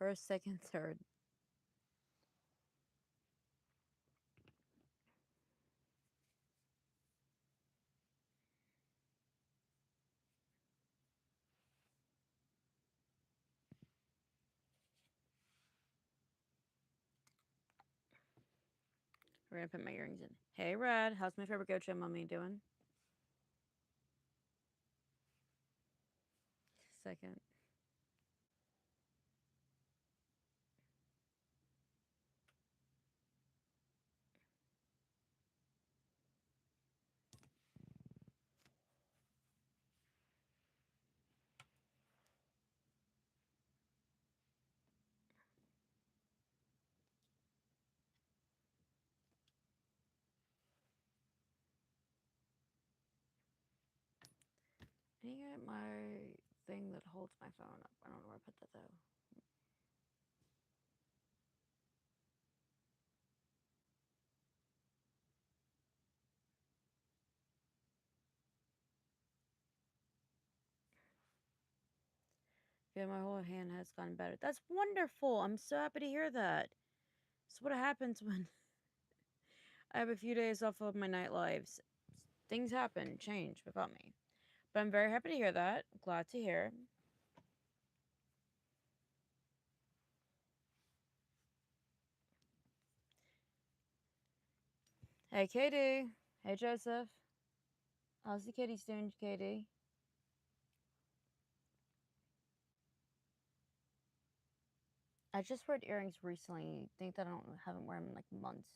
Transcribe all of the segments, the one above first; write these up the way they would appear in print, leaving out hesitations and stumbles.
First, second, third. We're gonna put my earrings in. Hey, Red. How's my favorite goat mummy doing? Second. I need to get my thing that holds my phone up. I don't know where I put that though. Yeah, my whole hand has gotten better. That's wonderful. I'm so happy to hear that. That's what happens when I have a few days off of my night lives. Things happen, change without me. But I'm very happy to hear that. Glad to hear. Hey, Katie. Hey, Joseph. How's the kitties doing, Katie? I just wear earrings recently. Think that I haven't worn them in like months.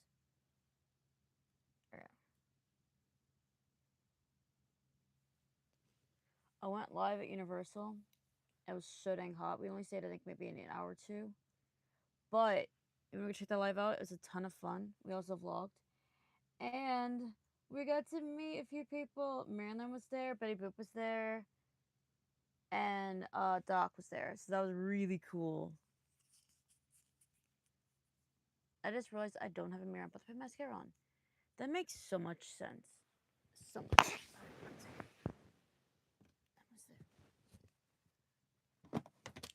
Yeah. I went live at Universal. It was so dang hot. We only stayed, I think, maybe an hour or two. But when we checked that live out, it was a ton of fun. We also vlogged. And we got to meet a few people. Marilyn was there, Betty Boop was there, and Doc was there. So that was really cool. I just realized I don't have a mirror. I'm about to put mascara on. That makes so much sense. So much.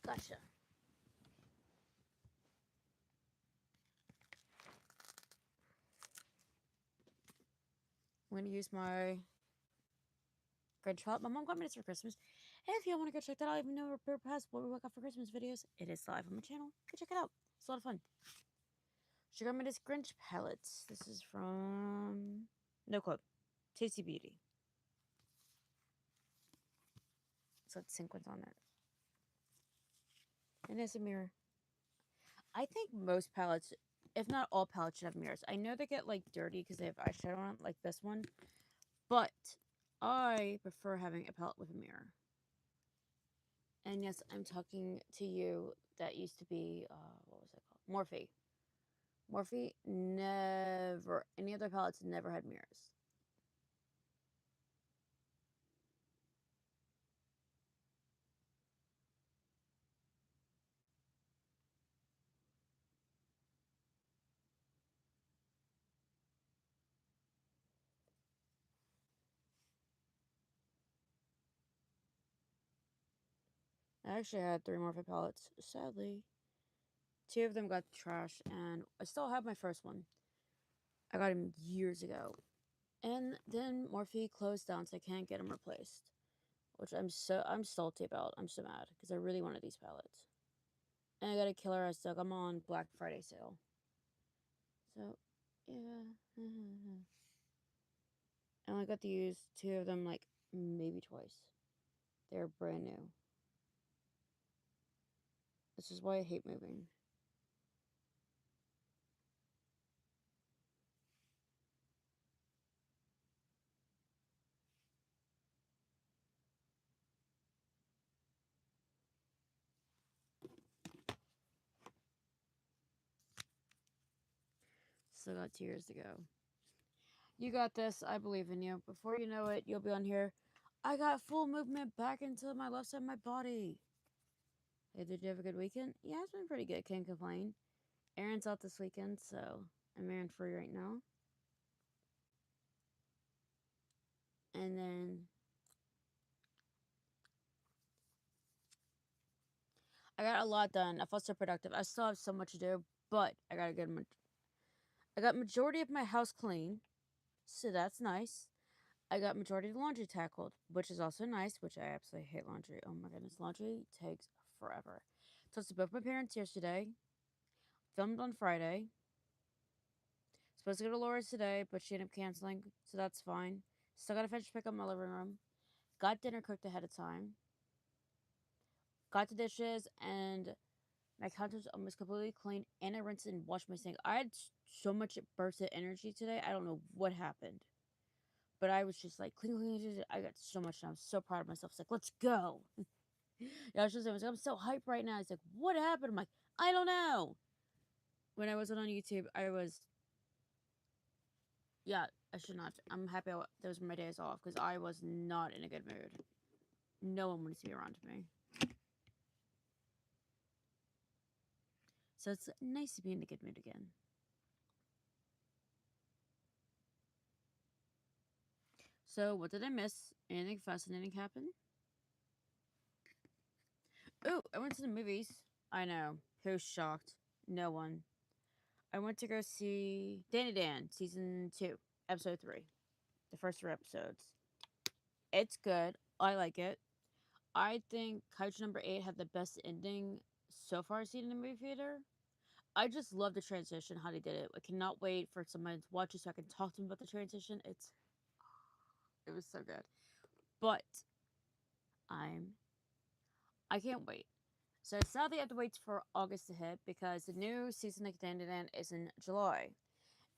Gotcha. I'm gonna use my Grinch palette. My mom got me this for Christmas. And if you want to go check that out, even though we're past what we got for Christmas videos, it is live on my channel. Go check it out. It's a lot of fun. She got me this Grinch palette. This is from No Quote. Tasty Beauty. So it's sequins on it. And it's a mirror. I think most palettes, if not all palettes, should have mirrors. I know they get like dirty because they have eyeshadow on it, like this one. But I prefer having a palette with a mirror. And yes, I'm talking to you that used to be, what was it called? Morphe. Morphe never, any other palettes never had mirrors. I actually had 3 Morphe palettes. Sadly, 2 of them got trashed, and I still have my first one. I got him years ago. And then Morphe closed down, so I can't get them replaced. Which I'm salty about. I'm so mad because I really wanted these palettes. And I got a killer as dug. I'm on Black Friday sale. So yeah. I only got to use 2 of them like maybe twice. They're brand new. This is why I hate moving. Still got 2 years to go. You got this. I believe in you. Before you know it, you'll be on here. I got full movement back into my left side of my body. Hey, did you have a good weekend? Yeah, it's been pretty good. Can't complain. Aaron's out this weekend, so I'm Aaron free right now. And then I got a lot done. I felt so productive. I still have so much to do, but I got majority of my house clean, so that's nice. I got majority of the laundry tackled, which is also nice, which I absolutely hate laundry. Oh my goodness, laundry takes forever. Talked to both my parents yesterday, filmed on Friday. Supposed to go to Laura's today, but she ended up canceling, so that's fine. Still gotta finish pick up my living room. Got dinner cooked ahead of time. Got the dishes, and my counter's almost completely clean, and I rinsed and washed my sink. I had so much burst of energy today. I don't know what happened. But I was just like, clean, clean, clean. I got so much done. I'm so proud of myself. It's like, let's go. Yeah, I was like, I'm so hyped right now. It's like, what happened? I'm like, I don't know. When I wasn't on YouTube, yeah, I should not. I'm happy those were my days off because I was not in a good mood. No one wanted to be around me. So it's nice to be in a good mood again. So, what did I miss? Anything fascinating happen? Oh, I went to the movies. I know. Who's shocked? No one. I went to go see Danny Dan season 2, episode 3. The first 3 episodes. It's good. I like it. I think Couch Number 8 had the best ending so far seen in the movie theater. I just love the transition, how they did it. I cannot wait for someone to watch it so I can talk to them about the transition. It was so good. But I'm I can't wait. So sadly I have to wait for August to hit because the new season of Danny Dan is in July.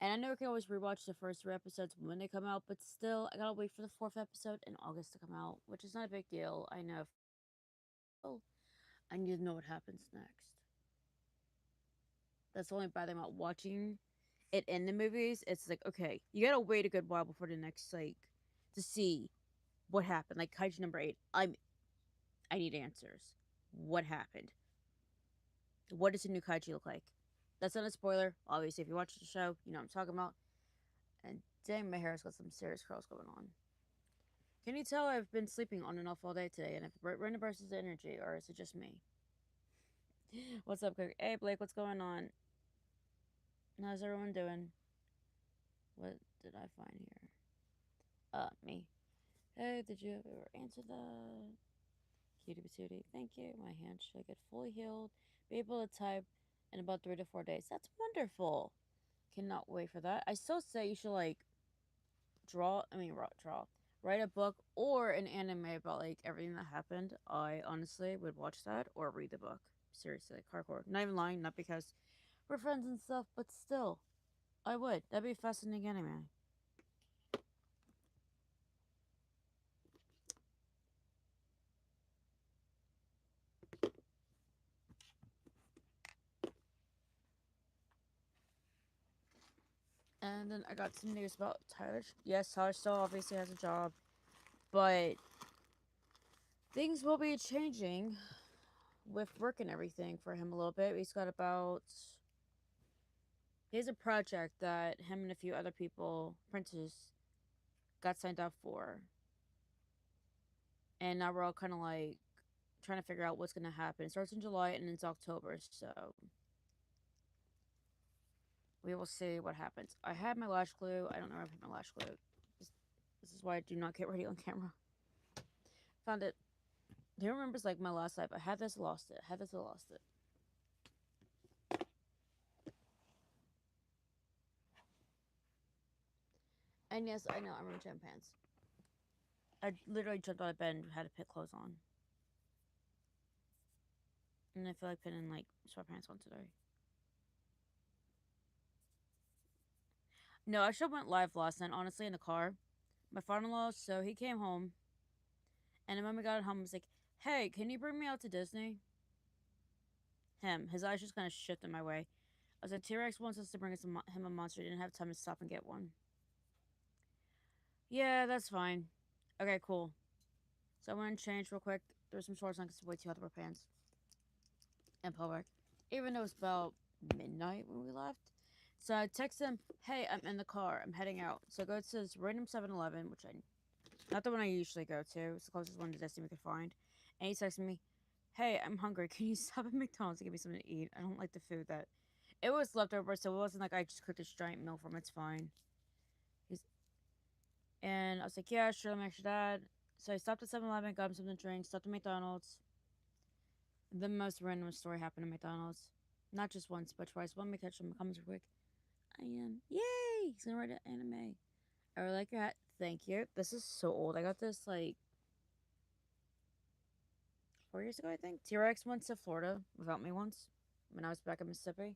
And I know I can always rewatch the first 3 episodes when they come out, but still, I gotta wait for the 4th episode in August to come out, which is not a big deal. I know. Oh, I need to know what happens next. That's the only bad thing about watching it in the movies. It's like, okay, you gotta wait a good while before the next, like, to see what happened. Like, Kaiju number 8, I need answers. What happened? What does the new Kaiju look like? That's not a spoiler. Obviously, if you watch the show, you know what I'm talking about. And dang, my hair's got some serious curls going on. Can you tell I've been sleeping on and off all day today, and if random bursts of energy, or is it just me? What's up, Cook? Hey, Blake, what's going on? How's everyone doing? What did I find here? Me. Hey, did you ever answer that? Cutie patootie. Thank you. My hand should get fully healed. Be able to type in about 3 to 4 days. That's wonderful. Cannot wait for that. I still say you should, like, draw. Write a book or an anime about, like, everything that happened. I honestly would watch that or read the book. Seriously, like, hardcore. Not even lying, not because we're friends and stuff, but still. I would. That'd be a fascinating anime. And then I got some news about Tyler. Yes, Tyler still obviously has a job, but things will be changing with work and everything for him a little bit. He has a project that him and a few other people, apprentices, got signed up for. And now we're all kind of like trying to figure out what's going to happen. It starts in July and ends October, so we will see what happens. I had my lash glue. I don't know where I put my lash glue. This is why I do not get ready on camera. Found it. Who remembers, like, my last life? I had this, lost it. Had this, I lost it. And yes, I know, I'm wearing gym pants. I literally jumped out of bed and had to put clothes on. And I feel like putting, like, sweatpants on today. No, I should have went live last night, honestly, in the car. My father-in-law, so he came home. And then when we got home, I was like, hey, can you bring me out to Disney? His eyes just kind of shifted my way. I was like, T-Rex wants us to bring him a monster. He didn't have time to stop and get one. Yeah, that's fine. Okay, cool. So I went and changed real quick. There were some shorts on because it's way too hot to wear pants. And public. Even though it's about midnight when we left. So I texted him, hey, I'm in the car. I'm heading out. So I go to this random 7-Eleven, which not the one I usually go to. It's the closest one to Disney we could find. And he texted me, hey, I'm hungry. Can you stop at McDonald's and give me something to eat? I don't like the food that. It was leftover, so it wasn't like I just cooked this giant meal for him. It's fine. He's, and I was like, yeah, sure, let me ask your dad. So I stopped at 7-Eleven, got him something to drink, stopped at McDonald's. The most random story happened at McDonald's. Not just once, but twice. Let me catch him. Comments real quick. I am. Yay! He's gonna write an anime. I really like your hat. Thank you. This is so old. I got this like 4 years ago, I think. T-Rex went to Florida without me once when I was back in Mississippi.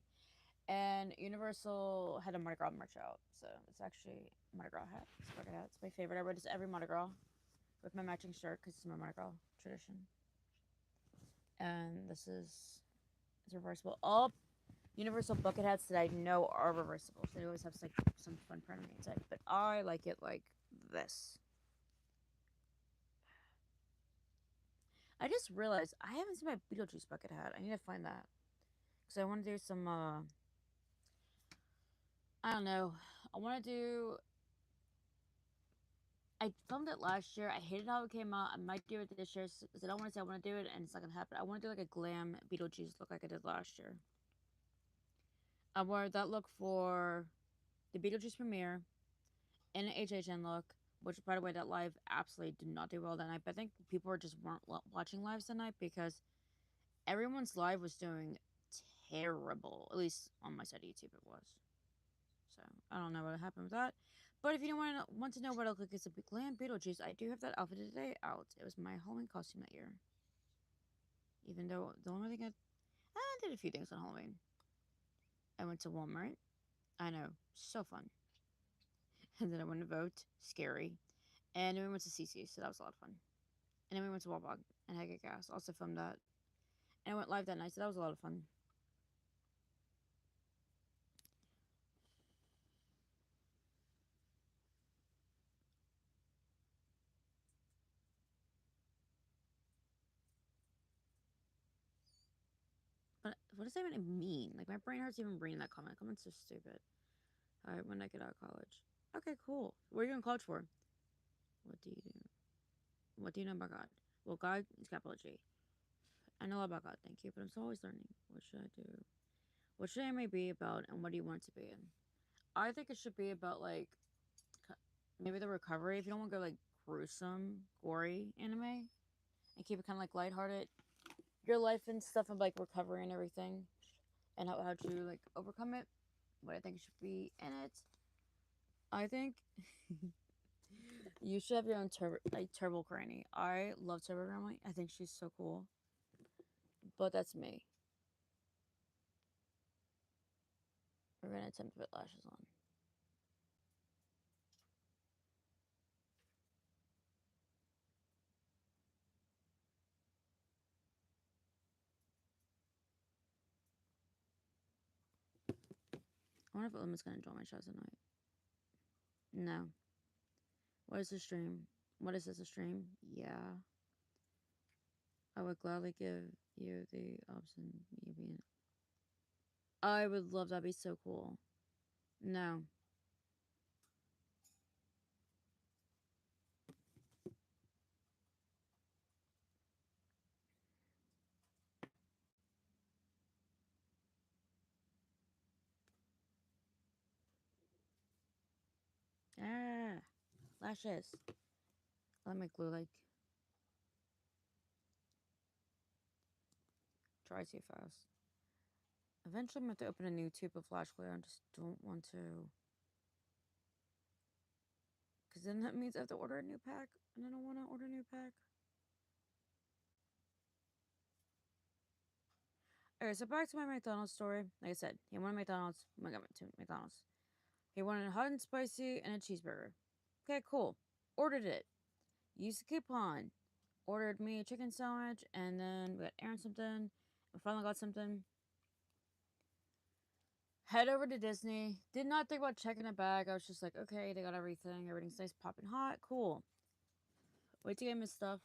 And Universal had a Mardi Gras merch out. So it's actually a Mardi Gras hat. It's a bucket hat. It's my favorite. I wear this every Mardi Gras with my matching shirt because it's my Mardi Gras tradition. And this is it's reversible. All Universal bucket hats that I know are reversible. So they always have like some fun print on the inside. But I like it like this. I just realized I haven't seen my Beetlejuice bucket hat. I need to find that. Because I want to do some, I don't know. I want to do. I filmed it last year. I hated how it came out. I might do it this year. Because I don't want to say I want to do it and it's not going to happen. I want to do like a glam Beetlejuice look like I did last year. I wore that look for the Beetlejuice premiere in an HHN look. Which, by the way, that live absolutely did not do well that night. But I think people just weren't watching lives that night because everyone's live was doing terrible. At least on my side of YouTube it was. So I don't know what happened with that. But if you don't want to know what I look like as a glam Beetlejuice, I do have that outfit today out. It was my Halloween costume that year. Even though the only thing I did a few things on Halloween. I went to Walmart. I know, so fun. And then I went to vote. Scary. And then we went to CC, so that was a lot of fun. And then we went to Walmart and had get gas. Also filmed that. And I went live that night, so that was a lot of fun. But what does that even mean? Like, my brain hurts even reading that comment. Comment's so stupid. Alright, when I get out of college. Okay, cool. What are you in college for? What do you do? What do you know about God? Well, God is capital G. I know about God, thank you, but I'm still always learning. What should I do? What should anime be about, and what do you want it to be in? I think it should be about, like, maybe the recovery. If you don't want to go, like, gruesome, gory anime, and keep it kind of, like, lighthearted. Your life and stuff of, like, recovery and everything, and how to, like, overcome it. What I think it should be in it. I think you should have your own Turbo Granny. I love Turbo Granny. I think she's so cool. But that's me. We're gonna attempt to put lashes on. I wonder if Emma's gonna enjoy my shows tonight. No. What is the stream? What is this, a stream? Yeah. I would gladly give you the option. I would love that. That'd be so cool. No. Ah. Lashes. Let me glue like dry too fast. Eventually, I'm going to open a new tube of flash glue. I just don't want to. Because then that means I have to order a new pack. And I don't want to order a new pack. Alright, so back to my McDonald's story. Like I said, he wanted McDonald's. I got to McDonald's. He wanted a hot and spicy and a cheeseburger. Okay, cool. Ordered it. Used the coupon. Ordered me a chicken sandwich. And then we got Aaron something. We finally got something. Head over to Disney. Did not think about checking a bag. I was just like, okay, they got everything. Everything's nice, popping hot. Cool. Wait to get him his stuff.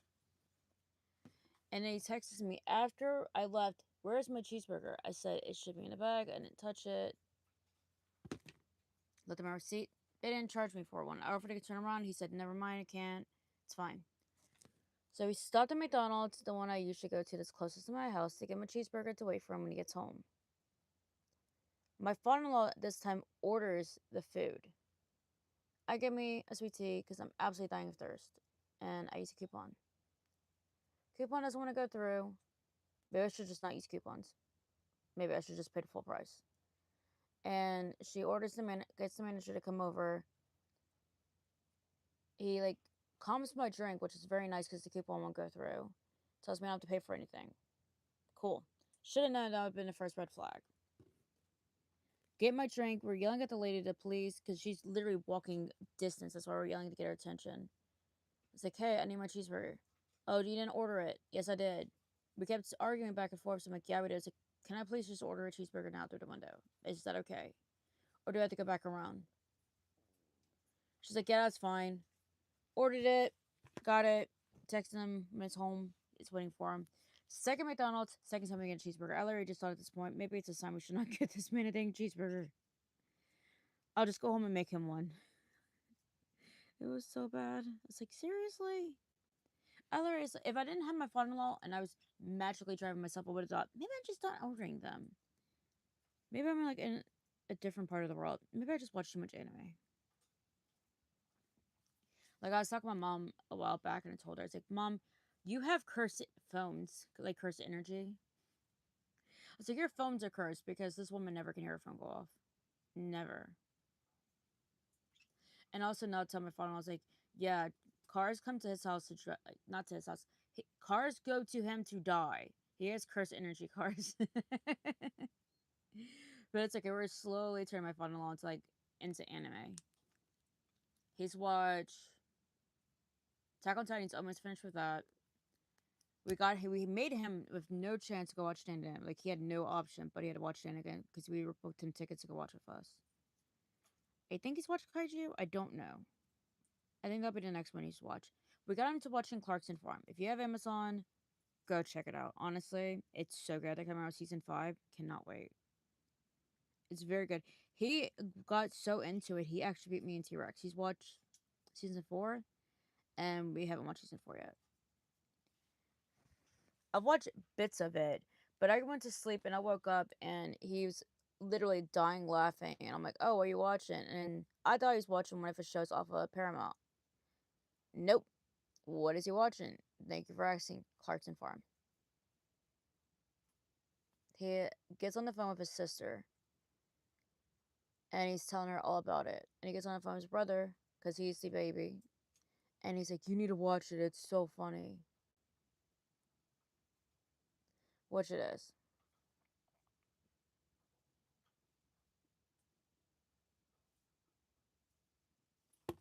And then he texted me after I left, where's my cheeseburger? I said, it should be in the bag. I didn't touch it. Looked at my receipt. They didn't charge me for one. I offered to turn around. He said, never mind, I can't. It's fine. So we stopped at McDonald's, the one I usually go to that's closest to my house, to get him a cheeseburger to wait for him when he gets home. My father-in-law this time orders the food. I get me a sweet tea because I'm absolutely dying of thirst. And I use a coupon. Coupon doesn't want to go through. Maybe I should just not use coupons. Maybe I should just pay the full price. And she gets the manager to come over. He like calms my drink, which is very nice because the coupon won't go through. Tells me I don't have to pay for anything. Cool. Should have known that would have been the first red flag. Get my drink. We're yelling at the lady to please, because she's literally walking distance. That's why we're yelling to get her attention. It's like, hey, I need my cheeseburger. Oh, you didn't order it? Yes, I did. We kept arguing back and forth. So I'm like, yeah, we did. It's like, can I please just order a cheeseburger now through the window? Is that okay? Or do I have to go back around? She's like, yeah, that's fine. Ordered it. Got it. Texting him when it's home. It's waiting for him. Second McDonald's. Second time we get a cheeseburger. I literally just thought at this point, maybe it's a sign we should not get this man a dang cheeseburger. I'll just go home and make him one. It was so bad. It's like, seriously? If I didn't have my father-in-law and I was magically driving myself, I would have thought, maybe I'm just not ordering them. Maybe I'm like in a different part of the world. Maybe I just watch too much anime. Like, I was talking to my mom a while back and I told her, I was like, Mom, you have cursed phones, like cursed energy. I was like, your phones are cursed because this woman never can hear her phone go off. Never. And also now tell my father-in-law, I was like, yeah, cars come to his house to like, not to his house. Cars go to him to die. He has cursed energy cars. But it's okay. We're slowly turning my father-in-law into anime. He's watched Attack on Titan's almost finished with that. We made him with no chance to go watch Stand again. Like, he had no option, but he had to watch Stand again because we booked him tickets to go watch with us. I think he's watched Kaiju. I don't know. I think that'll be the next one he's watch. We got him to watching Clarkson Farm. If you have Amazon, go check it out. Honestly, it's so good. They come out with season 5. Cannot wait. It's very good. He got so into it, he actually beat me in T-Rex. He's watched season 4, and we haven't watched season 4 yet. I've watched bits of it, but I went to sleep and I woke up and he was literally dying laughing. And I'm like, oh, what are you watching? And I thought he was watching one of his shows off of Paramount. Nope. What is he watching? Thank you for asking. Clarkson Farm. He gets on the phone with his sister and he's telling her all about it. And he gets on the phone with his brother because he's the baby. And he's like, you need to watch it. It's so funny. Which it is.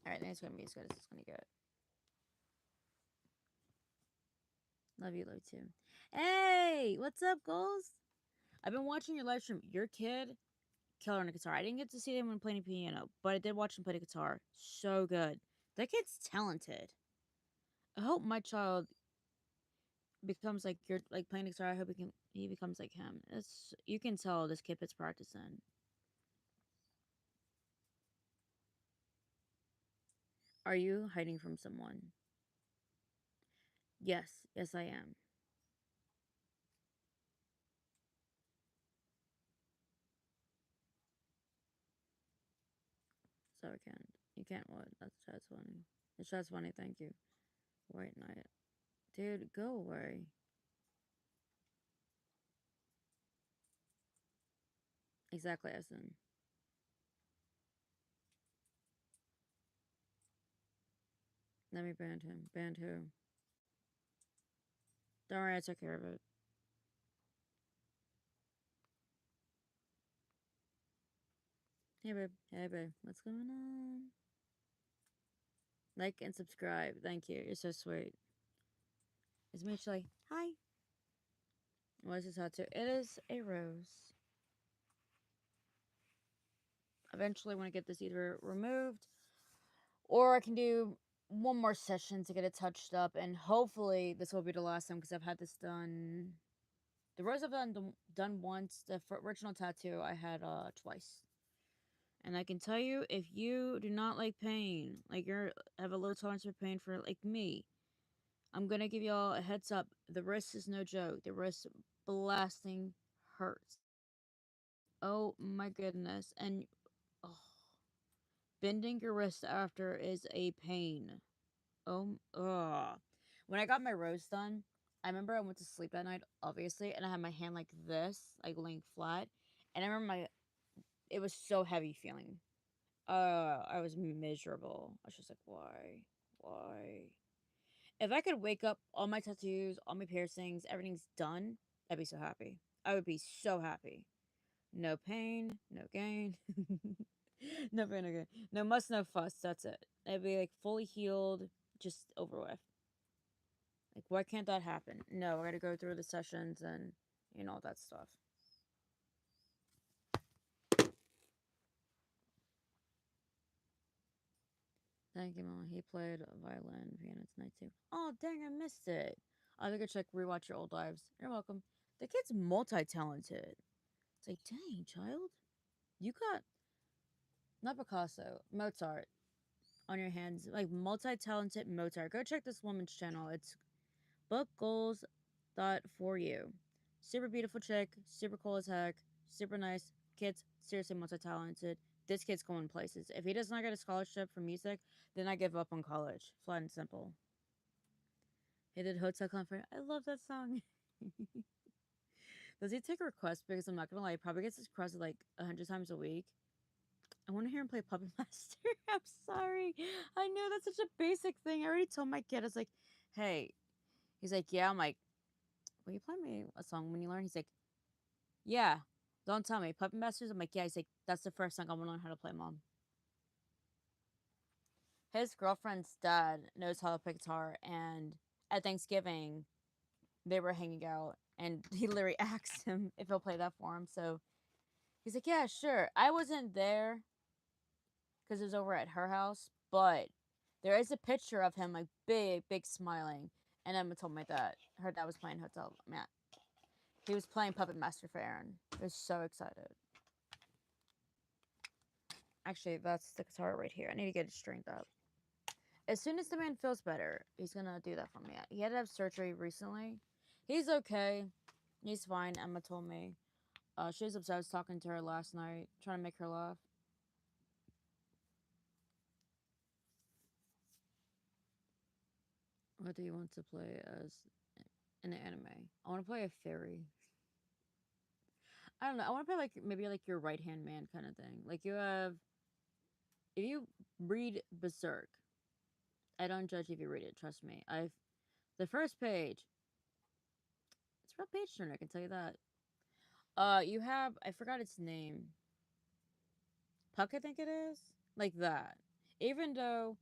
Alright, then it's going to be as good as it's going to get. Love you too. Hey! What's up, Goals? I've been watching your live stream. Your kid, killer on the guitar. I didn't get to see him when playing piano, but I did watch him play the guitar. So good. That kid's talented. I hope my child becomes like you're like playing the guitar. I hope he becomes like him. You can tell this kid puts practice in. Are you hiding from someone? Yes, yes I am. So I can't. You can't what? That's funny. That's funny. Thank you. White Knight, dude, go away. Exactly, Essen. Let me ban him. Banned who? Don't worry, I took care of it. Hey babe. Hey babe. What's going on? Like and subscribe. Thank you. You're so sweet. It's Mitchell. Hi. What is this tattoo? It is a rose. Eventually, I want to get this either removed or I can do one more session to get it touched up, and hopefully this will be the last time because I've had this done. The rose I've done once. The original tattoo I had twice. And I can tell you, if you do not like pain, like you have a low tolerance for pain for like me, I'm gonna give y'all a heads up. The wrist is no joke. The wrist blasting hurts. Oh my goodness. And oh, bending your wrist after is a pain. Oh, ugh. When I got my rose done, I remember I went to sleep that night, obviously, and I had my hand like this, like laying flat. And I remember it was so heavy feeling. I was miserable. I was just like, why? Why? If I could wake up, all my tattoos, all my piercings, everything's done, I'd be so happy. I would be so happy. No pain, no gain. No pain, no gain. No muss, no fuss. That's it. I'd be like fully healed, just over with. Like, why can't that happen? No, I gotta go through the sessions and, all that stuff. Thank you, Mama. He played violin, piano tonight, too. Oh, dang, I missed it. I think I check rewatch your old lives. You're welcome. The kid's multi talented. It's like, dang, child. You got, not Picasso, Mozart on your hands. Like, multi talented Mozart. Go check this woman's channel. It's book goals thought for you. Super beautiful chick, super cool as heck, super nice. Kid's seriously multi talented. This kid's going places. If he does not get a scholarship for music, then I give up on college. Flat and simple. He did Hotel Comfort. I love that song. Does he take requests? Because I'm not gonna lie, he probably gets his requested like 100 times a week. I want to hear him play Puppet Master. I'm sorry. I know that's such a basic thing. I already told my kid, I was like, hey. He's like, yeah. I'm like, will you play me a song when you learn? He's like, yeah. Don't tell me. Puppet Masters? I'm like, yeah. He's like, that's the first song I want to learn how to play, Mom. His girlfriend's dad knows how to play guitar, and at Thanksgiving, they were hanging out, and he literally asked him if he'll play that for him. So he's like, yeah, sure. I wasn't there because it was over at her house, but there is a picture of him, like, big, big smiling. And Emma told me that her dad was playing Hotel. Man, he was playing Puppet Master for Aaron. He was so excited. Actually, that's the guitar right here. I need to get it straightened up. As soon as the man feels better, he's gonna do that for me. He had to have surgery recently. He's okay. He's fine. Emma told me. She was upset. I was talking to her last night, trying to make her laugh. What do you want to play as in an anime? I want to play a fairy. I don't know. I want to play like maybe like your right hand man kind of thing. Like you have, if you read Berserk, I don't judge if you read it. Trust me. The first page. It's real page turner. I can tell you that. You have, I forgot its name. Puck, I think it is. Like that. Even though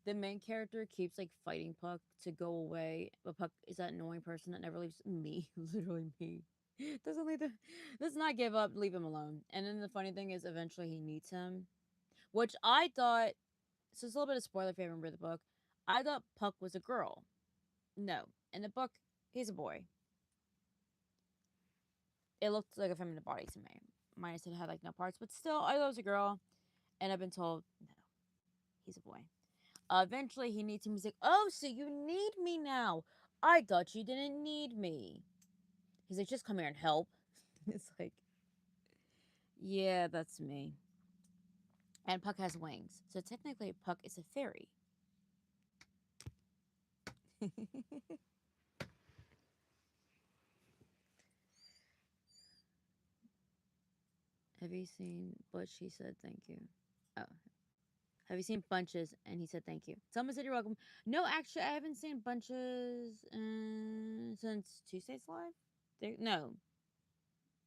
the main character keeps like fighting Puck to go away, but Puck is that annoying person that never leaves me, literally me. Doesn't leave the, does not give up, leave him alone. And then the funny thing is, eventually he meets him, which I thought. So it's a little bit of spoiler if you haven't read the book. I thought Puck was a girl. No, in the book, he's a boy. It looked like a feminine body to me, minus it had like no parts, but still, I thought it was a girl. And I've been told no, he's a boy. Eventually, he needs him. He's like, oh, so you need me now. I thought you didn't need me. He's like, just come here and help. It's like, yeah, that's me. And Puck has wings. So technically, Puck is a fairy. Have you seen But She Said Thank You? Oh. Have you seen Bunches? And he said thank you. Someone said you're welcome. No, actually, I haven't seen Bunches since Tuesday's live. No.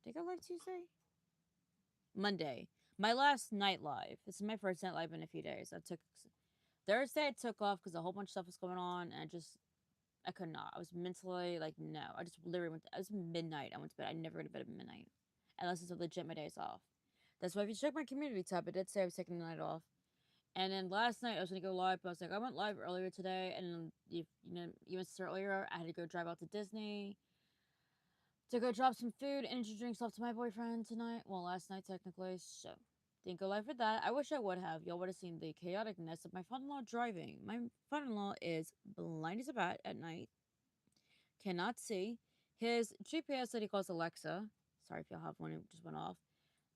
Did I go live Tuesday? Monday. My last night live. This is my first night live in a few days. I took Thursday. I took off because a whole bunch of stuff was going on, and I could not. I was mentally like, no. I just literally went. It was midnight. I went to bed. I never go to bed at midnight unless it's a legit my days off. That's why if you check my community tab, it did say I was taking the night off. And then last night I was gonna go live, but I was like, I went live earlier today, and you mentioned earlier I had to go drive out to Disney to go drop some food, energy drinks off to my boyfriend tonight. Well, last night technically. So Didn't go live for that. I wish I would have. Y'all would have seen the chaoticness of my father-in-law driving. My father-in-law is blind as a bat at night. Cannot see. His GPS that he calls Alexa. Sorry if y'all have one, it just went off.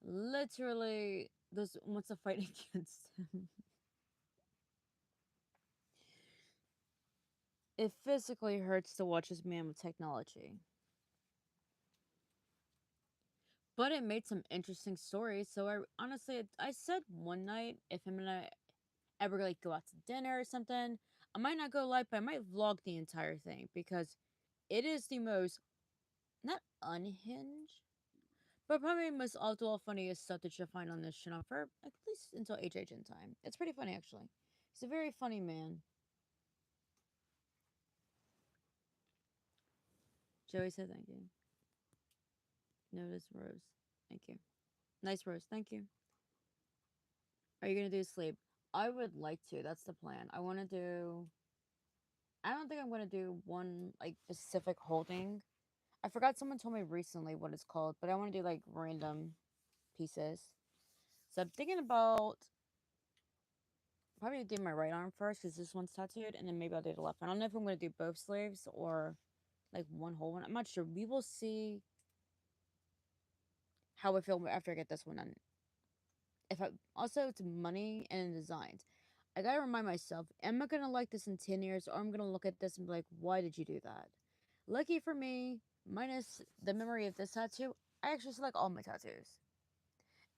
Literally, this wants to fight against him. It physically hurts to watch this man with technology. But it made some interesting stories. So I honestly, I said one night if him and I ever like go out to dinner or something, I might not go live, but I might vlog the entire thing because it is the most not unhinged, but probably most all funniest stuff that you'll find on this channel for at least until HHN time. It's pretty funny actually. He's a very funny man. Joey said thank you. Notice Rose. Thank you. Nice Rose. Thank you. Are you gonna do sleep? I would like to. That's the plan. I want to do. I don't think I'm gonna do one like specific holding. I forgot someone told me recently what it's called, but I want to do like random pieces. So I'm thinking about probably do my right arm first because this one's tattooed, and then maybe I'll do the left. I don't know if I'm gonna do both sleeves or like one whole one. I'm not sure. We will see how I feel after I get this one done. If I also it's money and designs. I gotta remind myself, am I gonna like this in 10 years, or I'm gonna look at this and be like, why did you do that? Lucky for me, minus the memory of this tattoo, I actually select all my tattoos.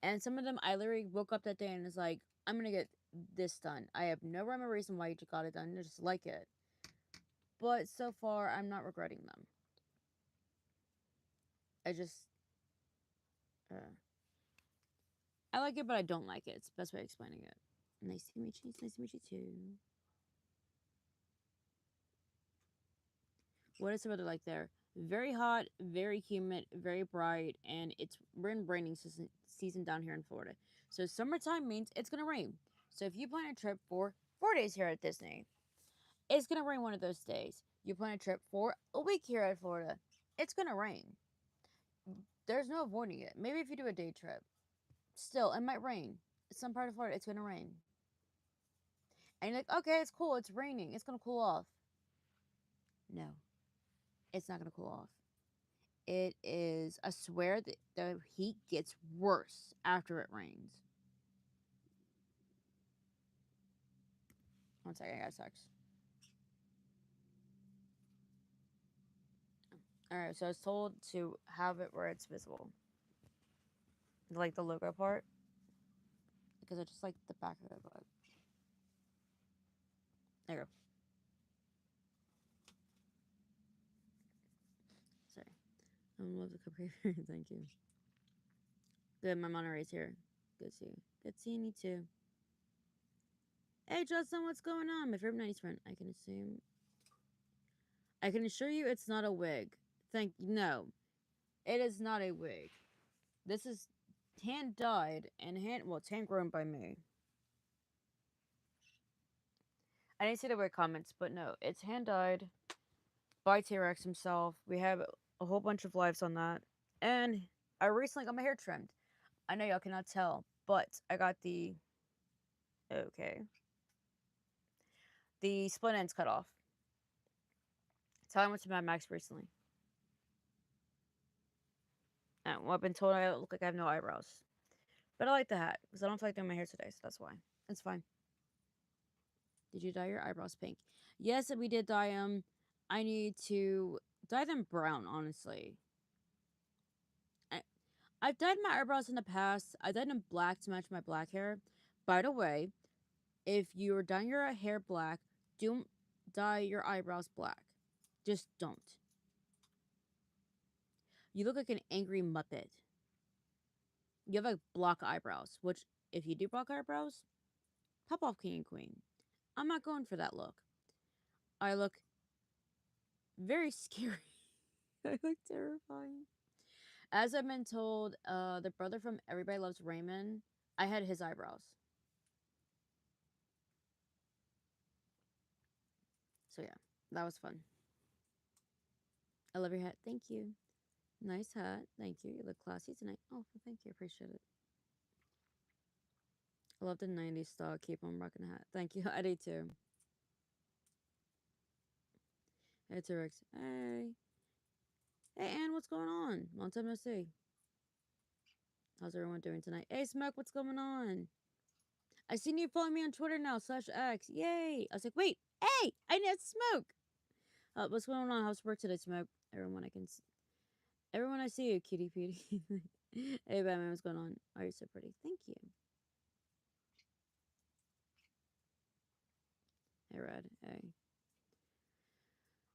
And some of them, I literally woke up that day and was like, I'm gonna get this done. I have no rhyme or reason why you got it done. I just like it. But so far, I'm not regretting them. I just, uh, I like it, but I don't like it. It's the best way of explaining it. Nice to meet you. Nice to meet you too. What is the weather like there? Very hot, very humid, very bright, and we're in raining season down here in Florida. So summertime means it's gonna rain. So if you plan a trip for 4 days here at Disney, it's gonna rain one of those days. You plan a trip for a week here at Florida, it's gonna rain. There's no avoiding it. Maybe if you do a day trip, still it might rain. Some part of Florida, it's gonna rain. And you're like, okay, it's cool, it's raining, it's gonna cool off. No, it's not gonna cool off. It is, I swear that the heat gets worse after it rains. One second, I got a text. Alright, so I was told to have it where it's visible. Like the logo part. Because I just like the back of it. But... there you go. Sorry. I love the cupcake. Thank you. Good, my Monterey's here. Good to see you. Good seeing you too. Hey Justin, what's going on? My favorite 90s friend. I can assure you it's not a wig. No. It is not a wig. This is hand dyed and it's hand grown by me. I didn't see the wig comments, but no, it's hand dyed by T-Rex himself. We have a whole bunch of lives on that. And I recently got my hair trimmed. I know y'all cannot tell, but I got the split ends cut off. So I went to Mad Max recently. And I've been told I look like I have no eyebrows. But I like the hat, because I don't feel like doing my hair today, so that's why. It's fine. Did you dye your eyebrows pink? Yes, we did dye them. I need to dye them brown, honestly. I've dyed my eyebrows in the past. I dyed them black to match my black hair. By the way, if you're dyeing your hair black, don't dye your eyebrows black. Just don't. You look like an angry Muppet. You have like block eyebrows, which if you do block eyebrows, pop off king and queen. I'm not going for that look. I look very scary. I look terrifying. As I've been told, the brother from Everybody Loves Raymond, I had his eyebrows. So yeah, that was fun. I love your hat. Thank you. Nice hat. Thank you. You look classy tonight. Oh, thank you. Appreciate it. I love the 90s style. Keep on rocking a hat. Thank you. I do too. Hey, T-Rex. Hey. Hey, Ann, what's going on? Long time no see. How's everyone doing tonight? Hey, Smoke, what's going on? I seen you following me on Twitter now, /X. Yay. I was like, wait, hey, I need Smoke. What's going on? How's work today, Smoke? Everyone I see you, cutie petey. Hey, Batman, what's going on? Oh, you're so pretty. Thank you. Hey, Red. Hey.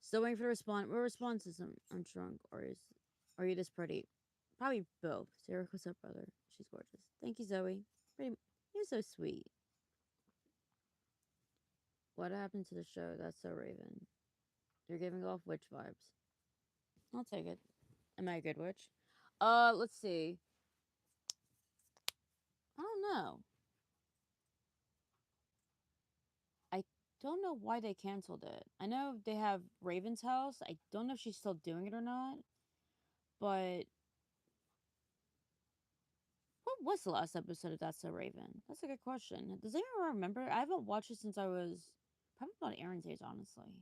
Still waiting for the response. What response is I'm drunk or are you this pretty? Probably both. Sarah, what's up, brother? She's gorgeous. Thank you, Zoe. Pretty, you're so sweet. What happened to the show? That's so Raven. You're giving off witch vibes. I'll take it. Am I a good witch? Let's see. I don't know. I don't know why they canceled it. I know they have Raven's house. I don't know if she's still doing it or not. But what was the last episode of That's So Raven? That's a good question. Does anyone remember? I haven't watched it since I was probably about Aaron's age, honestly.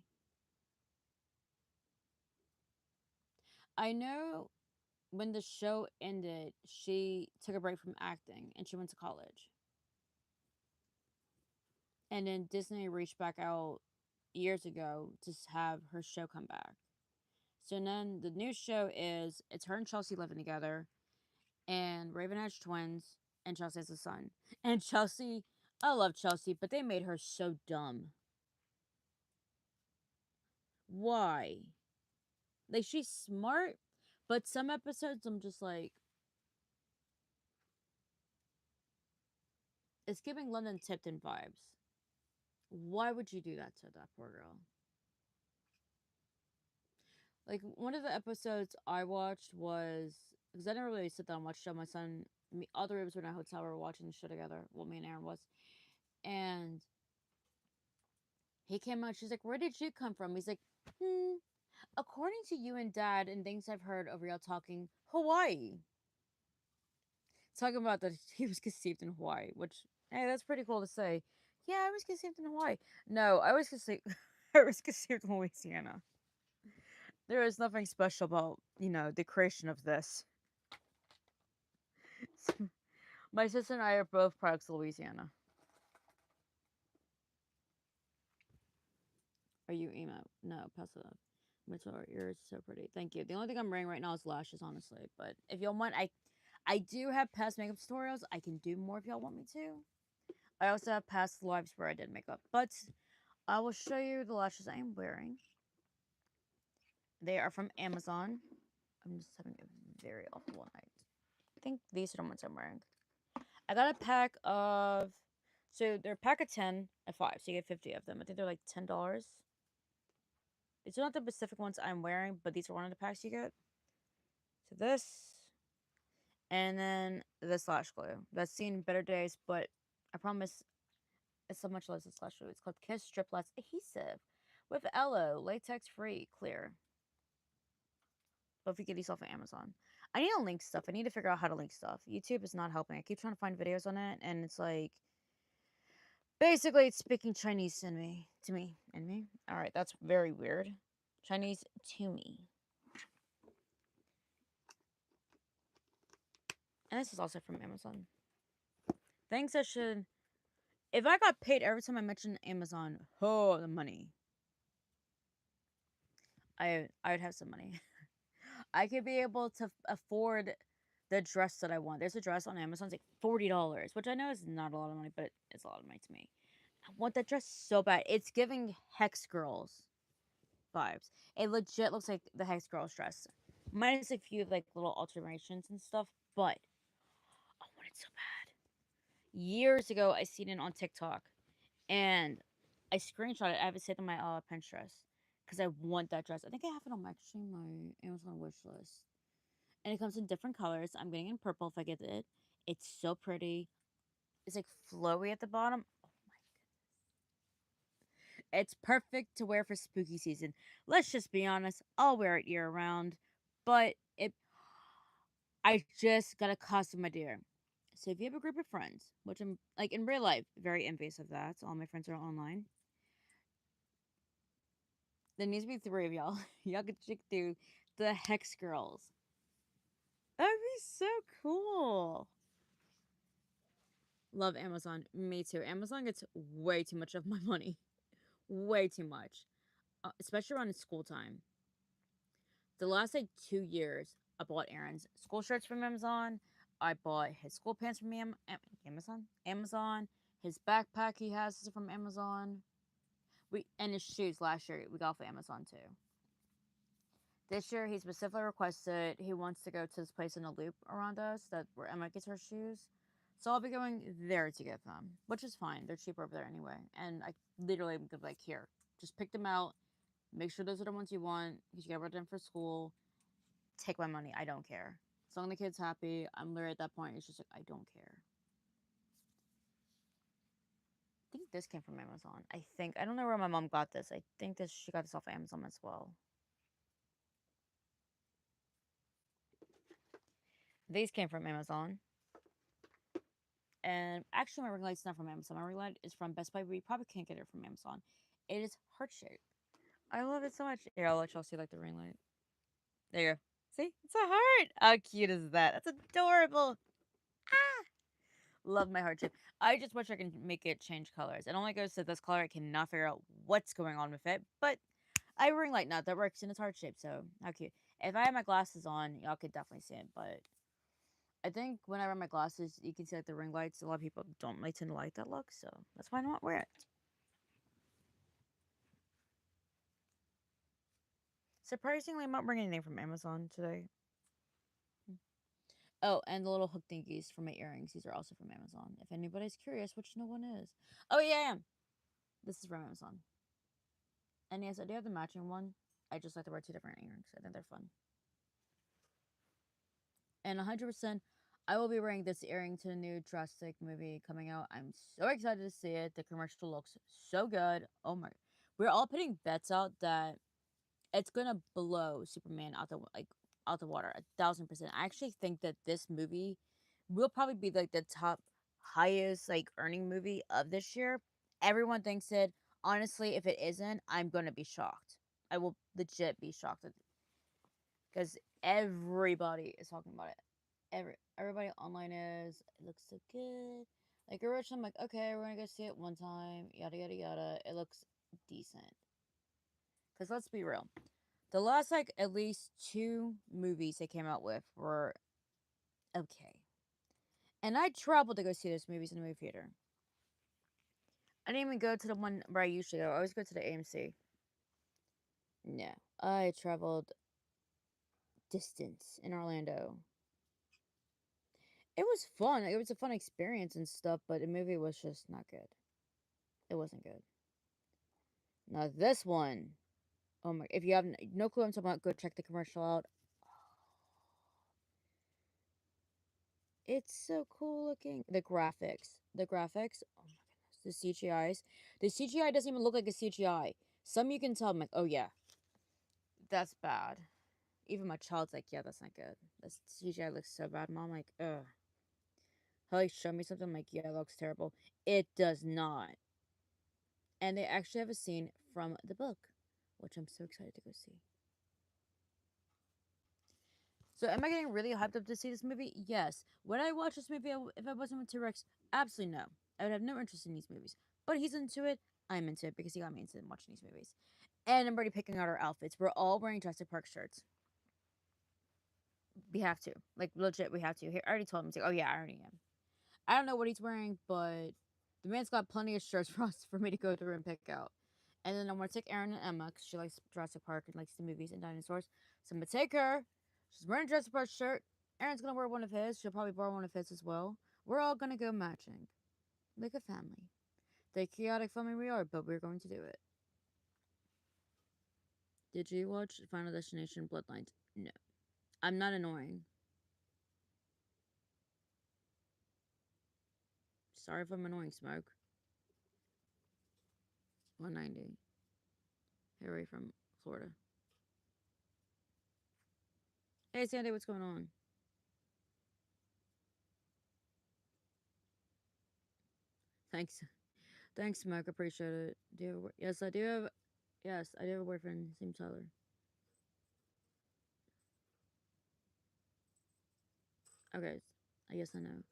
I know when the show ended, she took a break from acting and she went to college. And then Disney reached back out years ago to have her show come back. So then the new show is it's her and Chelsea living together, and Raven has twins, and Chelsea has a son. And Chelsea, I love Chelsea, but they made her so dumb. Why? Like, she's smart, but some episodes I'm just like, it's giving London Tipton vibes. Why would you do that to that poor girl? Like, one of the episodes I watched was because I didn't really sit down and watch the show. My son, all three of us were in a hotel. We were watching the show together. Well, me and Aaron was, and he came out. She's like, "Where did you come from?" He's like, according to you and Dad and things I've heard over y'all talking, Hawaii. Talking about that he was conceived in Hawaii, which hey, that's pretty cool to say. Yeah, I was conceived in Hawaii. No, I was conceived. I was conceived in Louisiana. There is nothing special about the creation of this. My sister and I are both products of Louisiana. Are you emo? No, pass it up. Mitchell, you're so pretty. Thank you. The only thing I'm wearing right now is lashes, honestly. But if y'all want, I do have past makeup tutorials. I can do more if y'all want me to. I also have past lives where I did makeup. But I will show you the lashes I am wearing. They are from Amazon. I'm just having a very awful one night. I think these are the ones I'm wearing. I got a pack of... So they're a pack of 10 at 5. So you get 50 of them. I think they're like $10. These are not the specific ones I'm wearing, but these are one of the packs you get. So this, and then this lash glue. That's seen better days, but I promise it's so much less than lash glue. It's called Kiss Strip Less Adhesive with aloe, latex free, clear. Both you get these off of Amazon. I need to link stuff. I need to figure out how to link stuff. YouTube is not helping. I keep trying to find videos on it, and it's like basically it's speaking Chinese to me. All right, that's very weird. Chinese to me. And this is also from Amazon. Things I should... If I got paid every time I mention Amazon, oh, the money. I would have some money. I could be able to afford the dress that I want. There's a dress on Amazon. It's like $40, which I know is not a lot of money, but it's a lot of money to me. I want that dress so bad. It's giving Hex Girls vibes. It legit looks like the Hex Girls dress. Minus a few like little alterations and stuff, but I want it so bad. Years ago, I seen it on TikTok, and I screenshot it. I have it saved on my Pinterest because I want that dress. I think I have it on my Amazon wish list, and it comes in different colors. I'm getting in purple if I get it. It's so pretty. It's like flowy at the bottom. Oh my god! It's perfect to wear for spooky season. Let's just be honest. I'll wear it year round, but I just got a costume, my dear. So if you have a group of friends, which I'm like in real life, very envious of that. So all my friends are online. There needs to be three of y'all. Y'all could check through the Hex Girls. That'd be so cool. Love Amazon. Me too. Amazon gets way too much of my money. Way too much. Especially around school time. The last like 2 years, I bought Aaron's school shirts from Amazon. I bought his school pants from Amazon. Amazon. His backpack he has is from Amazon. And his shoes last year we got from Amazon too. This year he specifically requested he wants to go to this place in a loop around us that where Emma gets her shoes. So I'll be going there to get them, which is fine. They're cheaper over there anyway. And I literally am like, here, just pick them out. Make sure those are the ones you want because you got to wear them for school. Take my money. I don't care. As long as the kid's happy, I'm literally at that point. It's just like, I don't care. I think this came from Amazon. I don't know where my mom got this. I think she got this off Amazon as well. These came from Amazon. And actually, my ring light's not from Amazon. My ring light is from Best Buy, but you probably can't get it from Amazon. It is heart shaped. I love it so much. Here, I'll let y'all see like the ring light. There you go. See? It's a heart. How cute is that? That's adorable. Ah! Love my heart shape. I just wish I can make it change colors. It only goes to this color. I cannot figure out what's going on with it. But I have a ring light now that works and it's heart shaped. So how cute. If I had my glasses on, y'all could definitely see it. But I think when I wear my glasses, you can see like the ring lights. A lot of people don't like tend to like that look, so that's why I don't wear it. Surprisingly, I'm not bringing anything from Amazon today. Oh, and the little hook thingies for my earrings. These are also from Amazon. If anybody's curious which no one is. Oh, yeah, I am. This is from Amazon. And yes, I do have the matching one. I just like to wear two different earrings. I think they're fun. And 100%, I will be wearing this earring to the new Jurassic movie coming out. I'm so excited to see it. The commercial looks so good. Oh my. We're all putting bets out that it's gonna blow Superman out the water 1,000%. I actually think that this movie will probably be like the top highest like earning movie of this year. Everyone thinks it. Honestly, if it isn't, I'm gonna be shocked. I will legit be shocked because everybody is talking about it. Everybody online is. It looks so good. Like originally, I'm like, okay, we're gonna go see it one time. Yada yada yada. It looks decent. Cause let's be real, the last like at least two movies they came out with were okay. And I traveled to go see those movies in the movie theater. I didn't even go to the one where I usually go. I always go to the AMC. No, I traveled distance in Orlando. It was fun. It was a fun experience and stuff, but the movie was just not good. It wasn't good. Now this one, oh my! If you have no clue what I'm talking about, go check the commercial out. It's so cool looking. The graphics. Oh my goodness, the CGI's. The CGI doesn't even look like a CGI. Some you can tell. I'm like, oh yeah, that's bad. Even my child's like, yeah, that's not good. This CGI looks so bad. Mom, like, ugh. He'll like show me something. I'm like, yeah, it looks terrible. It does not. And they actually have a scene from the book, which I'm so excited to go see. So, am I getting really hyped up to see this movie? Yes. Would I watch this movie if I wasn't with T-Rex? Absolutely no. I would have no interest in these movies. But he's into it. I'm into it because he got me into watching these movies. And I'm already picking out our outfits. We're all wearing Jurassic Park shirts. We have to. Like, legit, we have to. I already told him. He's like, oh, yeah, I already am. I don't know what he's wearing, but the man's got plenty of shirts for us for me to go through and pick out. And then I'm going to take Erin and Emma because she likes Jurassic Park and likes the movies and dinosaurs. So I'm going to take her. She's wearing a Jurassic Park shirt. Erin's going to wear one of his. She'll probably borrow one of his as well. We're all going to go matching. Like a family. The chaotic family we are, but we're going to do it. Did you watch Final Destination Bloodlines? No. I'm not annoying. Sorry if I'm annoying, Smoke. 190. Harry from Florida. Hey, Sandy, what's going on? Thanks. Thanks, Mike. Appreciate it. Do you have yes, I do have. Yes, I do have a boyfriend. His name's Tyler. Okay, I guess I know.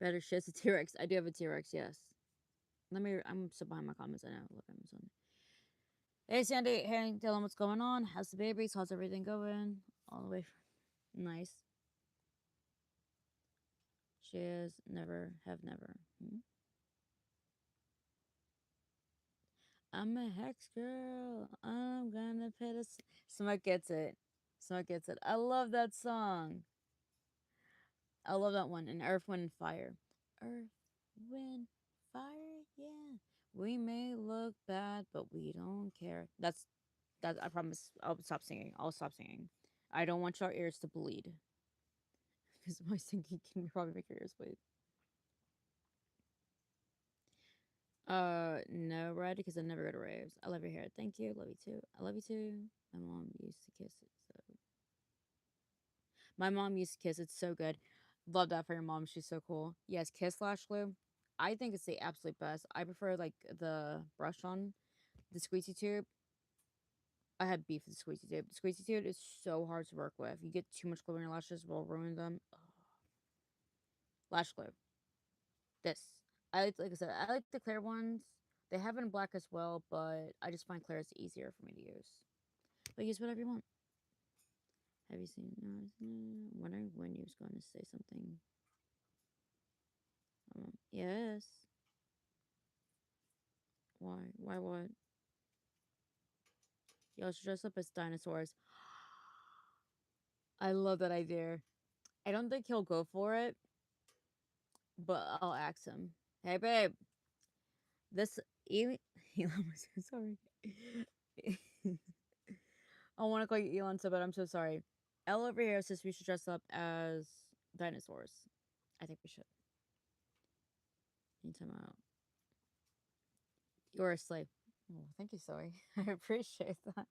Better shit's a T Rex. I do have a T Rex. Yes. Let me. I'm still behind my comments. I know. Look, I'm son. Hey, Sandy. Hey, Dylan. What's going on? How's the babies? How's everything going? All the way. Nice. She is never have never. Hmm? I'm a hex girl. I'm gonna pit a. Smoke gets it. Smoke gets it. I love that song. I love that one. And Earth, Wind, and Fire. Earth, Wind, Fire. Yeah. We may look bad, but we don't care. That. I promise. I'll stop singing. I'll stop singing. I don't want your ears to bleed because my singing can probably make your ears bleed. No, right? Because I never go to raves. I love your hair. Thank you. Love you too. I love you too. My mom used to kiss it. So my mom used to kiss. It's so good. Love that for your mom. She's so cool. Yes, kiss lash glue. I think it's the absolute best. I prefer like the brush on the squeezy tube. I have beef with the squeezy tube. The squeezy tube is so hard to work with. You get too much glue in your lashes, will ruin them. Ugh. Lash glue. This. Like I said, I like the clear ones. They have it in black as well, but I just find clear is easier for me to use. But use whatever you want. Have you seen? No, I'm wondering when you was going to say something. Yes. Why? Why what? Y'all should dress up as dinosaurs. I love that idea. I don't think he'll go for it, but I'll ask him. Hey, babe. This Elon. Elon was so sorry. I want to call you Elon so bad. I'm so sorry. Elle over here says we should dress up as dinosaurs. I think we should. Anytime out. You're a slave. Oh, thank you, Zoe. I appreciate that.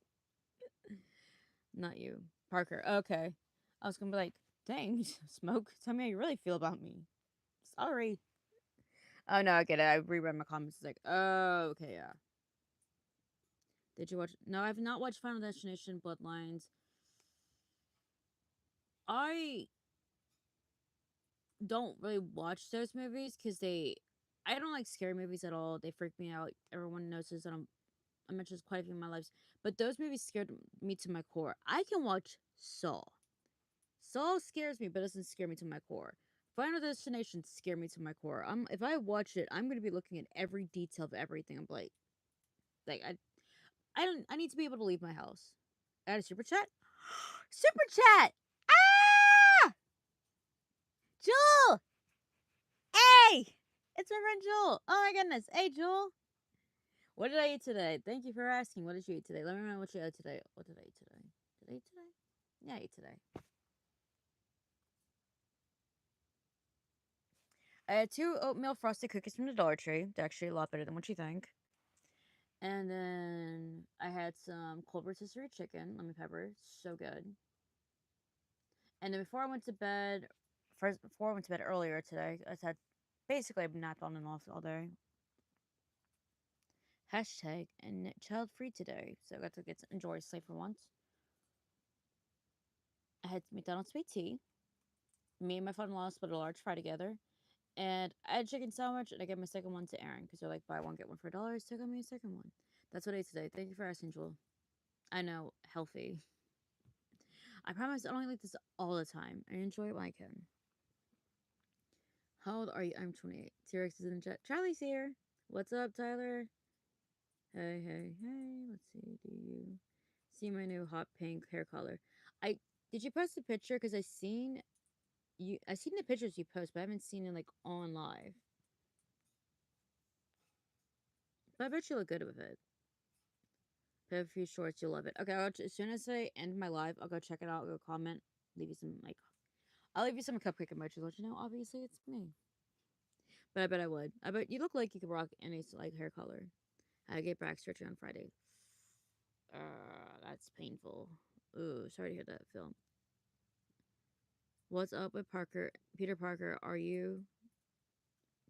Not you. Parker. Okay. I was gonna be like, dang, Smoke, tell me how you really feel about me. Sorry. Oh no, I get it. I reread my comments. It's like, oh, okay, yeah. Did you watch? No, I've not watched Final Destination Bloodlines. I don't really watch those movies because I don't like scary movies at all. They freak me out. Everyone knows this, and I mentioned quite a few in my lives. But those movies scared me to my core. I can watch Saw. Saw scares me, but doesn't scare me to my core. Final Destination scare me to my core. If I watch it, I'm gonna be looking at every detail of everything. I'm like I don't. I need to be able to leave my house. I got a super chat. Super chat. Ah, Jewel. Hey, it's my friend Jewel. Oh my goodness. Hey, Jewel. What did I eat today? Thank you for asking. What did you eat today? Let me know what you ate today. What did I eat today? Did I eat today? Yeah, I ate today. I had 2 oatmeal frosted cookies from the Dollar Tree. They're actually a lot better than what you think. And then I had some cold rotisserie chicken, lemon pepper, so good. And then before I went to bed earlier today, I said basically I've napped on and off all day. Hashtag and child free today, so I got to get to enjoy sleep for once. I had McDonald's sweet tea. Me and my father-in-law split a large fry together, and I had a chicken sandwich, and I gave my second one to Aaron because they're like buy one get one for $1, so I got me a second one. That's what I ate today. Thank you for asking, Joel. I know, healthy. I promise I don't like this all the time. I enjoy it when I can. How old are you? I'm 28. T-Rex is in the chat. Charlie's here. What's up, Tyler? Hey, hey, hey. Let's see. Do you see my new hot pink hair color? I did you post a picture? Because I seen the pictures you post, but I haven't seen it like on live. But I bet you look good with it. Put a few shorts, you'll love it. Okay, as soon as I end my live, I'll go check it out. I'll go comment, leave you some like, I'll leave you some cupcake emojis. Let you know. Obviously, it's me. But I bet I would. I bet you look like you could rock any like hair color. I get back surgery on Friday. That's painful. Ooh, sorry to hear that, Phil. What's up with Parker? Peter Parker, are you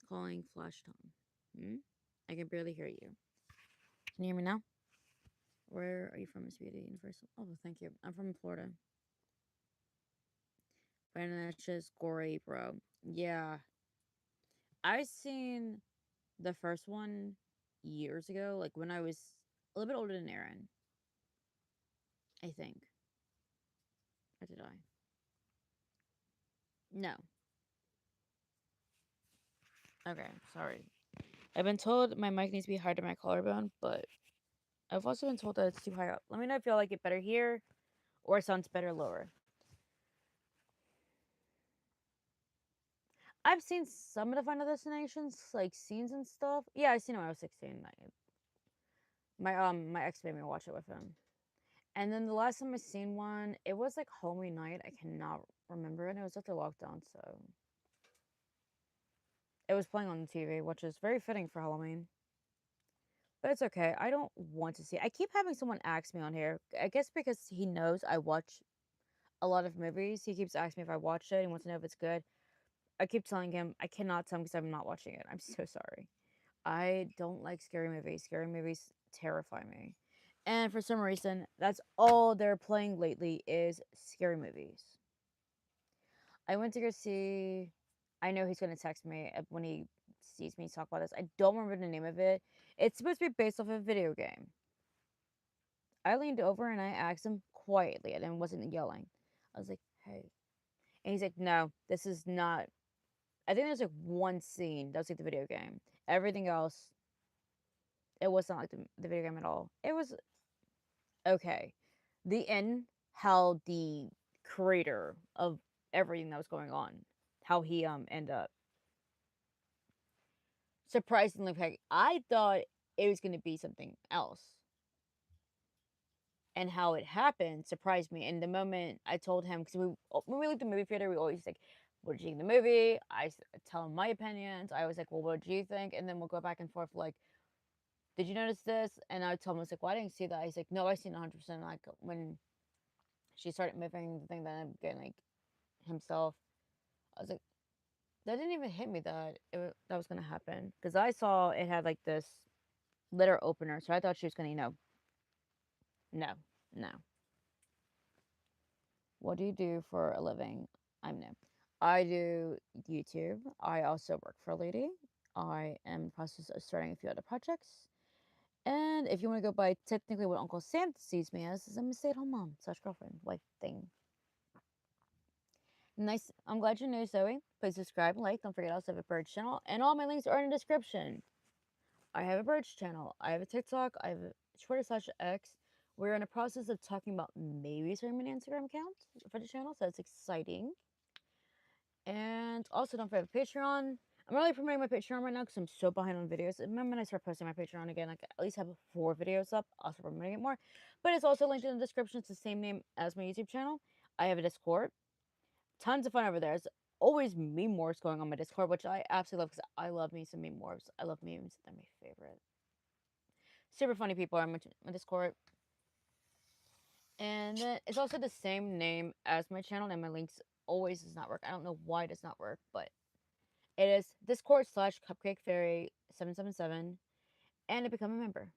calling flash time. I can barely hear you. Can you hear me now? Where are you from, Miss Beauty? Universal. Oh, thank you. I'm from Florida. Brandon, that's just gory, bro. Yeah. I seen the first one years ago, like when I was a little bit older than Aaron, I think. Or did I? No. Okay, sorry. I've been told my mic needs to be higher to my collarbone, but I've also been told that it's too high up. Let me know if y'all like it better here or it sounds better lower. I've seen some of the Final Destinations, like scenes and stuff. Yeah, I seen it when I was 16. My ex made me watch it with him. And then the last time I seen one, it was like Halloween night. I cannot remember it. It was after lockdown, so it was playing on the TV, which is very fitting for Halloween. But it's okay. I don't want to see it. I keep having someone ask me on here. I guess because he knows I watch a lot of movies. He keeps asking me if I watched it and wants to know if it's good. I keep telling him I cannot tell him because I'm not watching it. I'm so sorry. I don't like scary movies. Scary movies terrify me. And for some reason, that's all they're playing lately is scary movies. I went to go see. I know he's gonna text me when he sees me talk about this. I don't remember the name of it. It's supposed to be based off a video game. I leaned over and I asked him quietly and wasn't yelling. I was like, "Hey," and he's like, "No, this is not." I think there's like one scene that's like the video game. Everything else, it was not like the video game at all. It was okay. The end, how the creator of everything that was going on, how he ended up surprisingly like I thought it was gonna be something else. And how it happened surprised me. And the moment I told him, because when we leave the movie theater, we always like, "What did you think of the movie?" Tell him my opinions. I was like, "Well, what do you think?" And then we'll go back and forth like, "Did you notice this?" And I told him, I was like, "Well, I didn't see that." He's like, "No, I seen 100%." Like when she started moving the thing that I'm getting like himself, I was like, that didn't even hit me that that was gonna happen because I saw it had like this letter opener, so I thought she was gonna, no, no. What do you do for a living? I'm new. I do YouTube. I also work for a lady. I am in the process of starting a few other projects. And if you want to go by technically what Uncle Sam sees me as, is I'm a stay-at-home mom slash girlfriend wife thing. Nice. I'm glad you're new, Zoe. Please subscribe and like. Don't forget I also have a Birch channel. And all my links are in the description. I have a Birch channel. I have a TikTok. I have a Twitter slash X. We're in the process of talking about maybe starting an Instagram account for the channel, so it's exciting. And also, don't forget Patreon. I'm really promoting my Patreon right now because I'm so behind on videos. Remember when I start posting my Patreon again, like at least have 4 videos up. Also promoting it more. But it's also linked in the description. It's the same name as my YouTube channel. I have a Discord. Tons of fun over there. There's always meme wars going on my Discord, which I absolutely love because I love me some meme wars. I love memes. They're my favorite. Super funny people on my Discord. And then it's also the same name as my channel, and my links always does not work. I don't know why it does not work, but it is Discord slash Cupcake Fairy 777 and to become a member.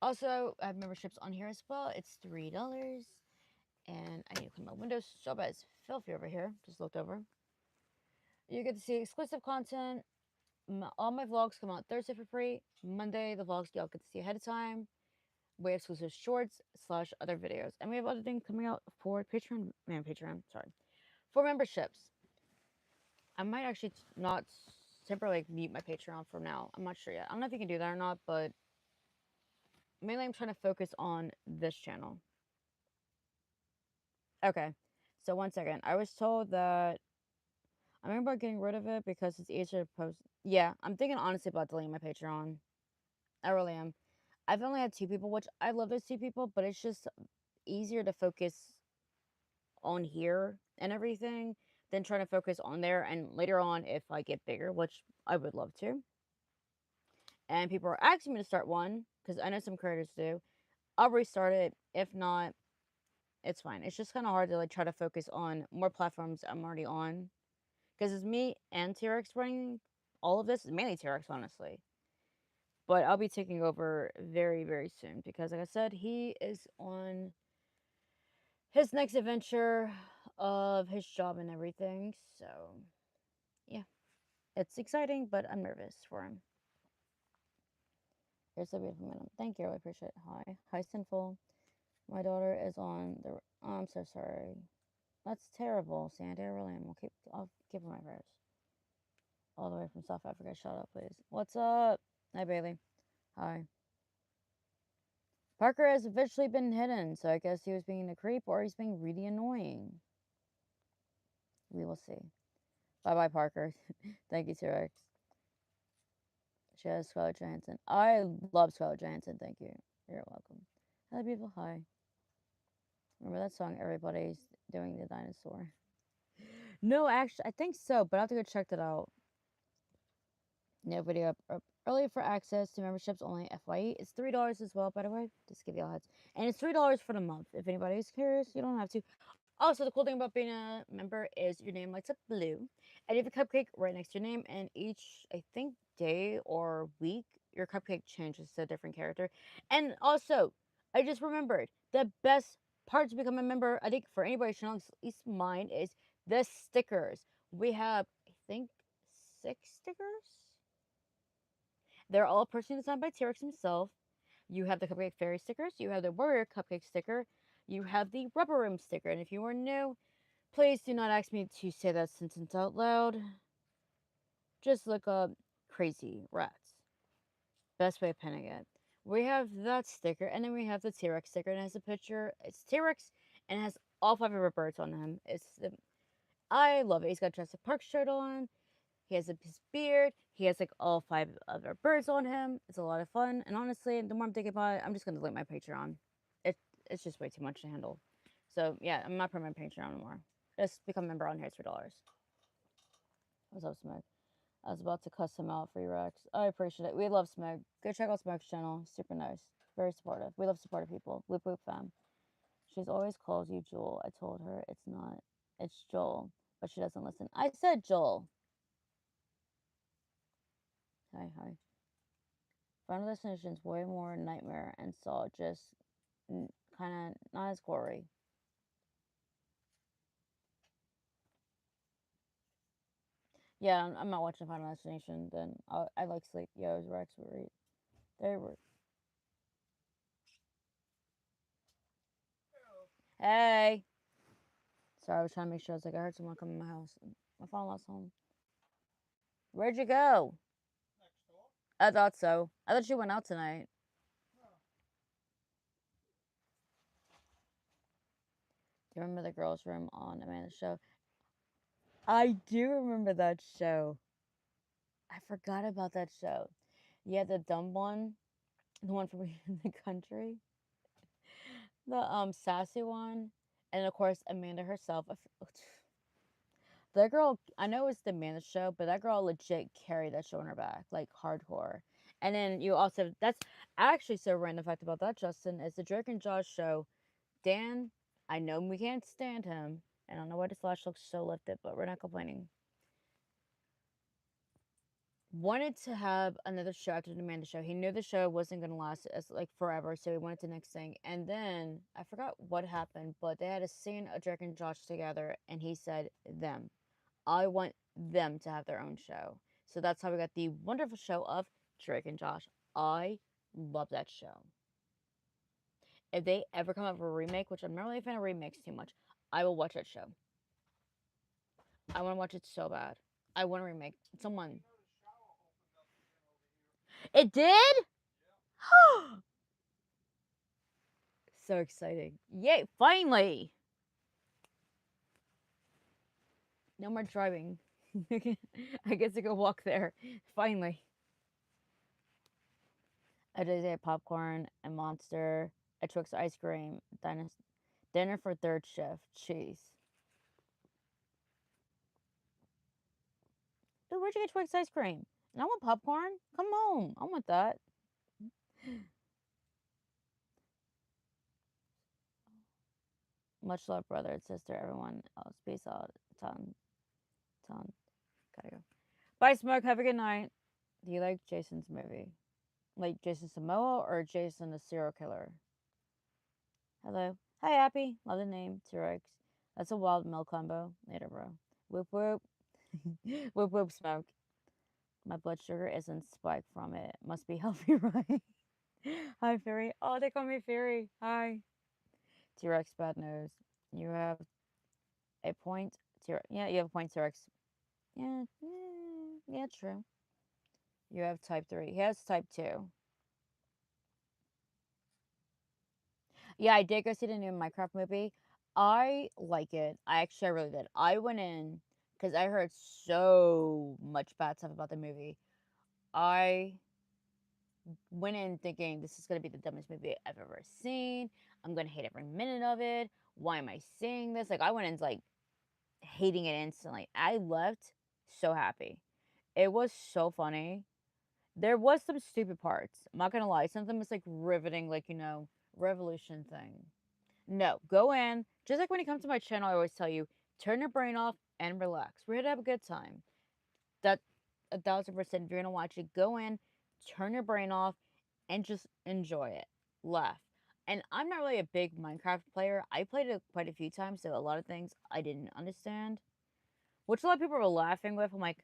Also, I have memberships on here as well. It's $3. And I need to clean my windows so bad. It's filthy over here. Just looked over. You get to see exclusive content. All my vlogs come out Thursday for free. Monday, the vlogs y'all get to see ahead of time. We have exclusive shorts slash other videos. And we have other things coming out for Patreon, sorry. For memberships. I might actually not temporarily mute my Patreon for now. I'm not sure yet. I don't know if you can do that or not, but mainly I'm trying to focus on this channel. Okay. So 1 second. I was told that I'm thinking about getting rid of it because it's easier to post. Yeah, I'm thinking honestly about deleting my Patreon. I really am. I've only had 2 people, which I love those 2 people, but it's just easier to focus on here and everything than trying to focus on there. And later on, if I get bigger, which I would love to, and people are asking me to start one because I know some creators do, I'll restart it. If not, it's fine. It's just kind of hard to like try to focus on more platforms I'm already on because it's me and T-Rex running all of this. Mainly T-Rex, honestly. But I'll be taking over very, very soon because, like I said, he is on his next adventure of his job and everything. So, yeah, it's exciting, but I'm nervous for him. You're so beautiful, madam. Thank you. I appreciate it. Hi. Hi, Sinful. My daughter is on the. Oh, I'm so sorry. That's terrible, Sandy. I really am. I'll give her my prayers. All the way from South Africa. Shut up, please. What's up? Hi, Bailey. Hi. Parker has officially been hidden, so I guess he was being a creep or he's being really annoying. We will see. Bye bye, Parker. Thank you, T-Rex. She has Scarlett Johansson. I love Scarlett Johansson. Thank you. You're welcome. Hello, people. Hi. Remember that song? Everybody's doing the dinosaur. No, actually, I think so, but I have to go check that out. No video up early for access to memberships only. FYE. It's $3 as well, by the way. Just give you all heads. And it's $3 for the month. If anybody's curious, you don't have to. Also, the cool thing about being a member is your name lights up blue, and you have a cupcake right next to your name. And each, I think, day or week, your cupcake changes to a different character. And also, I just remembered the best part to become a member. I think for anybody's channel, at least mine, is the stickers. We have, I think, 6 stickers. They're all personally designed by T-Rex himself. You have the Cupcake Fairy stickers, you have the Warrior Cupcake sticker, you have the Rubber Room sticker. And if you are new, please do not ask me to say that sentence out loud. Just look up Crazy Rats. Best way of pinning it. We have that sticker, and then we have the T-Rex sticker, and it has a picture. It's T-Rex, and it has all 5 of our birds on him. I love it. He's got a Jurassic Park shirt on. He has his beard. He has like all 5 other birds on him. It's a lot of fun. And honestly, the more I'm thinking about it, I'm just gonna delete my Patreon. It's just way too much to handle. So yeah, I'm not putting my Patreon anymore. Just become a member on here. It's $3. What's up, Smug? I was about to cuss him out for you, Rex. I appreciate it. We love Smug. Go check out Smug's channel. Super nice. Very supportive. We love supportive people. Whoop whoop fam. She's always calls you Joel. I told her it's not. It's Joel. But she doesn't listen. I said Joel. Hi, hi. Final Destination's way more nightmare and Saw just kind of not as gory. Yeah, I'm not watching Final Destination. Then I like Sleep. Yo, Rex were they were. Hey, sorry, I was trying to make sure. I was like, I heard someone come in my house. My phone lost home. Where'd you go? I thought so. I thought you went out tonight. Do you remember the girls' room on Amanda's show? I do remember that show. I forgot about that show. Yeah, the dumb one, the one from the country, the sassy one, and of course Amanda herself. That girl, I know it's the Amanda show, but that girl legit carried that show on her back, like hardcore. And then you also, that's actually so random fact about that, Justin, is the Drake and Josh show. Dan, I know we can't stand him, and I don't know why the slash looks so lifted, but we're not complaining. Wanted to have another show after the Amanda show. He knew the show wasn't gonna last as like forever, so he wanted the next thing. And then I forgot what happened, but they had a scene of Drake and Josh together, and he said them. I want them to have their own show. So that's how we got the wonderful show of Drake and Josh. I love that show. If they ever come up with a remake, which I'm not really a fan of remakes too much, I will watch that show. I want to watch it so bad. I want to remake someone. It did? So exciting. Yay, finally! No more driving. I get to go walk there. Finally. A Disney popcorn, a monster, a Twix ice cream, dinner for third shift, cheese. Dude, where'd you get Twix ice cream? And I want popcorn. Come on. I want that. Much love, brother and sister, everyone else. Peace out. Ton. Gotta go. Bye, Smoke. Have a good night. Do you like Jason's movie? Like Jason Samoa or Jason the serial killer? Hello. Hi, Happy. Love the name. T-Rex. That's a wild milk combo. Later, bro. Whoop whoop. Whoop whoop, Smoke. My blood sugar isn't spiked from it. Must be healthy, right? Hi, Fairy. Oh, they call me Fairy. Hi. T-Rex bad news. You have a point. Yeah, you have a point, T-Rex. Yeah, yeah, true. You have type 3. He has type 2. Yeah, I did go see the new Minecraft movie. I like it. I really did. I went in because I heard so much bad stuff about the movie. I went in thinking this is going to be the dumbest movie I've ever seen. I'm going to hate every minute of it. Why am I seeing this? Like, I went in like hating it instantly. I left so happy. It was so funny. There was some stupid parts. I'm not gonna lie. Some of them was like riveting, like revolution thing. No, go in. Just like when you come to my channel, I always tell you, turn your brain off and relax. We're here to have a good time. That 1,000%. If you're gonna watch it, go in, turn your brain off, and just enjoy it. Laugh. And I'm not really a big Minecraft player. I played it quite a few times, so a lot of things I didn't understand, which a lot of people were laughing with. I'm like,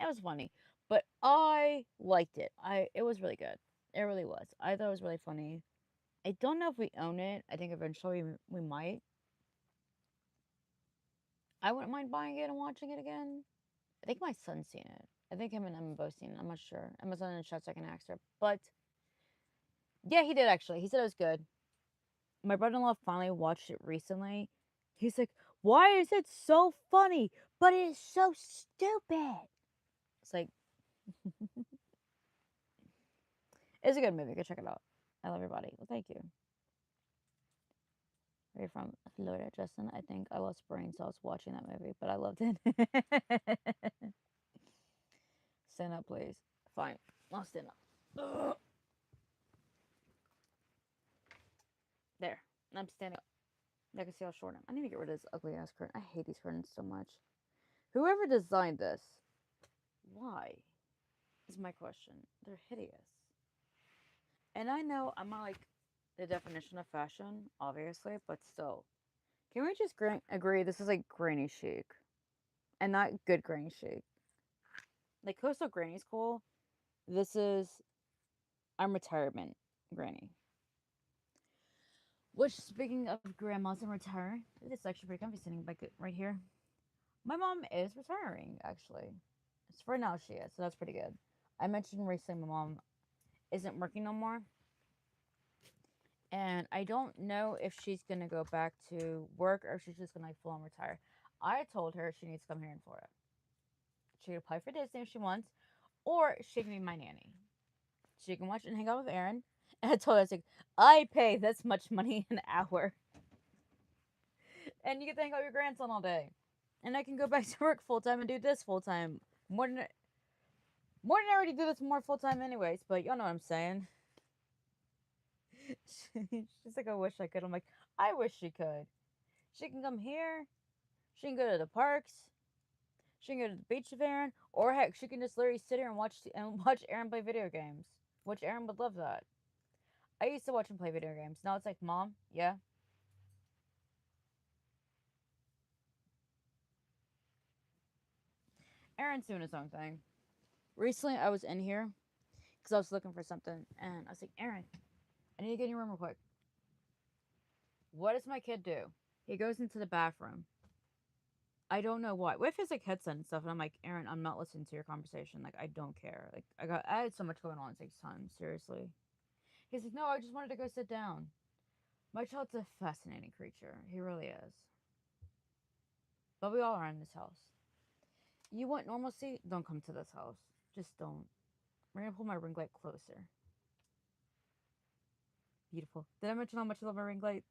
it was funny, but I liked it. It was really good. It really was. I thought it was really funny. I don't know if we own it. I think eventually we might. I wouldn't mind buying it and watching it again. I think my son's seen it. I think him and Emma both seen it. I'm not sure. Emma's on the chat, so I can ask her. But yeah, he did actually. He said it was good. My brother-in-law finally watched it recently. He's like, "Why is it so funny? But it is so stupid." It's like, it's a good movie. Go check it out. I love your body. Well, thank you. Where you from? Florida, Justin. I think I lost brain cells watching that movie, but I loved it. Stand up, please. Fine. I'll stand up. Ugh. There. I'm standing up. I can see how short I am. I need to get rid of this ugly ass curtain. I hate these curtains so much. Whoever designed this, why? Is my question. They're hideous. And I know I'm not like the definition of fashion, obviously, but still. Can we just agree this is like granny chic? And not good granny chic. Like coastal granny's cool. This is I'm retirement granny. Which speaking of grandmas and retire, this is actually pretty comfy sitting like right here. My mom is retiring actually. It's for now she is, so that's pretty good. I mentioned recently my mom isn't working no more. And I don't know if she's gonna go back to work or if she's just gonna like full on retire. I told her she needs to come here in Florida. She can apply for Disney if she wants, or she can be my nanny. She can watch and hang out with Aaron. And I told her, I was like, I pay this much money an hour. And you get to hang out with your grandson all day. And I can go back to work full time and do this full time. More than I already do this more full time anyways, but y'all know what I'm saying. She's like, I wish I could. I'm like, I wish she could. She can come here. She can go to the parks. She can go to the beach with Aaron, or heck, she can just literally sit here and watch Aaron play video games, which Aaron would love that. I used to watch him play video games. Now it's like, Mom, yeah. Aaron's doing his own thing. Recently, I was in here because I was looking for something, and I was like, Aaron, I need to get in your room real quick. What does my kid do? He goes into the bathroom. I don't know why. With his like headset and stuff, and I'm like, Aaron, I'm not listening to your conversation. Like, I don't care. Like, I had so much going on. It takes time. Seriously. He's like, no, I just wanted to go sit down. My child's a fascinating creature. He really is. But we all are in this house. You want normalcy? Don't come to this house. Just don't. We're gonna pull my ring light closer. Beautiful. Did I mention how much I love my ring light?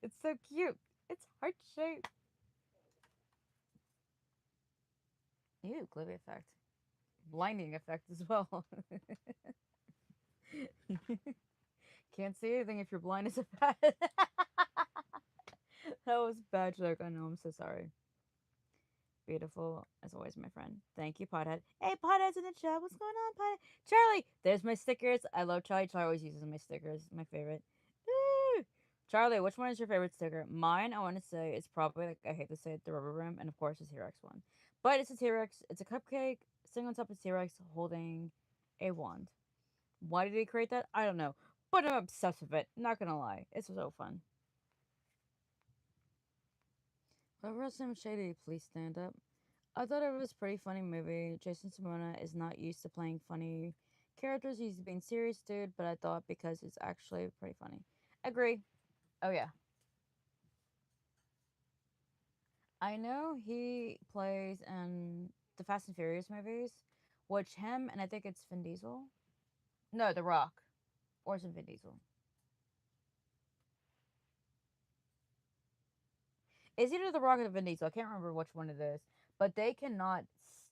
It's so cute. It's heart shaped. Ew, glowy effect. Blinding effect as well. Can't see anything if you're blind as a bat. That was a bad joke. I know. I'm so sorry. beautiful as always, my friend. Thank you, Pothead. Hey, Pothead's in the chat. What's going on, Pothead? Charlie, there's my stickers. I love Charlie. Charlie always uses my stickers. My favorite. Woo! Charlie, which one is your favorite sticker? Mine, I want to say, is probably, like, I hate to say it, the rubber room, and of course, the T-Rex one. But it's a T-Rex. It's a cupcake sitting on top of T-Rex holding a wand. Why did he create that? I don't know. But I'm obsessed with it. Not gonna lie. It's so fun. Whoever Sim Shady, please stand up. I thought it was a pretty funny movie. Jason Simona is not used to playing funny characters. He's being serious, dude, but I thought because it's actually pretty funny. Agree. Oh, yeah. I know he plays in the Fast and Furious movies, which him and I think it's Vin Diesel. No, The Rock. Or is it Vin Diesel? It's either The Rock or Vin Diesel. I can't remember which one it is. But they cannot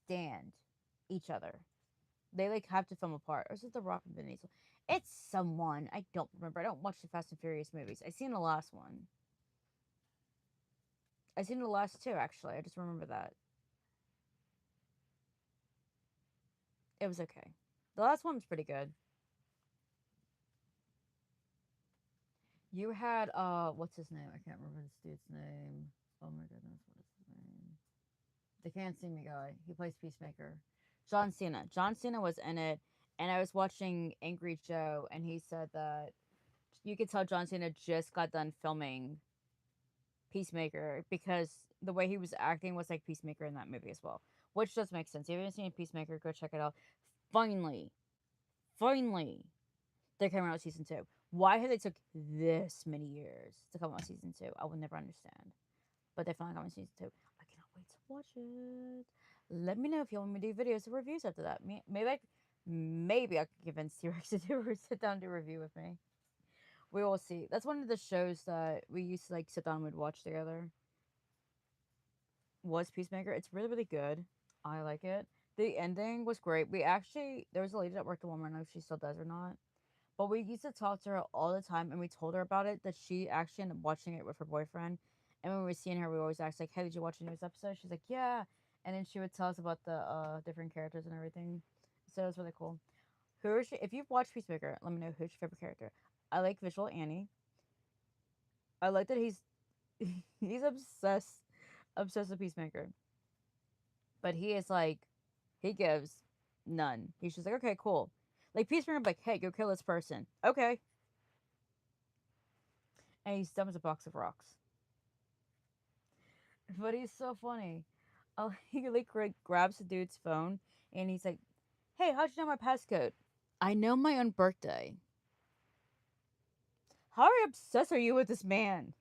stand each other. They like have to film apart. Or is it The Rock and Vin Diesel? It's someone. I don't remember. I don't watch the Fast and Furious movies. I seen the last one. I seen the last two actually. I just remember that. It was okay. The last one was pretty good. You had what's his name? I can't remember this dude's name. Oh my goodness, what is his name? The Can't See Me guy. He plays Peacemaker. John Cena. John Cena was in it, and I was watching Angry Joe, and he said that you could tell John Cena just got done filming Peacemaker because the way he was acting was like Peacemaker in that movie as well, which does make sense. If you haven't seen Peacemaker, go check it out. Finally, finally, they're coming out with season two. Why have they took this many years to come out with season two? I will never understand. But they finally got with season two. I cannot wait to watch it. Let me know if you want me to do videos or reviews after that. Maybe I could convince T-Rex to sit down and do a review with me. We will see. That's one of the shows that we used to like sit down and we'd watch together. Was Peacemaker? It's really really good. I like it. The ending was great. There was a lady that worked at Walmart. I don't know if she still does or not. But we used to talk to her all the time, and we told her about it. That she actually ended up watching it with her boyfriend. And when we were seeing her, we always asked like, "Hey, did you watch the newest episode?" She's like, "Yeah." And then she would tell us about the different characters and everything. So it was really cool. If you've watched Peacemaker, let me know who's your favorite character. I like Visual Annie. I like that he's obsessed with Peacemaker. But he is like, he gives none. He's just like, okay, cool. Like Peacemaker, like, hey, go kill this person. Okay. And he stumbles a box of rocks. But he's so funny. He like grabs the dude's phone and he's like, hey, how'd you know my passcode? I know my own birthday. How obsessed are you with this man?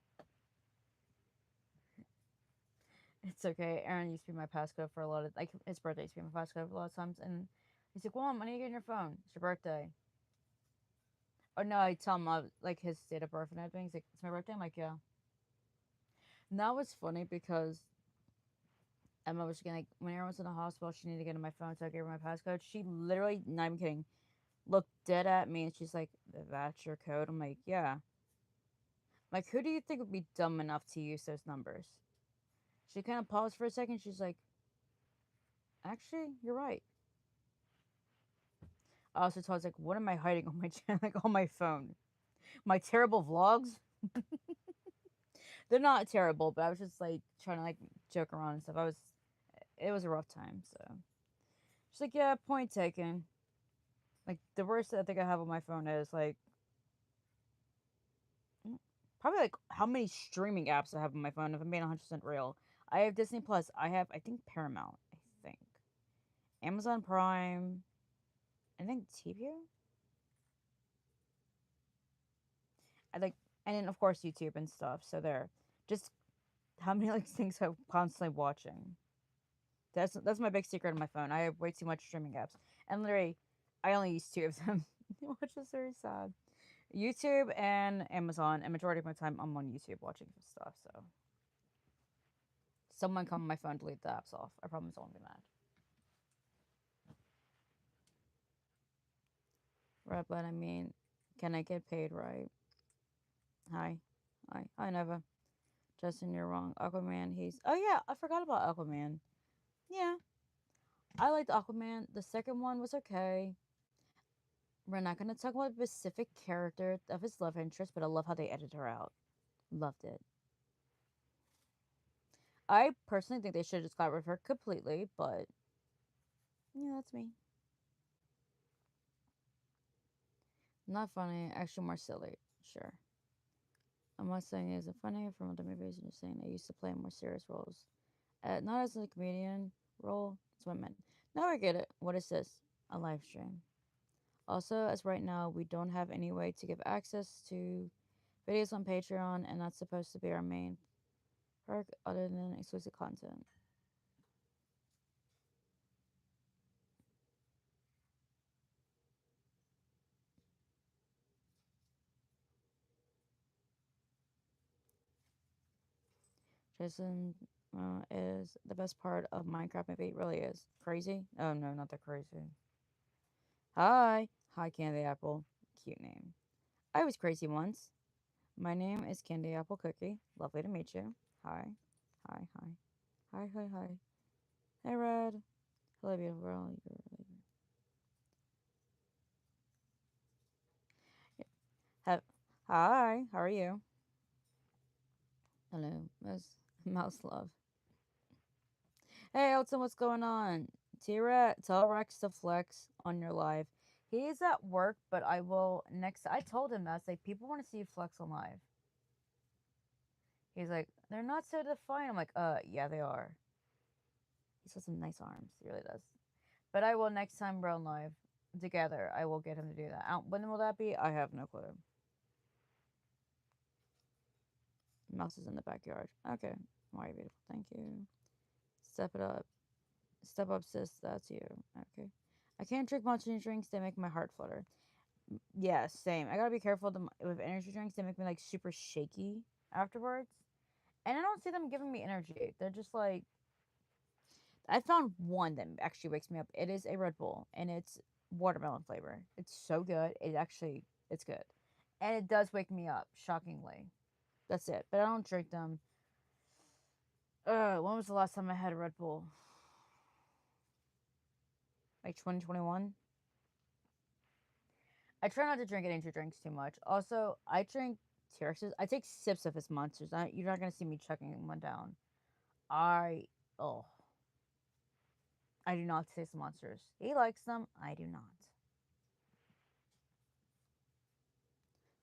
It's okay. Aaron used to be my passcode for a lot of, like, his birthday used to be my passcode for a lot of times. And he's like, well, when are you getting your phone? It's your birthday. Or no, I tell him, like, his date of birth and everything. He's like, it's my birthday? I'm like, yeah. And that was funny because Emma was getting, like, when Aaron was in the hospital, she needed to get on my phone, so I gave her my passcode. She literally, not even kidding, looked dead at me and she's like, that's your code? I'm like, yeah. Like, who do you think would be dumb enough to use those numbers? She kind of paused for a second. She's like, actually, you're right. I also told her, like, what am I hiding on my channel, like, on my phone? My terrible vlogs? They're not terrible, but I was just, like, trying to, like, joke around and stuff. It was a rough time, so. She's like, yeah, point taken. Like, the worst I think I have on my phone is, like, probably, like, how many streaming apps I have on my phone, if I'm being 100% real. I have Disney Plus. I have, I think, Paramount, I think. Amazon Prime. I think TVO? I like, and then, of course, YouTube and stuff, so there. Just how many, like, things I'm constantly watching. That's my big secret on my phone. I have way too much streaming apps. And literally, I only use two of them, which is very sad. YouTube and Amazon, and majority of my time I'm on YouTube watching stuff, so. Someone come on my phone, delete the apps off. I promise I won't be mad. Right, but I mean, can I get paid right? Hi. Hi, Nova. Justin, you're wrong. Aquaman, he's... Oh, yeah, I forgot about Aquaman. Yeah, I liked Aquaman. The second one was okay. We're not going to talk about a specific character of his love interest, but I love how they edited her out. Loved it. I personally think they should have just got rid of her completely, but yeah, that's me. Not funny, actually more silly. Sure. I'm not saying it isn't funny from other movies. I'm just saying I used to play more serious roles. Not as a comedian role. That's what I meant. Now I get it. What is this? A live stream. Also, as right now, we don't have any way to give access to videos on Patreon, and that's supposed to be our main perk other than exclusive content. Jason is the best part of Minecraft movie. It really is. Crazy? Oh no, not that crazy. Hi. Hi, Candy Apple. Cute name. I was crazy once. My name is Candy Apple Cookie. Lovely to meet you. Hi. Hi, hi. Hi, hi, hi. Hey, Red. Hello, beautiful girl. Have, hi. How are you? Hello, Mouse Love. Hey, Elton, what's going on? Tell Rex to flex on your live. He's at work, but I will next. I told him that. It's like, people want to see you flex on live. He's like, they're not so defined. I'm like, yeah, they are. He's got some nice arms. He really does. But I will next time we're on live together. I will get him to do that. When will that be? I have no clue. Mouse is in the backyard. Okay. Why, beautiful. Thank you. Step it up. Step up, sis. That's you. Okay. I can't drink much energy drinks. They make my heart flutter. Yeah, same. I gotta be careful with energy drinks. They make me like super shaky afterwards. And I don't see them giving me energy. They're just like, I found one that actually wakes me up. It is a Red Bull, and it's watermelon flavor. It's so good. It's good, and it does wake me up. Shockingly, that's it. But I don't drink them. When was the last time I had a Red Bull? Like 2021. I try not to drink energy drinks too much. Also, I drink TRXs. I take sips of his monsters. You're not gonna see me chugging one down. I oh, I do not taste monsters. He likes them. I do not.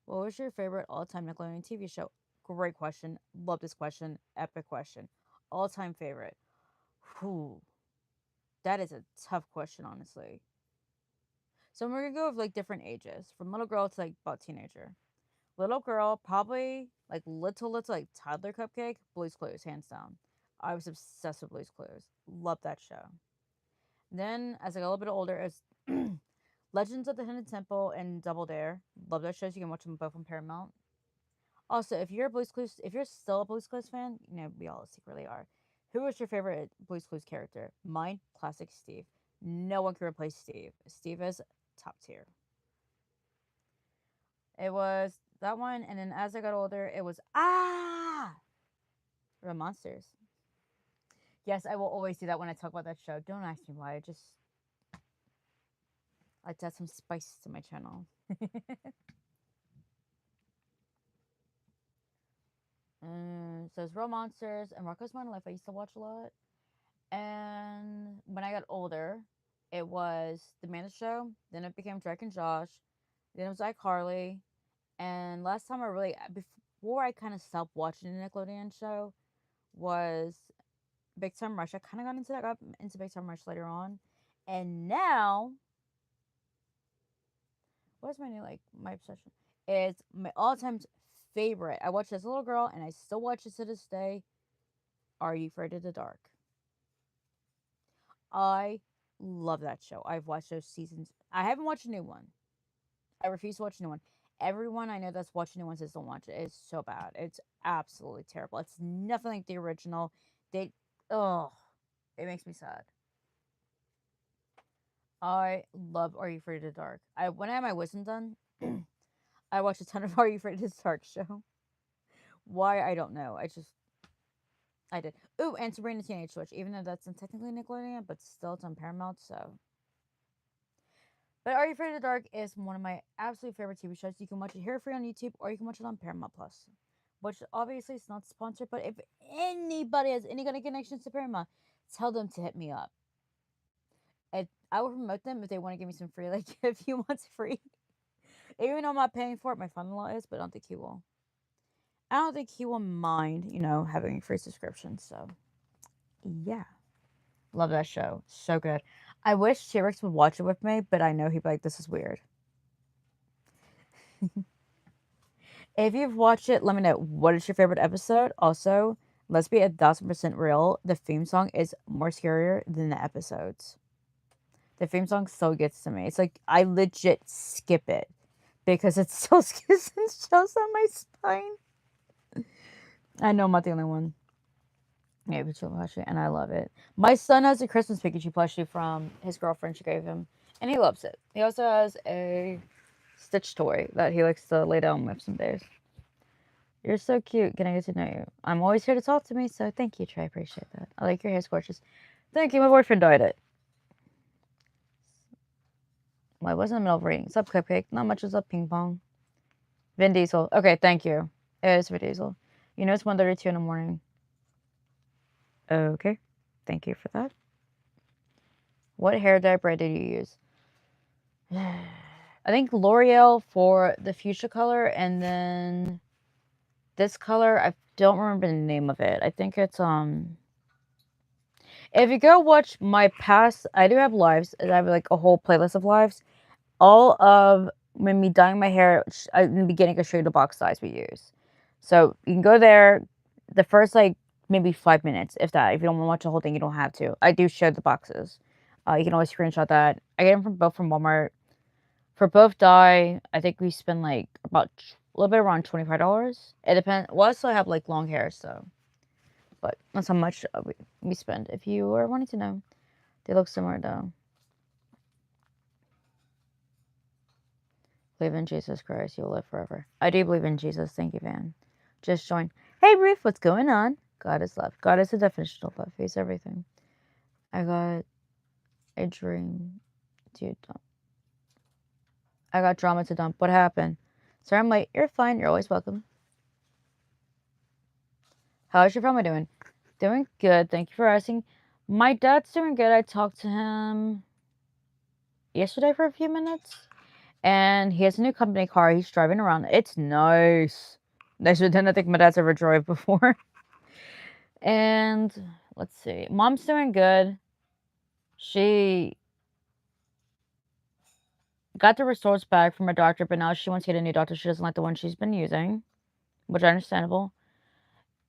What was your favorite all-time Nickelodeon TV show? Great question. Love this question. Epic question. All-time favorite. Whew. That is a tough question, honestly. So we're gonna go with like different ages, from little girl to like about teenager. Little girl, probably like little like toddler Cupcake. Blue's Clues, hands down. I was obsessed with Blue's Clues. Love that show. Then as I got a little bit older, as Legends of the Hidden Temple and Double Dare. Love those shows. You can watch them both on Paramount. Also, if you're a Blue's Clues, if you're still a Blue's Clues fan, you know we all secretly are. Who was your favorite Blue's Clues character? Mine, classic Steve. No one can replace Steve. Steve is top tier. It was that one, and then as I got older, it was the monsters. Yes, I will always do that when I talk about that show. Don't ask me why. I just like to add some spice to my channel. So it's Real Monsters and Rocko's Modern Life. I used to watch a lot. And when I got older, it was The Amanda Show. Then it became Drake and Josh. Then it was iCarly. And last time I really, before I kind of stopped watching the Nickelodeon show, was Big Time Rush. I kind of got into that. Got into Big Time Rush later on. And now, what is my new, like, my obsession? It's my all-time favorite. I watched it as a little girl, and I still watch it to this day. Are You Afraid of the Dark? I love that show. I've watched those seasons. I haven't watched a new one. I refuse to watch a new one. Everyone I know that's watching new ones says don't watch it. It's so bad. It's absolutely terrible. It's nothing like the original. They, oh, it makes me sad. I love Are You Afraid of the Dark. When I had my wisdom done, I watched a ton of Are You Afraid of the Dark show. Why I don't know. I just I did. Ooh, and Sabrina the Teenage Witch, even though that's not technically Nickelodeon, but still it's on Paramount, so. But Are You Afraid of the Dark is one of my absolute favorite TV shows. You can watch it here free on YouTube, or you can watch it on Paramount Plus, which obviously is not sponsored. But if anybody has any kind of connections to Paramount, tell them to hit me up. I will promote them if they want to give me some free, like a few months free. Even though I'm not paying for it, my father-in-law is, but I don't think he will. I don't think he will mind, having a free subscription. So, yeah. Love that show. So good. I wish T-Rex would watch it with me, but I know he'd be like, this is weird. If you've watched it, let me know, what is your favorite episode? Also, let's be 1000% real. The theme song is more scarier than the episodes. The theme song so gets to me. It's like I legit skip it because it still gives chills on my spine. I know I'm not the only one. Yeah, Pikachu plushie, and I love it. My son has a Christmas Pikachu plushie from his girlfriend she gave him, and he loves it. He also has a Stitch toy that he likes to lay down with some days. You're so cute. Can I get to know you? I'm always here to talk to me, so thank you, Trey. I appreciate that. I like your hair, gorgeous. Thank you. My boyfriend dyed it. Well, I was in the middle of reading. What's up, Cupcake? Not much. What's up, Ping Pong? Vin Diesel. Okay, thank you. It is Vin Diesel. You know it's 1:32 in the morning. Okay. Thank you for that. What hair dye brand did you use? I think L'Oreal for the fuchsia color, and then this color, I don't remember the name of it. I think it's if you go watch my past, I do have lives. I have like a whole playlist of lives. All of when me dyeing my hair in the beginning, I show you the box size we use. So you can go there. The first like maybe 5 minutes, if that. If you don't want to watch the whole thing, you don't have to. I do show the boxes. You can always screenshot that. I get them from Walmart. For both dye, I think we spend like about a little bit around $25. It depends. Well, I still have like long hair, so. But that's how much we spend. If you are wanting to know, they look similar though. Believe in Jesus Christ, you'll live forever. I do believe in Jesus. Thank you, Van. Just join. Hey, Ruth, what's going on? God is love. God is the definition of love. He's everything. I got a dream to dump. I got drama to dump. What happened? Sorry, I'm late. You're fine. You're always welcome. How's your family doing? Doing good. Thank you for asking. My dad's doing good. I talked to him yesterday for a few minutes. And he has a new company car. He's driving around. It's nice. Nicer than I think my dad's ever drove before. And let's see. Mom's doing good. She got the results back from her doctor, but now she wants to get a new doctor. She doesn't like the one she's been using, which is understandable.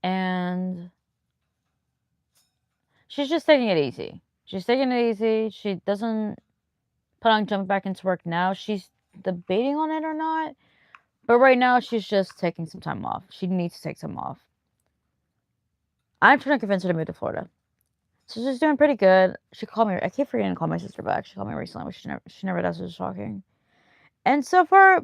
And she's just taking it easy. She's taking it easy. She doesn't plan on jumping back into work now. She's debating on it or not. But right now, she's just taking some time off. She needs to take some off. I'm trying to convince her to move to Florida. So she's doing pretty good. She called me. I keep forgetting to call my sister back. She called me recently, which she never does. She's talking. And so far,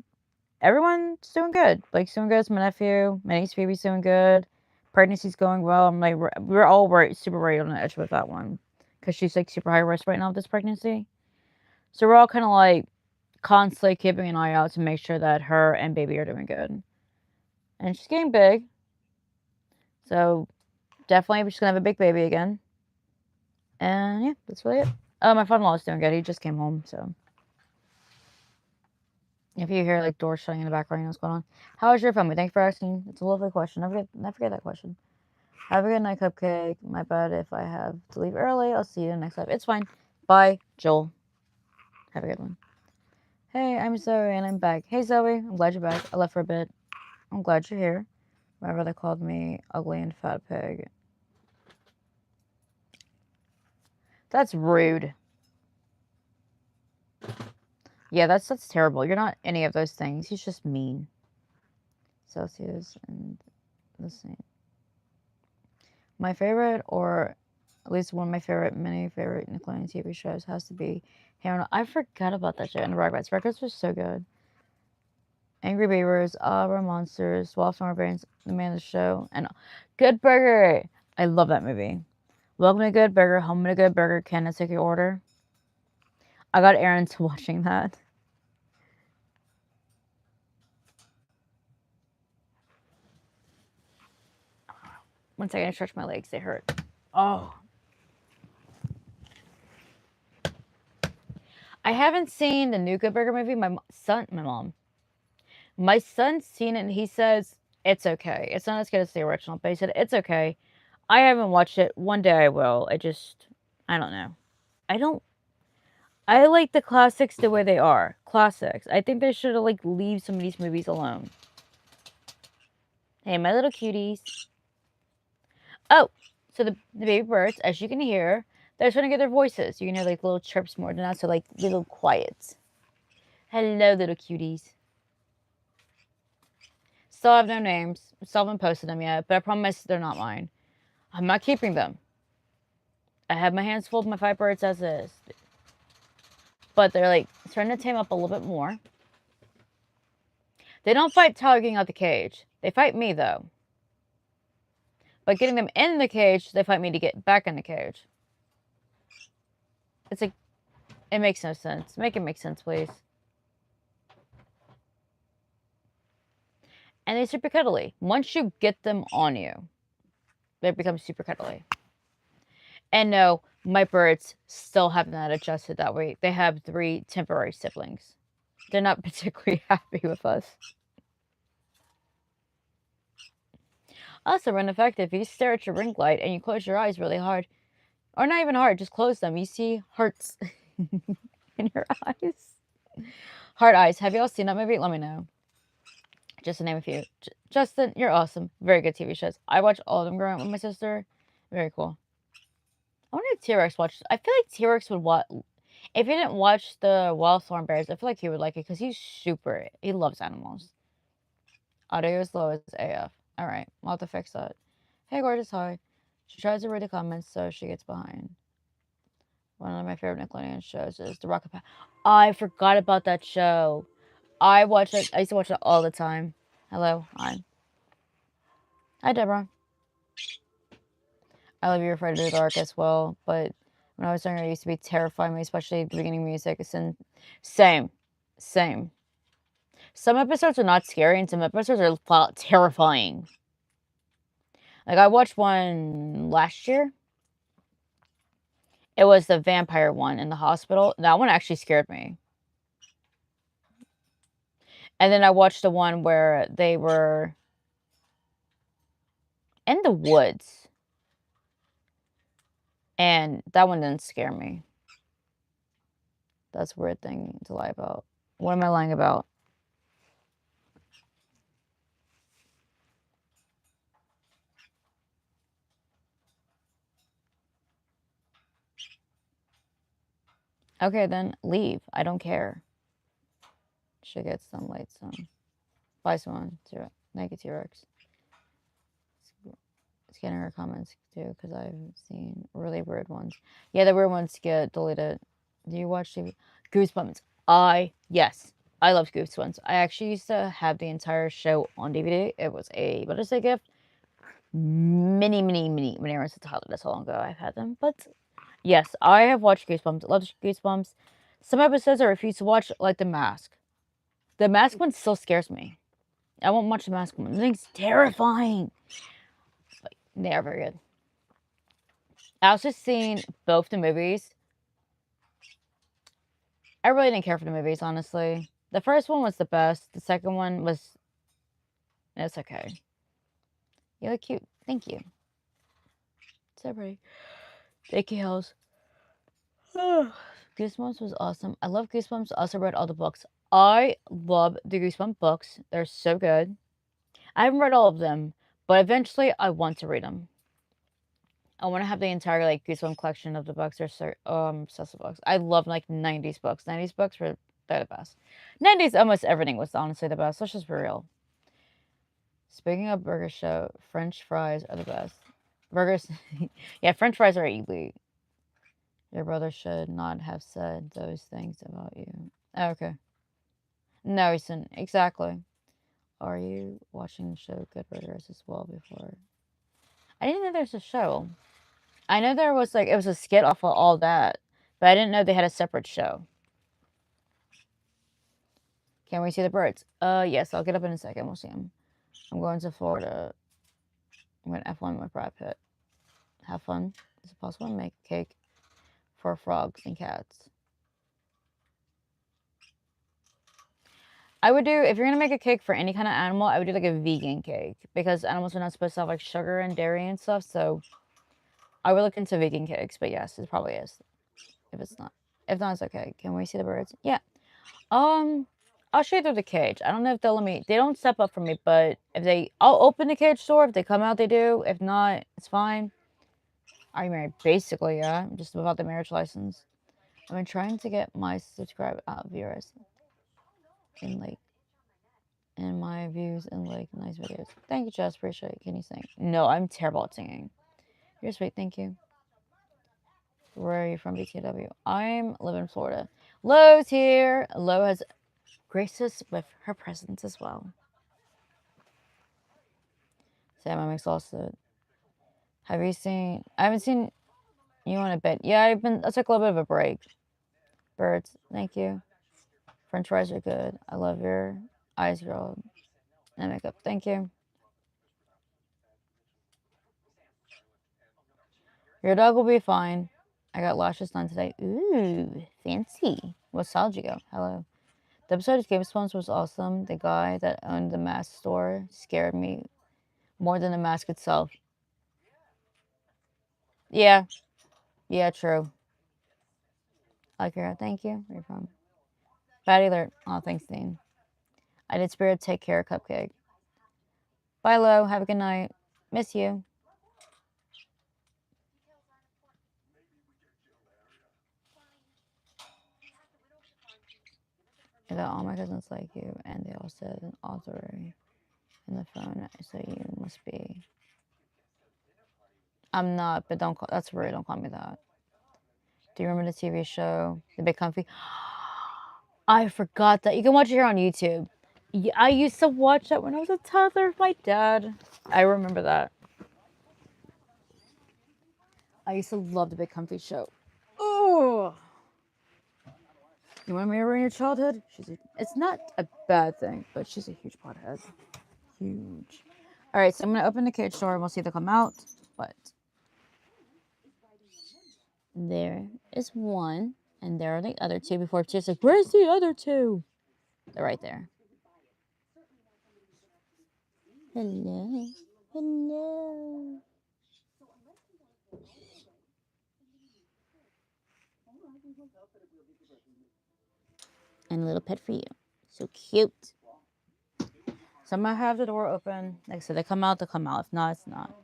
everyone's doing good. Blake's doing good. It's my nephew. My niece Phoebe's doing good. Pregnancy's going well. I'm like, we're all super worried on the edge with that one. Because she's like super high risk right now with this pregnancy. So we're all kind of like constantly keeping an eye out to make sure that her and baby are doing good. And she's getting big. So definitely we're just going to have a big baby again. And yeah, that's really it. Oh, my father-in-law is doing good. He just came home, so. If you hear like doors shutting in the background, you know what's going on. How is your family? Thanks for asking. It's a lovely question. Never forget that question. Have a good night, Cupcake. My bad if I have to leave early. I'll see you in the next live. It's fine. Bye, Joel. Have a good one. Hey, I'm Zoe and I'm back. Hey, Zoe. I'm glad you're back. I left for a bit. I'm glad you're here. My brother called me ugly and fat pig. That's rude. Yeah, that's terrible. You're not any of those things. He's just mean. Celsius and the same. My favorite, or at least one of my many favorite Nickelodeon TV shows has to be Hannah. I forgot about that show. And the Rugrats. Rugrats was so good. Angry Beavers, We're Monsters, Wolf Summer Brains, The Man of the Show, and Good Burger. I love that movie. Welcome to Good Burger, home to Good Burger. Can I take your order? I got Aaron to watching that. One second, I stretch my legs. They hurt. Oh. I haven't seen the new Good Burger movie. My son's seen it and he says it's okay. It's not as good as the original, but he said it's okay. I haven't watched it. One day I will. I don't know. I like the classics the way they are. Classics. I think they should like leave some of these movies alone. Hey, my little cuties. Oh, so the baby birds, as you can hear, they're trying to get their voices. You can hear like little chirps more than that, so like little quiets. Hello, little cuties. Still have no names. Still haven't posted them yet, but I promise they're not mine. I'm not keeping them. I have my hands full of my 5 birds as is. But they're like starting to tame up a little bit more. They don't fight Tyler getting out the cage. They fight me though. But getting them in the cage, they fight me to get back in the cage. It's like, it makes no sense. Make it make sense, please. And they're super cuddly. Once you get them on you, they become super cuddly. And no, my birds still have not adjusted that way. They have 3 temporary siblings. They're not particularly happy with us. Also, in effect, if you stare at your ring light and you close your eyes really hard, or not even hard, just close them, you see hearts in your eyes. Heart Eyes. Have y'all seen that movie? Let me know. Just to name a few. Justin, you're awesome. Very good TV shows. I watched all of them growing up with my sister. Very cool. I wonder if T-Rex watched. I feel like T-Rex would watch. If he didn't watch the Wildthorn Bears, I feel like he would like it because he loves animals. Audio is low as AF. Alright, I'll have to fix that. Hey, gorgeous, hi. She tries to read the comments, so she gets behind. One of my favorite Nickelodeon shows is The Rocket Pack. I forgot about that show. I used to watch it all the time. Hello, hi. Hi, Deborah. I love You're Afraid of the Dark as well, but when I was younger, it used to be terrifying me, especially the beginning music. Same. Some episodes are not scary, and some episodes are terrifying. Like, I watched one last year. It was the vampire one in the hospital. That one actually scared me. And then I watched the one where they were in the woods. And that one didn't scare me. That's a weird thing to lie about. What am I lying about? Okay, then leave. I don't care. Should get some lights on. Buy someone. Naked T-Rex. Scanning her comments too, because I've seen really weird ones. Yeah, the weird ones get deleted. Do you watch TV? Goosebumps. Yes. I love Goosebumps. I actually used to have the entire show on DVD. It was a Mother's Day gift. Many years ago. That's how long ago I've had them. But yes, I have watched Goosebumps. Love Goosebumps. Some episodes I refuse to watch, like The Mask. The Mask one still scares me. I won't watch The Mask one. The thing's terrifying. But they are very good. I also seen both the movies. I really didn't care for the movies, honestly. The first one was the best. The second one was... It's okay. You look cute. Thank you. So pretty. Thank you, Hells. Goosebumps was awesome. I love Goosebumps. I also read all the books. I love the Goosebumps books. They're so good. I haven't read all of them, but eventually I want to read them. I want to have the entire like Goosebumps collection of the books. They're so obsessed with books. I love like 90s books. 90s books they're the best. 90s almost everything was honestly the best. Let's just be real. Speaking of burger show, French fries are the best. Burgers, yeah, French fries are elite. Your brother should not have said those things about you. Okay. No, he shouldn't. Exactly. Are you watching the show Good Burgers as well before? I didn't know there was a show. I know there was like, it was a skit off of all that, but I didn't know they had a separate show. Can we see the birds? Yes, I'll get up in a second. We'll see them. I'm going to Florida. I'm going to F1 with Brad Pitt. Have fun. Is it possible to make a cake for frogs and cats? I would do, if you're going to make a cake for any kind of animal, I would do like a vegan cake. Because animals are not supposed to have like sugar and dairy and stuff. So I would look into vegan cakes. But yes, it probably is. If it's not. If not, it's okay. Can we see the birds? Yeah. I'll show you through the cage. I don't know if they'll let me. They don't step up for me, but if they, I'll open the cage door. If they come out, they do. If not, it's fine. Are you married? Basically, yeah. I'm just about the marriage license. I've been trying to get my viewers in like, in my views in like nice videos. Thank you, Jess. Appreciate it. Can you sing? No, I'm terrible at singing. You're sweet. Thank you. Where are you from, BTW? I'm live in Florida. Lo's here. Lo has graced us with her presence as well. Sam, I'm exhausted. Have you seen? I haven't seen you in a bit. Yeah, I took a little bit of a break. Birds, thank you. French fries are good. I love your eyes, girl. And makeup, thank you. Your dog will be fine. I got lashes done today. Ooh, fancy. What style did you go? Hello. The episode of Game of Thrones was awesome. The guy that owned the mask store scared me more than the mask itself. Yeah. Yeah, true. I like your hair. Thank you. Where are you from? Bad alert. Oh, thanks, Dean. I did Spirit. Take care, Cupcake. Bye, Lo. Have a good night. Miss you. I thought all my cousins like you, and they all said an author in the phone, so you must be. I'm not, but don't call. That's rude. Don't call me that. Do you remember the TV show, The Big Comfy? I forgot that. You can watch it here on YouTube. I used to watch that when I was a toddler with my dad. I remember that. I used to love The Big Comfy show. Oh. You want to mirror in your childhood? It's not a bad thing, but she's a huge pothead. Huge. All right, so I'm going to open the cage door and we'll see if they come out. But there is one, and there are the other two before Tio's like, where's the other two? They're right there. Hello. Hello. And a little pet for you. So cute. So I'm going to have the door open. Like I said, they come out, they come out. If not, it's not.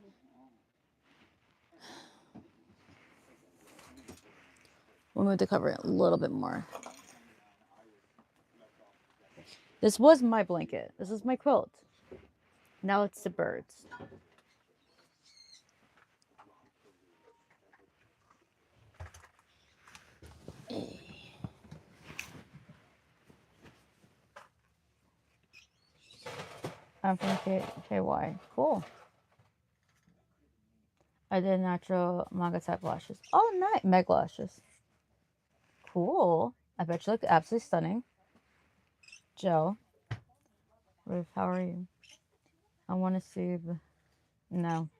We'll move the cover a little bit more. This was my blanket. This is my quilt. Now it's the birds. I'm from KY. Cool. I did natural manga type lashes. Oh, nice. Meg lashes. Cool. I bet you look absolutely stunning. Joe. Ruth, how are you? I want to see the... No.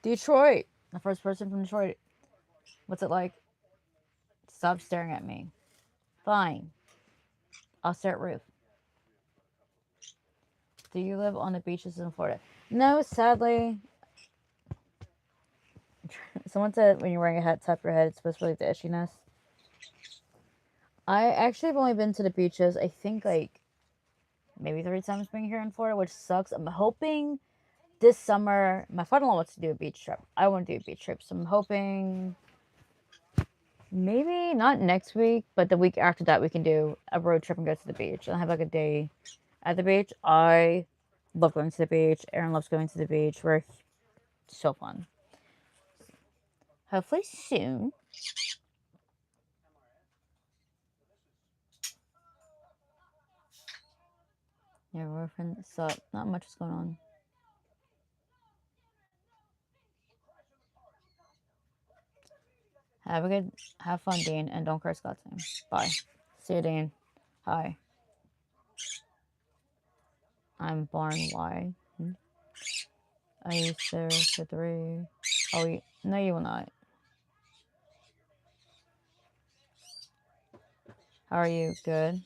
Detroit. The first person from Detroit. What's it like? Stop staring at me. Fine. I'll stare at Ruth. Do you live on the beaches in Florida? No, sadly. Someone said when you're wearing a hat, top your head, it's supposed to relieve the itchiness. I actually have only been to the beaches, I think, like, maybe 3 times being here in Florida, which sucks. I'm hoping this summer, my father-in-law wants to do a beach trip. I want to do a beach trip, so I'm hoping maybe not next week, but the week after that we can do a road trip and go to the beach and have like a day at the beach. I love going to the beach. Aaron loves going to the beach. We're so fun. Hopefully soon. Yeah, boyfriend sup. Not much is going on. Have fun, Dean, and don't curse God's name. Bye. See you, Dean. Hi. I'm born Y. Are you there for 3? Oh, no, you will not. How are you? Good.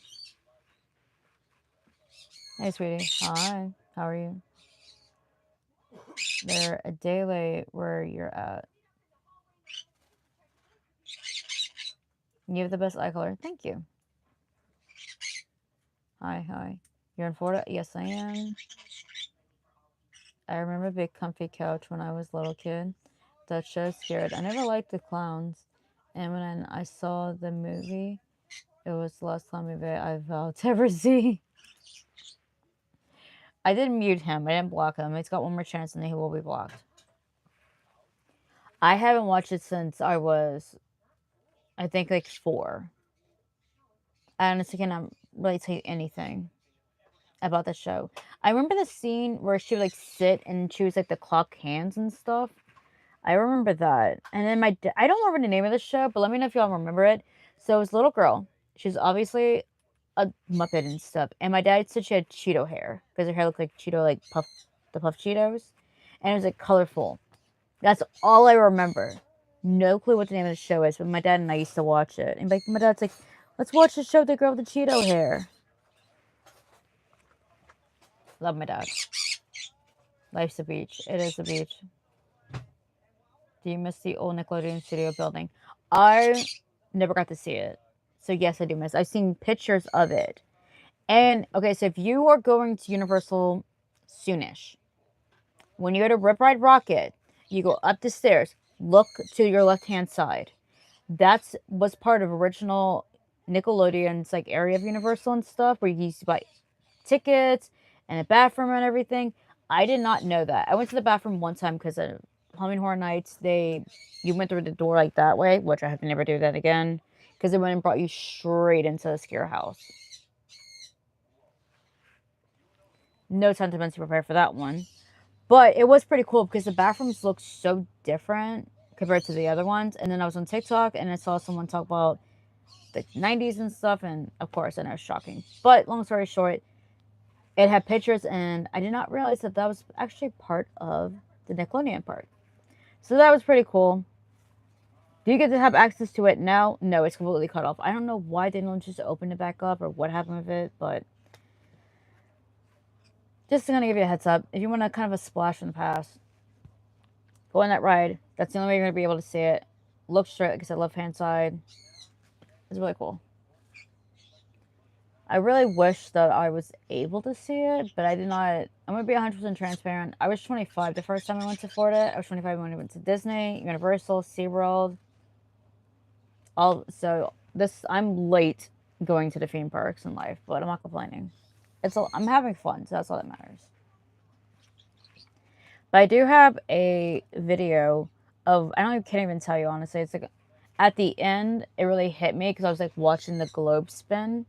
Hey, sweetie. Hi. How are you? They're a day late where you're at. You have the best eye color. Thank you. Hi. You're in Florida? Yes, I am. I remember a big comfy couch when I was a little kid. That show scared. I never liked the clowns. And when I saw the movie, it was the last clown movie I vowed to ever see. I didn't mute him. I didn't block him. He's got one more chance and then he will be blocked. I haven't watched it since I was, I think, like 4. I honestly cannot really tell you anything about the show. I remember the scene where she would like sit and choose like the clock hands and stuff. I remember that. And then I don't remember the name of the show, but let me know if y'all remember it. So it was a little girl. She's obviously a Muppet and stuff. And my dad said she had Cheeto hair because her hair looked like Cheeto, like the Puff Cheetos. And it was like colorful. That's all I remember. No clue what the name of the show is, but my dad and I used to watch it. And my dad's like, let's watch the show with the girl with the Cheeto hair. Love my dad. Life's a beach. It is a beach. Do you miss the old Nickelodeon studio building? I never got to see it. So yes, I do miss. I've seen pictures of it. And okay, so if you are going to Universal soonish, when you go to Rip Ride Rocket, you go up the stairs, look to your left-hand side. That's was part of original Nickelodeon's like area of Universal and stuff where you used to buy tickets and a bathroom and everything. I did not know that. I went to the bathroom one time because of Halloween Horror Nights. You went through the door like that way, which I have to never do that again because it went and brought you straight into the scare house. No time to mentally prepare for that one. But it was pretty cool because the bathrooms looked so different compared to the other ones. And then I was on TikTok and I saw someone talk about the 90s and stuff. And of course, I know it's shocking. But long story short, it had pictures and I did not realize that that was actually part of the Nickelodeon part. So that was pretty cool. Do you get to have access to it now? No, it's completely cut off. I don't know why they don't just open it back up or what happened with it, but just gonna give you a heads up. If you want to kind of a splash in the past, go on that ride. That's the only way you're gonna be able to see it. Look straight, like I said, left hand side. It's really cool. I really wish that I was able to see it, but I did not. I'm gonna be 100% transparent. I was 25 the first time I went to Florida. I was 25 when I went to Disney, Universal, SeaWorld. I'm late going to the theme parks in life, but I'm not complaining. I'm having fun, so that's all that matters. But I do have a video of can't even tell you honestly. It's like at the end, it really hit me because I was like watching the globe spin.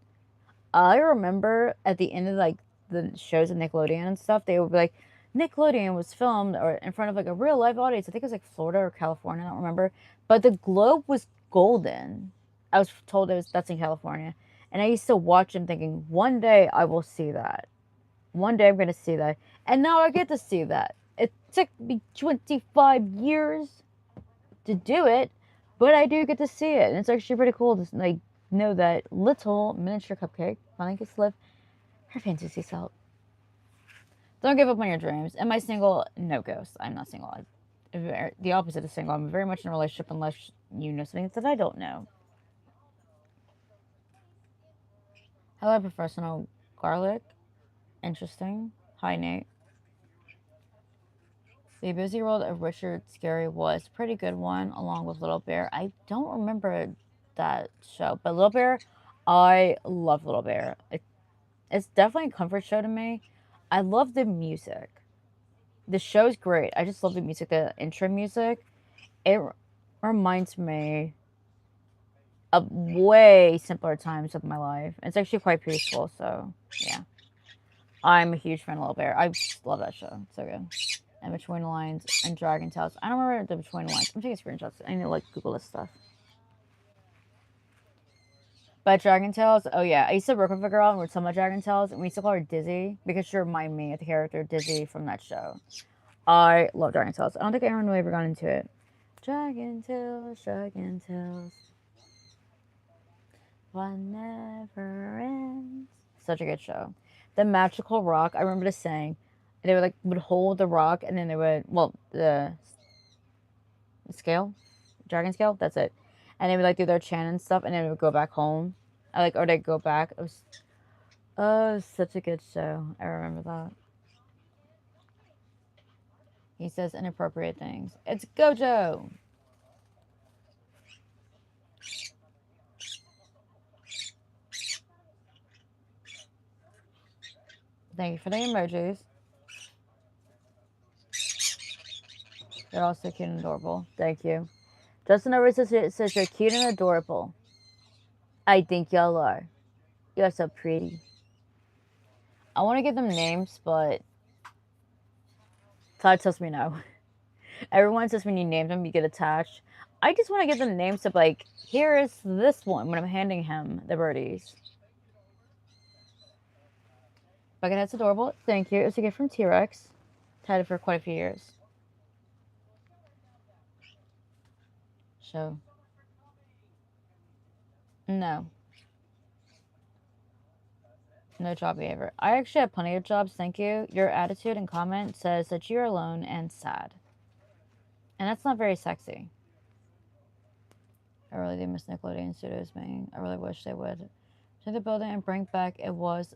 I remember at the end of like the shows of Nickelodeon and stuff, they would be like, Nickelodeon was filmed or in front of like a real live audience. I think it was like Florida or California, I don't remember. But the globe was golden. I was told that's in California. And I used to watch them thinking, one day I will see that. One day I'm going to see that. And now I get to see that. It took me 25 years to do it, but I do get to see it. And it's actually pretty cool to like know that little miniature Cupcake finally gets to live her fantasies out. Don't give up on your dreams. Am I single? No, ghost. I'm not single. The opposite of single. I'm very much in a relationship unless you know something that I don't know. Hello, professional garlic. Interesting. Hi, Nate. The Busy World of Richard Scarry was a pretty good one, along with Little Bear. I don't remember that show, but Little Bear, I love Little Bear. It's definitely a comfort show to me. I love the music. The show's great. I just love the music, the intro music. It reminds me of way simpler times of my life. It's actually quite peaceful, so yeah. I'm a huge fan of Little Bear. I just love that show. It's so good. And Between the Lines and Dragon Tales. I don't remember the Between the Lines. I'm taking screenshots. I need to like Google this stuff. But Dragon Tales, oh yeah, I used to work with a girl and we'd talk about Dragon Tales, and we used to call her Dizzy because she reminded me of the character Dizzy from that show. I love Dragon Tales. I don't think anyone really ever got into it. Dragon Tales, Dragon Tales. One never ends. Such a good show. The magical rock, I remember just saying, they would hold the rock and then they would, well, the scale, dragon scale, that's it. And they would like do their chant and stuff, and then they would go back home. Or they'd go back. It was such a good show. I remember that. He says inappropriate things. It's Gojo! Thank you for the emojis. They're all so cute and adorable. Thank you. Justin over says you're cute and adorable. I think y'all are. You're so pretty. I want to give them names, but Todd tells me no. Everyone says when you name them, you get attached. I just want to give them names of like, here is this one when I'm handing him the birdies. Buckethead's adorable. Thank you. It was a gift from T-Rex. Had it for quite a few years. So. No. No job behavior. I actually have plenty of jobs, thank you. Your attitude and comment says that you're alone and sad. And that's not very sexy. I really do miss Nickelodeon Studios, man. I really wish they would take the building and bring back it was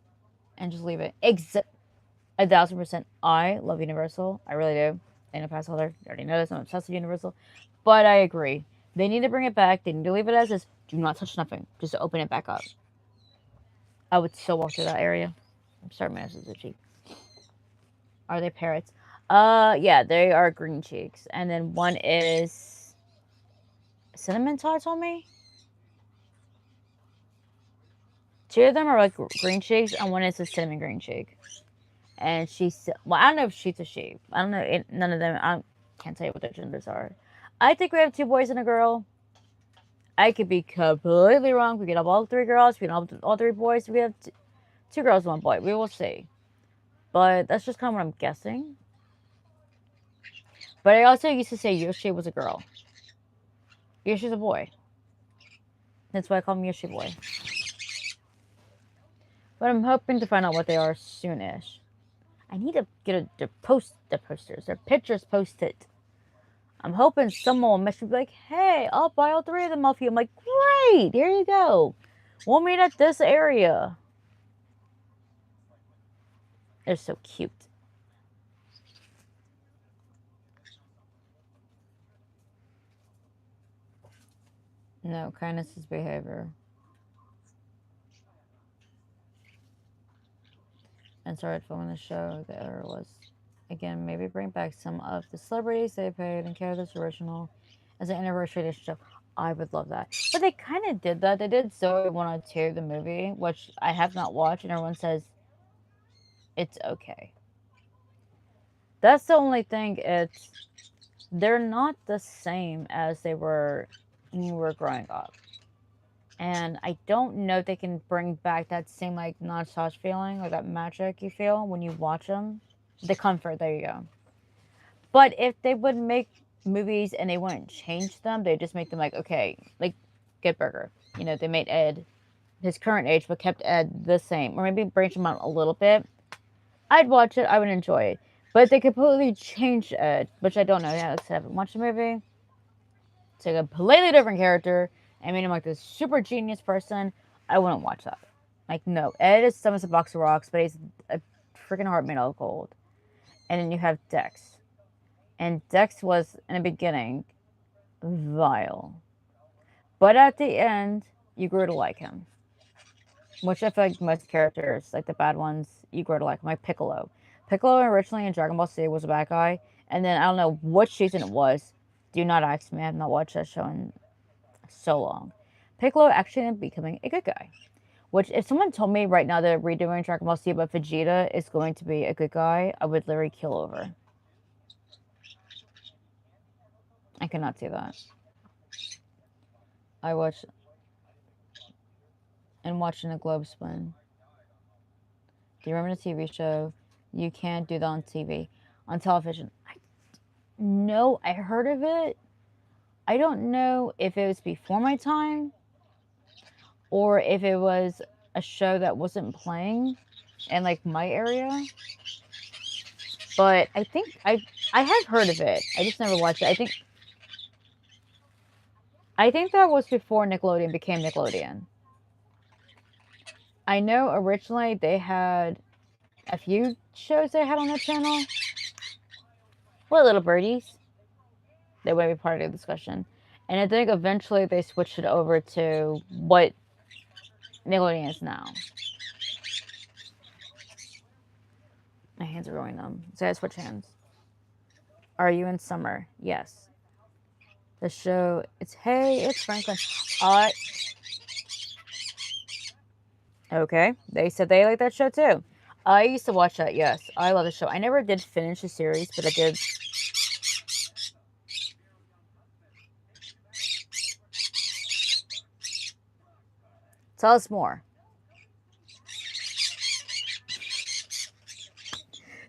and just leave it. 1,000%. I love Universal. I really do. And a pass holder. You already know this. I'm obsessed with Universal. But I agree. They need to bring it back. They need to leave it as is. Do not touch nothing. Just open it back up. I would still walk through that area. I'm sorry, my nose is itchy. Are they parrots? Yeah, they are green cheeks. And then one is cinnamon Todd told me. Two of them are like green cheeks, and one is a cinnamon green cheek. And she's, well, I don't know if she's a she. I don't know. None of them, I can't tell you what their genders are. I think we have 2 boys and a girl. I could be completely wrong. We could have all 3 girls. We can have all 3 boys. We have 2 girls and 1 boy. We will see. But that's just kind of what I'm guessing. But I also used to say Yoshi was a girl. Yoshi's a boy. That's why I call him Yoshi Boy. But I'm hoping to find out what they are soonish. I need to get the posters, their pictures posted. I'm hoping someone will message me like, hey, I'll buy all 3 of them off you. I'm like, great, here you go. We'll meet at this area. They're so cute. No, kindness is behavior. And started filming the show. The error was, again, maybe bring back some of the celebrities they paid and carry this original as an anniversary edition show. I would love that. But they kind of did that. They did Zoe 102, the movie, which I have not watched, and everyone says it's okay. That's the only thing. They're not the same as they were when you were growing up. And I don't know if they can bring back that same, like, non-touch feeling, or that magic you feel when you watch them. The comfort, there you go. But if they would make movies and they wouldn't change them, they'd just make them like, okay, like Good Burger. You know, they made Ed his current age, but kept Ed the same. Or maybe branch him out a little bit. I'd watch it. I would enjoy it. But they completely changed Ed, which I don't know. Yeah, I haven't watched the movie. It's like a completely different character. I made him like this super genius person. I wouldn't watch that. Like, no. Ed is some as a box of rocks, but he's a freaking heart made out of gold. And then you have Dex. And Dex was, in the beginning, vile. But at the end, you grew to like him. Which I feel like most characters, like the bad ones, you grow to like him. Like Piccolo. Piccolo originally in Dragon Ball Z was a bad guy. And then I don't know what season it was. Do not ask me. I have not watched that show in so long. Piccolo actually ended up becoming a good guy. Which, if someone told me right now they're redoing Dragon Ball Z, but Vegeta is going to be a good guy, I would literally kill over. I cannot see that. I watch and watching the globe spin. Do you remember the TV show? You can't do that on TV, on television. No, I heard of it. I don't know if it was before my time or if it was a show that wasn't playing in like my area. But I think I have heard of it. I just never watched it. I think that was before Nickelodeon became Nickelodeon. I know originally they had a few shows they had on their channel. What little birdies? They would be part of the discussion. And I think eventually they switched it over to what Nickelodeon is now. My hands are going numb. So I switch hands. Are you in summer? Yes. The show, it's Franklin. Okay. They said they like that show too. I used to watch that, yes. I love the show. I never did finish the series, but I did. Tell us more.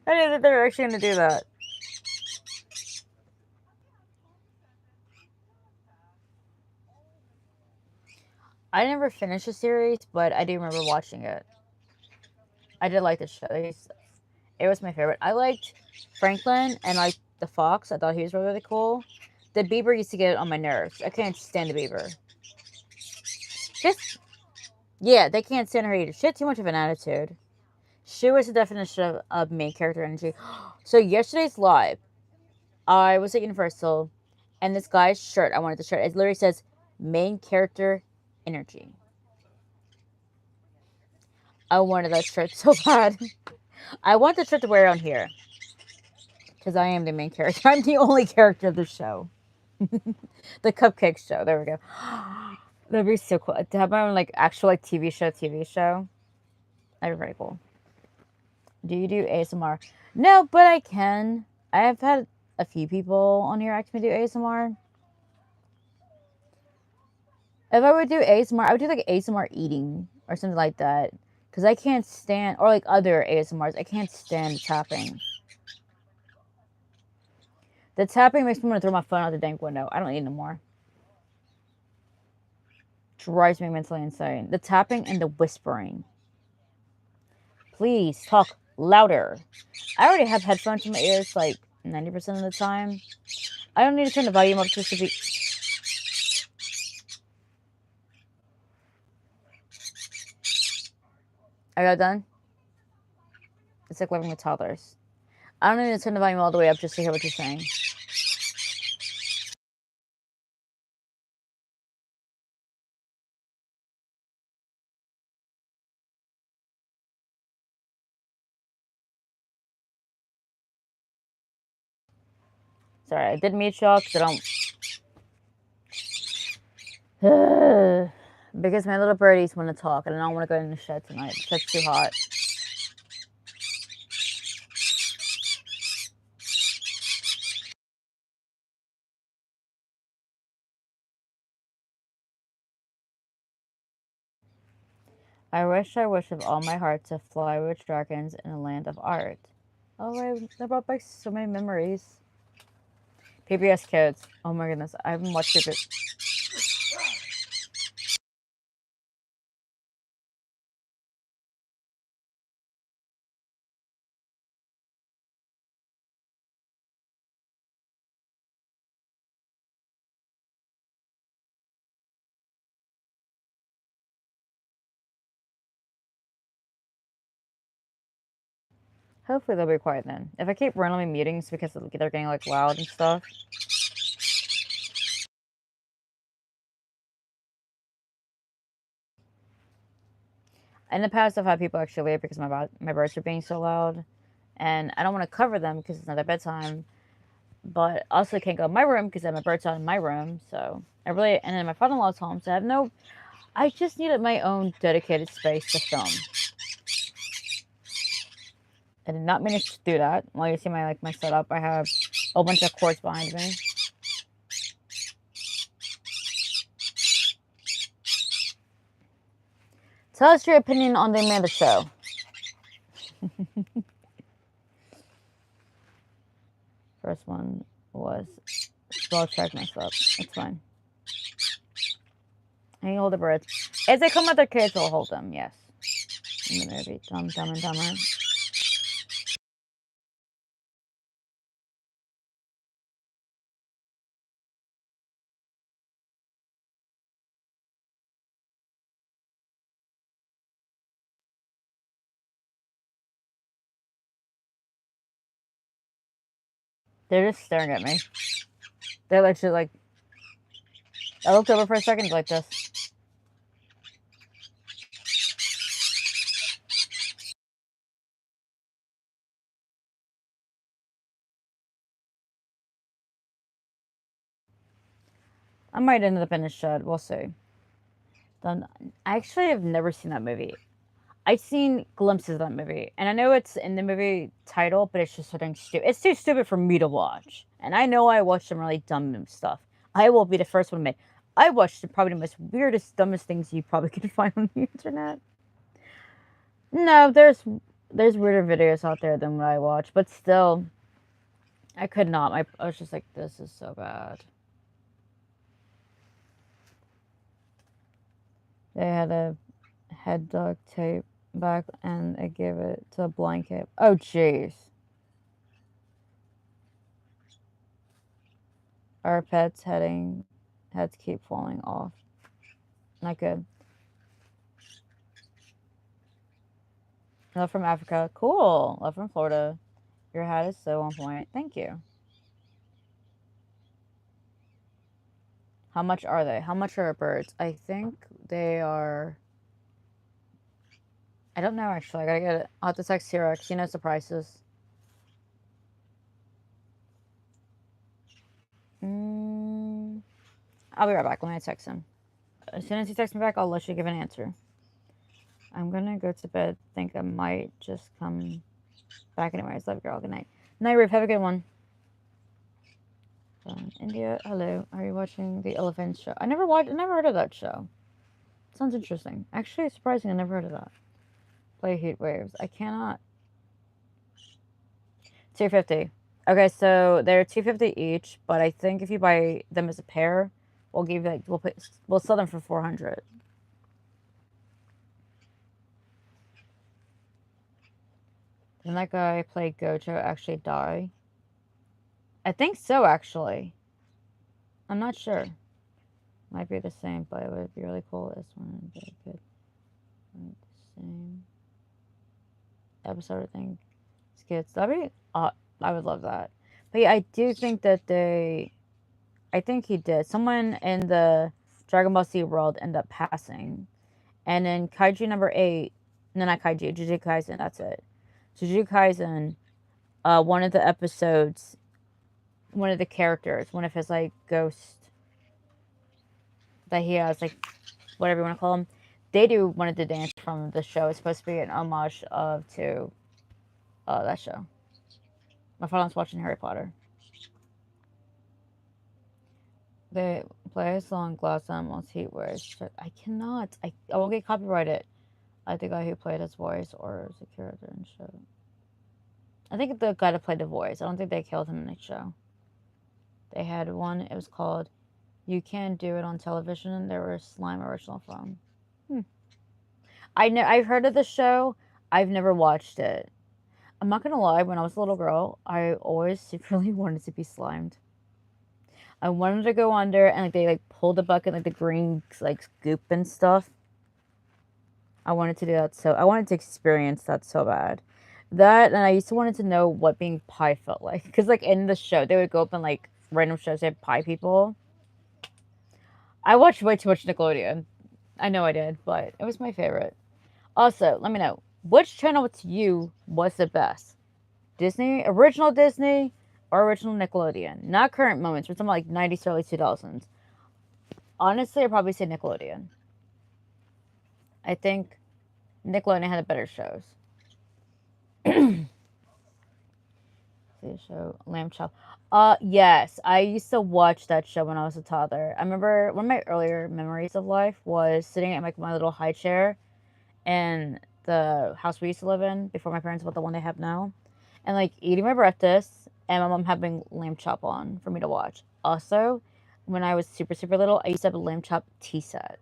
I knew that they were actually going to do that. I never finished the series, but I do remember watching it. I did like the show. It was my favorite. I liked Franklin and like the fox. I thought he was really cool. The beaver used to get on my nerves. I can't stand the beaver. Yeah, they can't stand her either. She had too much of an attitude. She was the definition of main character energy. So yesterday's live, I was at Universal, and this guy's shirt, I wanted the shirt. It literally says main character energy. I wanted that shirt so bad. I want the shirt to wear on here. Because I am the main character. I'm the only character of the show. The Cupcake show. There we go. That'd be so cool. To have my own like actual like TV show. That'd be pretty cool. Do you do ASMR? No, but I can. I have had a few people on here ask me to do ASMR. If I would do ASMR, I would do like ASMR eating or something like that. Because I can't stand, or like other ASMRs, I can't stand tapping. The tapping makes me want to throw my phone out the dang window. I don't need no more. Drives me mentally insane. The tapping and the whispering. Please talk louder. I already have headphones in my ears like 90% of the time. I don't need to turn the volume up just to be... I got done? It's like living with toddlers. I don't need to turn the volume all the way up just to hear what you're saying. Sorry, I did mute y'all because I don't... because my little birdies want to talk and I don't want to go in the shed tonight. The shed's too hot. I wish with all my heart to fly with dragons in a land of art. Oh, that brought back so many memories. PBS Kids. Oh my goodness, I haven't watched PBS. Hopefully they'll be quiet then. If I keep randomly muting, it's because they're getting like loud and stuff. In the past, I've had people actually leave because my birds are being so loud, and I don't want to cover them because it's not their bedtime. But also can't go in my room because I have my birds out in my room. So and then my father-in-law's home, so I have no I just needed my own dedicated space to film. I did not mean to do that. While you see my setup, I have a whole bunch of cords behind me. Tell us your opinion on the Amanda Show. First one was spell check messed up. It's fine. I can hold the birds. If they come with their kids, I'll hold them, yes. In the movie, Dumb and Dumber. They're just staring at me. They're literally like, I looked over for a second like this. I might end up in a shed. We'll see. I actually have never seen that movie. I've seen glimpses of that movie, and I know it's in the movie title, but it's just something stupid. It's too stupid for me to watch. And I know I watched some really dumb stuff. I will be the first one to admit. I watched probably the most weirdest, dumbest things you probably could find on the internet. No, there's weirder videos out there than what I watch, but still, I could not. I was just like, this is so bad. They had a head duct tape back and I gave it to a blanket. Oh, jeez. Our pets' heads keep falling off. Not good. Love from Africa. Cool. Love from Florida. Your hat is so on point. Thank you. How much are they? How much are birds? I think they are... I don't know, actually. I gotta get it. I'll have to text Sierra because he knows the prices. I'll be right back. Let me text him. As soon as he texts me back, I'll let you give an answer. I'm gonna go to bed. Think I might just come back anyways. Love you, girl. Good night. Night, Ruth. Have a good one. India, hello. Are you watching the Elephant Show? I never heard of that show. Sounds interesting. Actually, surprising. I never heard of that. Play Heat Waves. I cannot. $250. Okay, so they're $250 each, but I think if you buy them as a pair, we'll give you we'll sell them for $400. Didn't that guy play Gojo actually die? I think so, actually. I'm not sure. Might be the same, but it would be really cool. This one would be good. The same episode, I think. Skits. That'd be. I would love that. But yeah, I do think that I think he did. Someone in the Dragon Ball Z world ended up passing, and then Kaiju number 8. No, not Kaiju. Jujutsu Kaisen. That's it. Jujutsu Kaisen. One of the episodes. One of the characters. One of his ghosts that he has, whatever you want to call him, they do one of the dance from the show. It's supposed to be an homage to that show. My father's watching Harry Potter. They play a song Glass Animals Heat Waves. I cannot. I won't get copyrighted. I think the guy who played his voice or is a character in the show. I think the guy that played the voice. I don't think they killed him in the show. They had one. It was called You Can't Do It on Television. There were Slime original from. I've heard of the show. I've never watched it. I'm not gonna lie. When I was a little girl, I always secretly wanted to be slimed. I wanted to go under and they pulled the bucket the green goop and stuff. I wanted to do that, so I wanted to experience that so bad. That, and I used to wanted to know what being pie felt like, because in the show they would go up and random shows they had pie people. I watched way too much Nickelodeon. I know I did, but it was my favorite. Also, let me know which channel to you was the best, original Disney or original Nickelodeon, not current moments. We're talking about 90s, early 2000s. Honestly, I'd probably say Nickelodeon. I think Nickelodeon had better shows. Show Lamb Chop. Yes, I used to watch that show when I was a toddler. I remember one of my earlier memories of life was sitting at like my little high chair in the house we used to live in before my parents bought the one they have now, and like eating my breakfast and my mom having Lamb Chop on for me to watch. Also, when I was super little, I used to have a Lamb Chop tea set,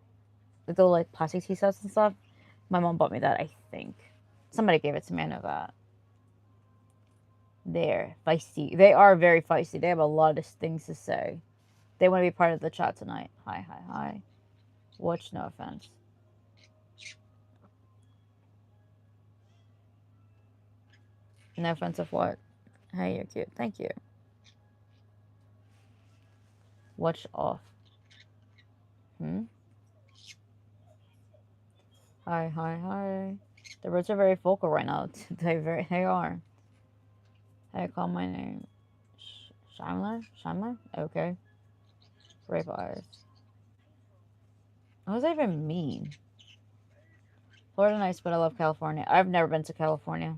like the little like plastic tea sets and stuff. My mom bought me that. I think somebody gave it to me. I know that. They're feisty. They are very feisty. They have a lot of things to say. They want to be part of the chat tonight. Hi, hi, hi. Watch, no offense. No offense of what? Hey, you're cute. Thank you. Watch off. Hi, hi, hi. The birds are very vocal right now. They are. Hey, call my name. Shimler? Shimler? Okay. Grape eyes. What does that even mean? Florida nice, but I love California. I've never been to California.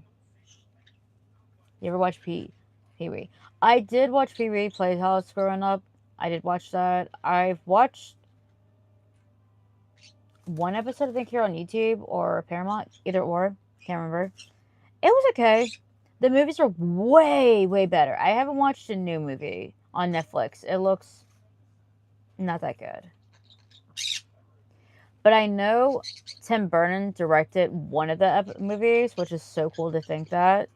You ever watch Pee-wee? I did watch Pee-wee Playhouse growing up. I did watch that. I've watched one episode, I think, here on YouTube or Paramount. Either or. Can't remember. It was okay. The movies are way better. I haven't watched a new movie on Netflix. It looks not that good. But I know Tim Burton directed one of the movies, which is so cool to think that.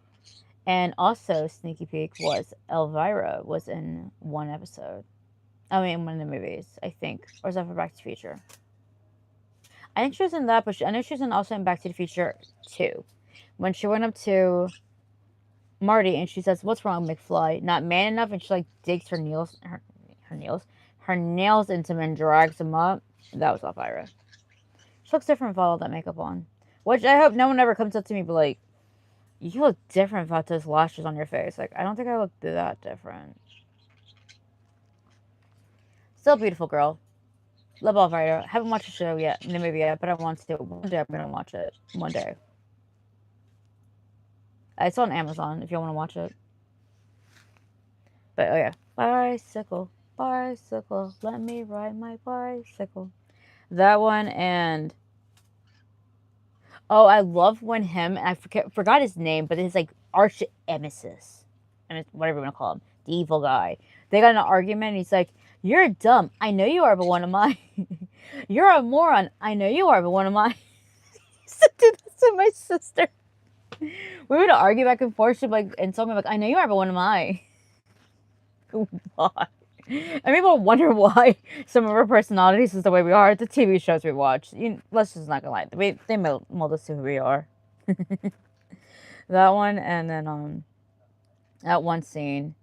And also, sneaky peek was Elvira was in one episode. I mean, one of the movies, I think. Or is that for Back to the Future? I think she was in that, but I know she was also in Back to the Future 2. When she went up to Marty and she says, "What's wrong, McFly? Not man enough?" And she like digs her nails into him and drags him up. That was Elvira. She looks different with all that makeup on. Which I hope no one ever comes up to me and be like, "You look different without those lashes on your face." Like, I don't think I look that different. Still a beautiful girl. Love Elvira. Haven't watched the show yet, the movie yet, but I want to. One day I'm gonna watch it. One day. It's on Amazon if you want to watch it. But oh yeah, bicycle, let me ride my bicycle. That one and oh, I love when him I forgot his name, but his like arch nemesis, whatever you want to call him, the evil guy. They got in an argument. And he's like, "You're dumb. I know you are, but one of mine. You're a moron. I know you are, but one of mine." I used to do this to my sister. We would argue back and forth. She'd like insult me like, "I know you are, but one of mine." Why? And people wonder why some of our personalities is the way we are. The TV shows we watch. Let's just not gonna lie. They mold us to who we are. That one, and then that one scene.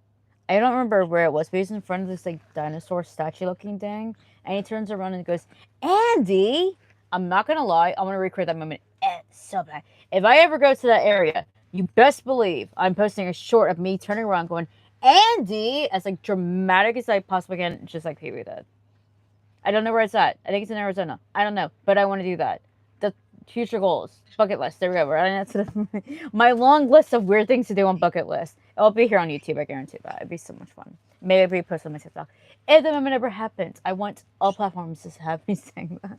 I don't remember where it was, but he's in front of this like dinosaur statue looking thing, and he turns around and goes, "Andy!" I'm not gonna lie, I'm gonna recreate that moment so bad. If I ever go to that area, you best believe I'm posting a short of me turning around going, "Andy!" as like dramatic as I possibly can, just like Pee-wee did. I don't know where it's at. I think it's in Arizona. I don't know, but I want to do that. The future goals, bucket list. There we go. We're adding that to my long list of weird things to do on bucket list. It'll be here on YouTube. I guarantee that. It'd be so much fun. Maybe we post on my TikTok. If the moment ever happens, I want all platforms to have me saying that.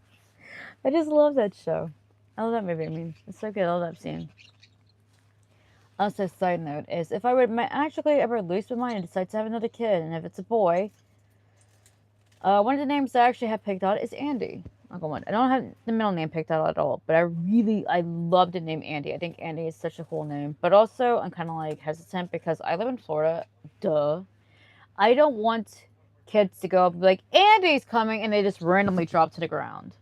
I just love that show. I love that movie. I mean, it's so good. I love that scene. Also, side note is if I would magically ever lose my mind and decide to have another kid, and if it's a boy, one of the names I actually have picked out is Andy. Uncle One. I don't have the middle name picked out at all, but I love the name Andy. I think Andy is such a cool name. But also, I'm kind of like hesitant because I live in Florida. Duh. I don't want kids to go up and be like, "Andy's coming," and they just randomly drop to the ground.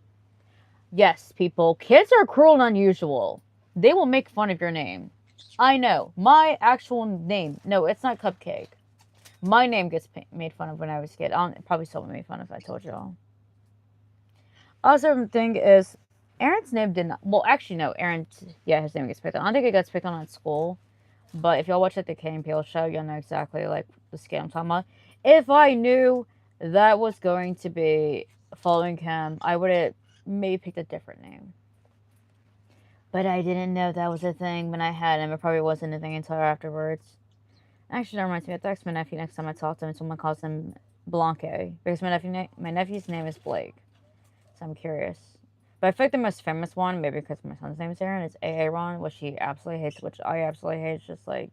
Yes, people, kids are cruel and unusual. They will make fun of your name. I know. My actual name. No, it's not Cupcake. My name gets made fun of when I was a kid. Probably still made fun of if I told y'all. Also, thing is, Aaron's name did not. Well, actually, no. His name gets picked on. I don't think it gets picked on at school. But if y'all watch like the Kay and Peele show, you'll know exactly like the scale I'm talking about. If I knew that was going to be following him, I would have maybe picked a different name. But I didn't know that was a thing when I had him. It probably wasn't a thing until afterwards. Actually, that reminds me. I text my nephew next time I talk to him. Someone calls him Blanque because my nephew's name is Blake. So I'm curious. But I feel like the most famous one, maybe because my son's name is Aaron, is Aaron, which he absolutely hates, which I absolutely hate. It's just like,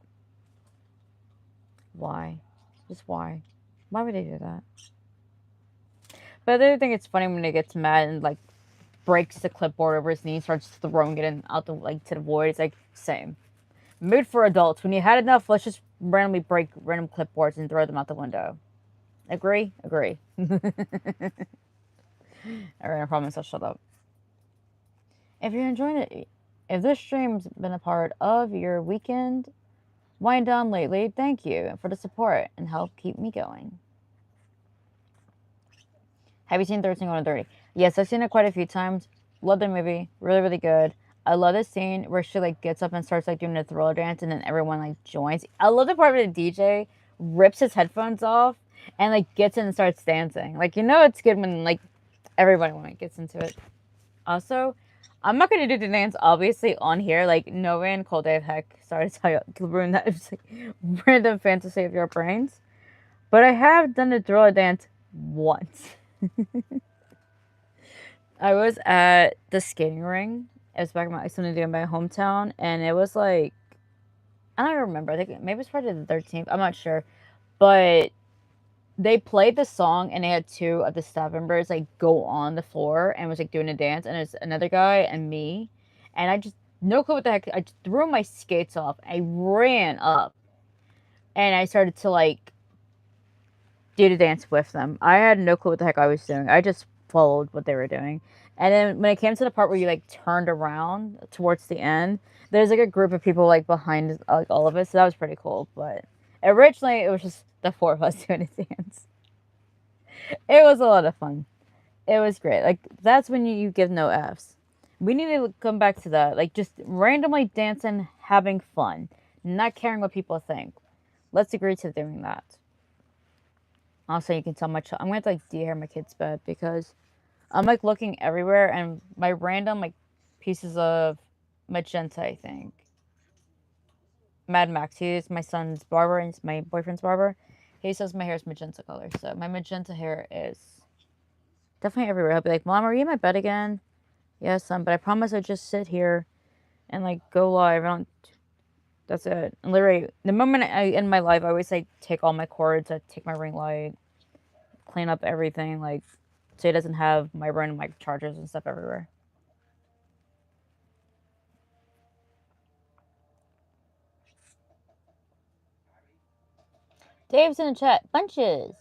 why? Just why? Why would they do that? But I do think it's funny when he gets mad and like breaks the clipboard over his knee, and starts throwing it out the like to the void. It's like same. Mood for adults. When you had enough, let's just randomly break random clipboards and throw them out the window. Agree? Agree. Alright, I promise I'll shut up. If you're enjoying it, if this stream's been a part of your weekend wind down lately, thank you for the support and help keep me going. Have you seen 13 Going to 30? Yes, I've seen it quite a few times. Love the movie. Really, really good. I love the scene where she like gets up and starts like doing a thriller dance and then everyone like joins. I love the part where the DJ rips his headphones off and like gets in and starts dancing. Like, you know, it's good when like everybody when it gets into it. Also, I'm not gonna do the dance obviously on here. Like no one cold day of heck. Sorry to tell you, ruin that. It's like random fantasy of your brains. But I have done the thriller dance once. I was at the skating ring. It was back in something to do in my hometown, and it was like I don't remember. I think maybe it's Friday the 13th. I'm not sure, but they played the song, and they had two of the staff members like go on the floor and was like doing a dance, and it's another guy and me, and I just no clue what the heck. I just threw my skates off. I ran up, and I started to like do the dance with them. I had no clue what the heck I was doing. I just followed what they were doing. And then when it came to the part where you like turned around towards the end, there's like a group of people like behind like all of us. So that was pretty cool. But originally it was just the four of us doing a dance. It was a lot of fun. It was great. Like that's when you give no Fs. We need to come back to that. Like just randomly dancing, having fun, not caring what people think. Let's agree to doing that. Also, you can tell I'm going to like de-hair my kid's bed because I'm like looking everywhere and my random like pieces of magenta, I think. Mad Max, he's my son's barber and he's my boyfriend's barber. He says my hair is magenta color, so my magenta hair is definitely everywhere. He'll be like, "Mom, are you in my bed again?" Yes, son, but I promise I just sit here and like go live. I don't. That's it. And literally, the moment I in my life, I always like take all my cords, I take my ring light, clean up everything, like so he doesn't have my random like chargers and stuff everywhere. Dave's in the chat. Bunches.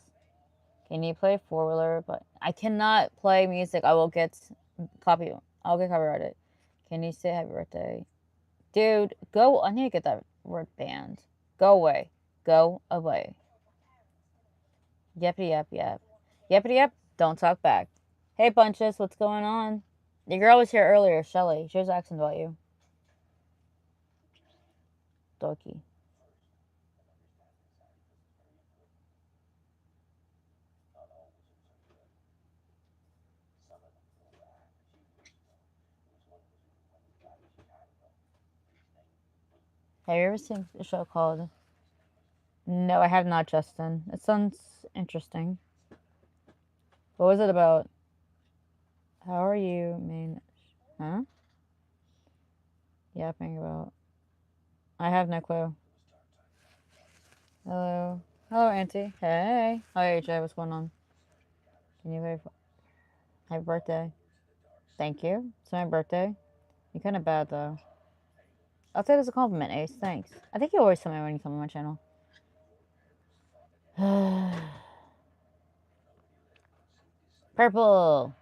Can you play four wheeler? But I cannot play music. I will get copy. I'll get copyrighted. Can you say happy birthday, dude? Go. I need to get that word banned. Go away. Go away. Yeppity yep yep. Yeppity yep. Don't talk back. Hey bunches, what's going on? The girl was here earlier, Shelly. She was asking about you. Doki. Have you ever seen a show called? No, I have not, Justin. It sounds interesting. What was it about? How are you, main? Huh? Yapping about. I have no clue. Hello. Hello, Auntie. Hey. Hi, AJ. What's going on? Can you wait? Happy birthday. Thank you. It's my birthday. You're kind of bad, though. I'll take it as a compliment, Ace. Thanks. I think you always tell me when you come on my channel. Purple.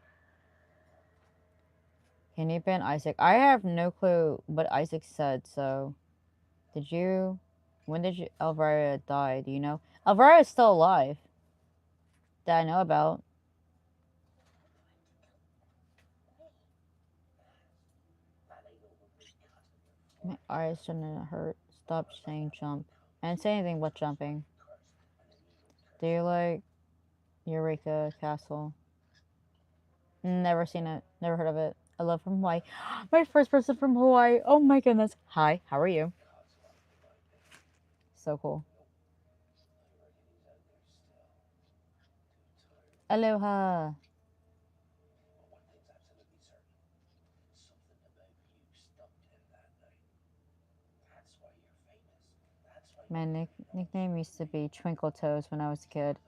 Can you ban Isaac? I have no clue what Isaac said, so... Did you... When did you... Elvira die? Do you know? Elvira is still alive. That I know about. My eyes shouldn't hurt. Stop saying jump. I didn't say anything but jumping. Do you like Eureka Castle? Never seen it. Never heard of it. I love from Hawaii. My first person from Hawaii. Oh my goodness. Hi, how are you? So cool. Aloha. My nickname used to be Twinkle Toes when I was a kid.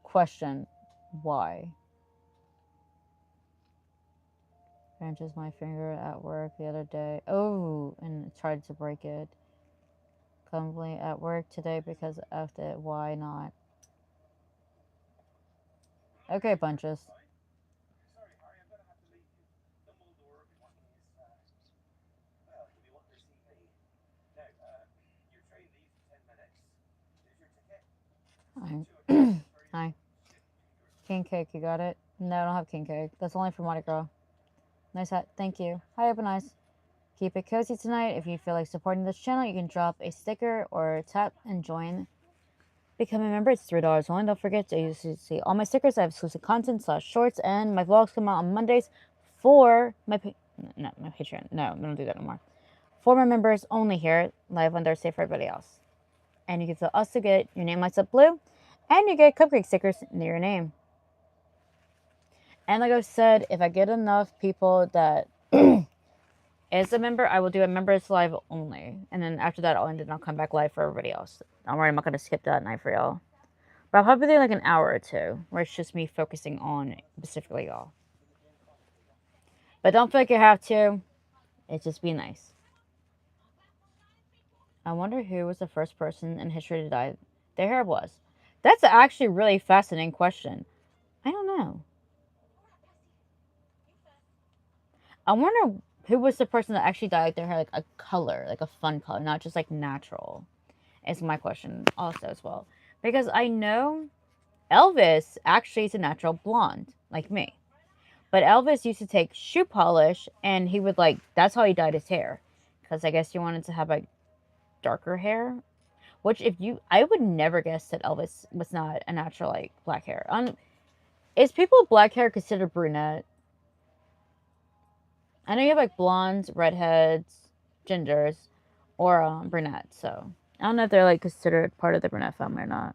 Question, why? Branches my finger at work the other day. Oh, and tried to break it. Clumsily at work today because of it. Why not? Okay, bunches. Hi. Hi. King cake, you got it? No, I don't have king cake. That's only for Mardi Gras. Nice hat. Thank you. Hi, open eyes. Keep it cozy tonight. If you feel like supporting this channel, you can drop a sticker or tap and join. Become a member. It's $3 only. Don't forget to see all my stickers. I have exclusive content / shorts, and my vlogs come out on Mondays for my my Patreon. No, we don't do that anymore. For my members only here, live on Thursday for everybody else. And you can feel us to get your name lights up blue, and you get cupcake stickers near your name. And like I said, if I get enough people that is a member, I will do a members live only. And then after that, I'll end it and I'll come back live for everybody else. Don't worry, I'm not going to skip that night for y'all. But I'll probably do like an hour or two where it's just me focusing on specifically y'all. But don't feel like you have to. It's just be nice. I wonder who was the first person in history to die. Their hair was. That's actually a really fascinating question. I don't know. I wonder who was the person that actually dyed their hair like a color, like a fun color, not just like natural. Is my question also as well. Because I know Elvis actually is a natural blonde, like me. But Elvis used to take shoe polish and he would like, that's how he dyed his hair. Because I guess he wanted to have like darker hair. Which I would never guess that Elvis was not a natural like black hair. Is people with black hair considered brunette? I know you have like blondes, redheads, gingers, or brunettes. So I don't know if they're like considered part of the brunette family or not.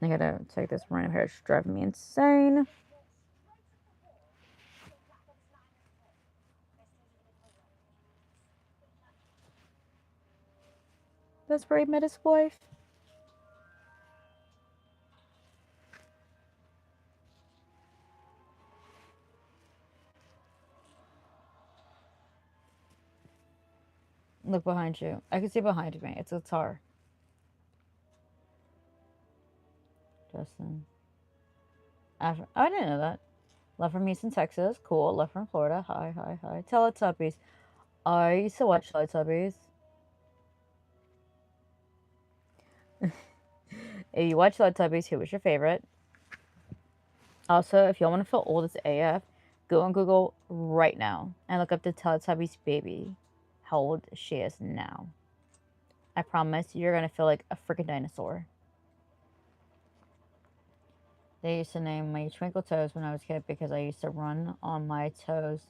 I gotta take this random hair. It's driving me insane. That's where he met his wife. Look behind you. I can see behind me. It's a guitar. Justin. After, I didn't know that. Love from Houston, Texas. Cool. Love from Florida. Hi, hi, hi. Teletubbies. I used to watch Teletubbies. If you watch Teletubbies, who was your favorite? Also, if y'all want to feel old as AF, go on Google right now and look up the Teletubbies baby. How old she is now. I promise you're gonna feel like a freaking dinosaur. They used to name me Twinkle Toes when I was a kid because I used to run on my toes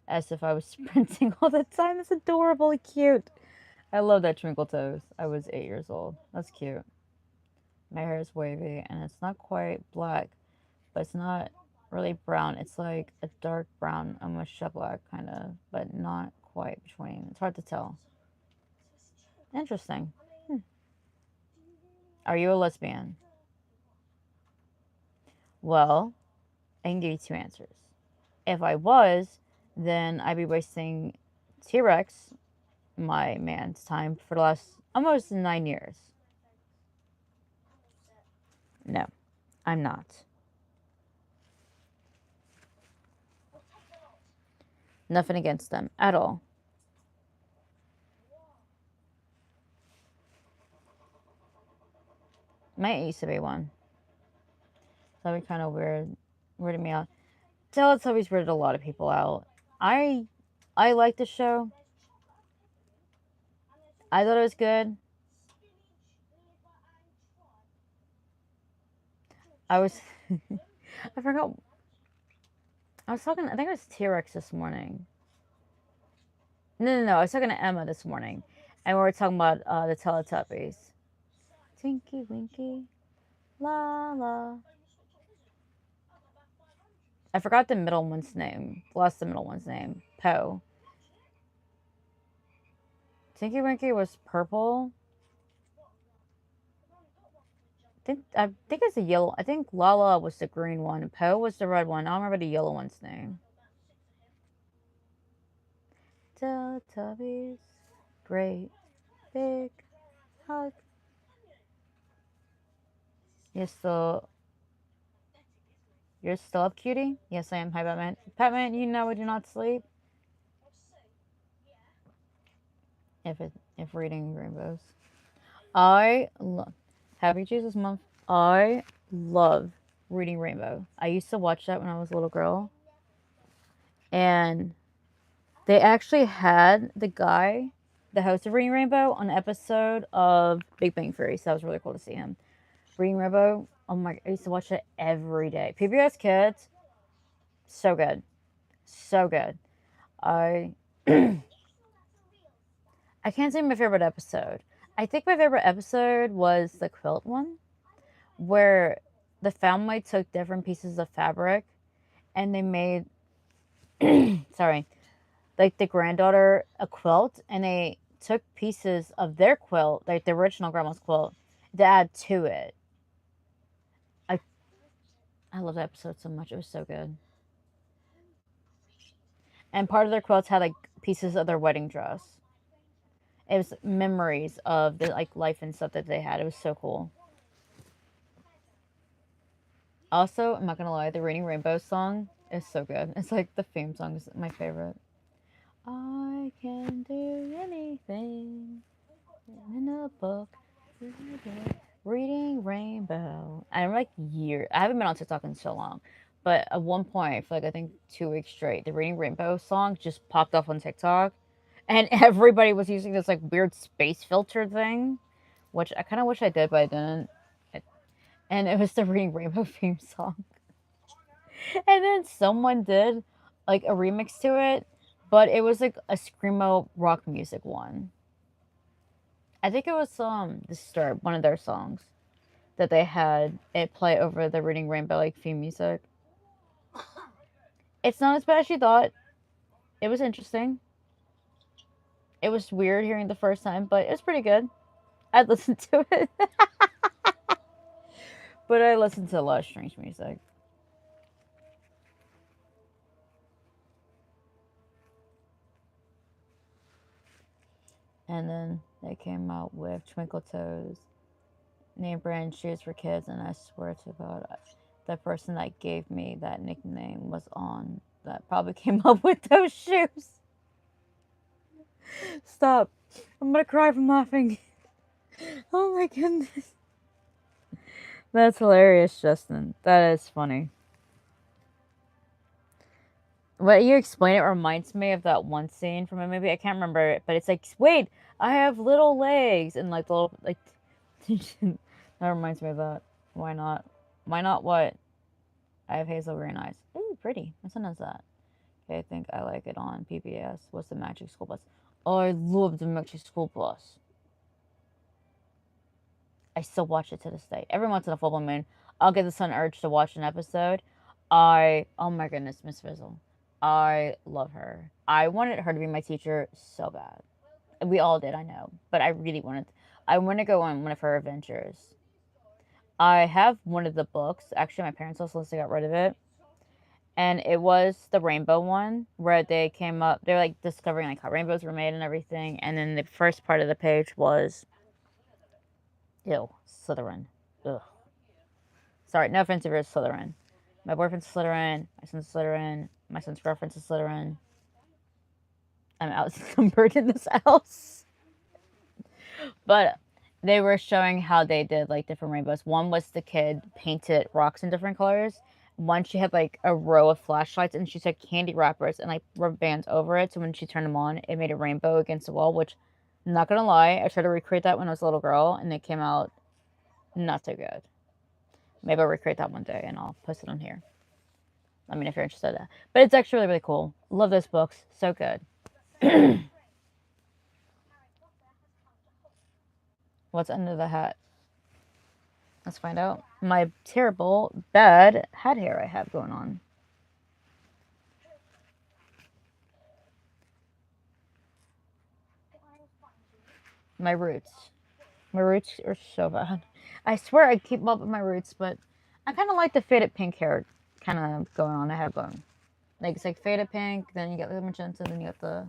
as if I was sprinting all the time. It's adorably cute. I love that Twinkle Toes. I was 8 years old. That's cute. My hair is wavy and it's not quite black, but it's not really brown. It's like a dark brown, almost jet black kind of, but not quite between. It's hard to tell. Interesting. Hmm. Are you a lesbian? Well, I can give you two answers. If I was, then I'd be wasting T Rex, my man's time, for the last almost 9 years. No, I'm not. Nothing against them at all. My aunt used to be one. That'd be kind of weird. Weirded me out. Teletubbies weirded a lot of people out. I I liked the show. I thought it was good. I was, I forgot. I was talking. I think it was T-Rex this morning. No. I was talking to Emma this morning, and we were talking about the Teletubbies. Tinky Winky, la la. I forgot the middle one's name. Lost the middle one's name. Poe. Tinky Winky was purple. I think it's a yellow. I think Lala was the green one. And Poe was the red one. I don't remember the yellow one's name. Teletubbies, great big hug. You're still up, cutie? Yes, I am. Hi, Batman. Batman, you know I do not sleep. If reading rainbows, I love. Happy Jesus Month. I love reading Rainbow. I used to watch that when I was a little girl, and they actually had the host of Reading Rainbow, on an episode of Big Bang Theory. So that was really cool to see him. Reading Rainbow. Oh my! I used to watch it every day. PBS Kids. So good. So good. I I can't say my favorite episode. I think my favorite episode was the quilt one, where the family took different pieces of fabric and they made sorry, like the granddaughter a quilt, and they took pieces of their quilt, like the original grandma's quilt, to add to it. I I love that episode so much. It was so good. And part of their quilts had like pieces of their wedding dress. It was memories of the like life and stuff that they had. It was so cool. Also, I'm not gonna lie, the Reading Rainbow song is so good. It's like the theme song is my favorite. I can do anything in a book. Reading Rainbow. I remember like years. I haven't been on TikTok in so long, but at one point, for like I think 2 weeks straight, the Reading Rainbow song just popped off on TikTok, and everybody was using this like weird space filter thing, which I kind of wish I did, but I didn't. And it was the Reading Rainbow theme song. And then someone did like a remix to it, but it was like a screamo rock music one. I think it was Disturb, one of their songs that they had it play over the Reading Rainbow like theme music. It's not as bad as you thought. It was interesting. It was weird hearing the first time, but it was pretty good. I'd listen to it. But I listened to a lot of strange music. And then they came out with Twinkle Toes, name brand shoes for kids, and I swear to God, the person that gave me that nickname was on that probably came up with those shoes. Stop. I'm gonna cry from laughing. Oh my goodness. That's hilarious, Justin. That is funny. What you explain it reminds me of that one scene from a movie. I can't remember it, but it's like, wait, I have little legs, and like the little like. That reminds me of that. Why not? Why not what? I have hazel green eyes. Ooh, pretty. My son has that. Okay, I think I like it on PBS. What's the Magic School Bus? Oh, I love the Magic School Bus. I still watch it to this day. Every once in a full moon, I'll get the sudden urge to watch an episode. Oh my goodness, Miss Fizzle. I love her. I wanted her to be my teacher so bad. We all did, I know. But I want to go on one of her adventures. I have one of the books. Actually, my parents also got rid of it. And it was the rainbow one where they came up. They're like discovering like how rainbows were made and everything. And then the first part of the page was, ew, Slytherin. Ugh. Sorry, no offense if you're a Slytherin. My boyfriend's a Slytherin. My son's a Slytherin. My son's girlfriend's a Slytherin. I'm outnumbered in this house. But they were showing how they did like different rainbows. One was the kid painted rocks in different colors. One, she had like a row of flashlights, and she took candy wrappers and like rubber bands over it. So when she turned them on, it made a rainbow against the wall. Which, I'm not gonna lie, I tried to recreate that when I was a little girl, and it came out not so good. Maybe I'll recreate that one day and I'll post it on here. I mean, if you're interested in that. But it's actually really, really cool. Love those books. So good. What's under the hat? Let's find out. My terrible, bad hat hair I have going on. My roots. My roots are so bad. I swear I keep up with my roots, but I kind of like the faded pink hair kind of going on. I have going. Like, it's like faded pink, then you get the magenta, then you get the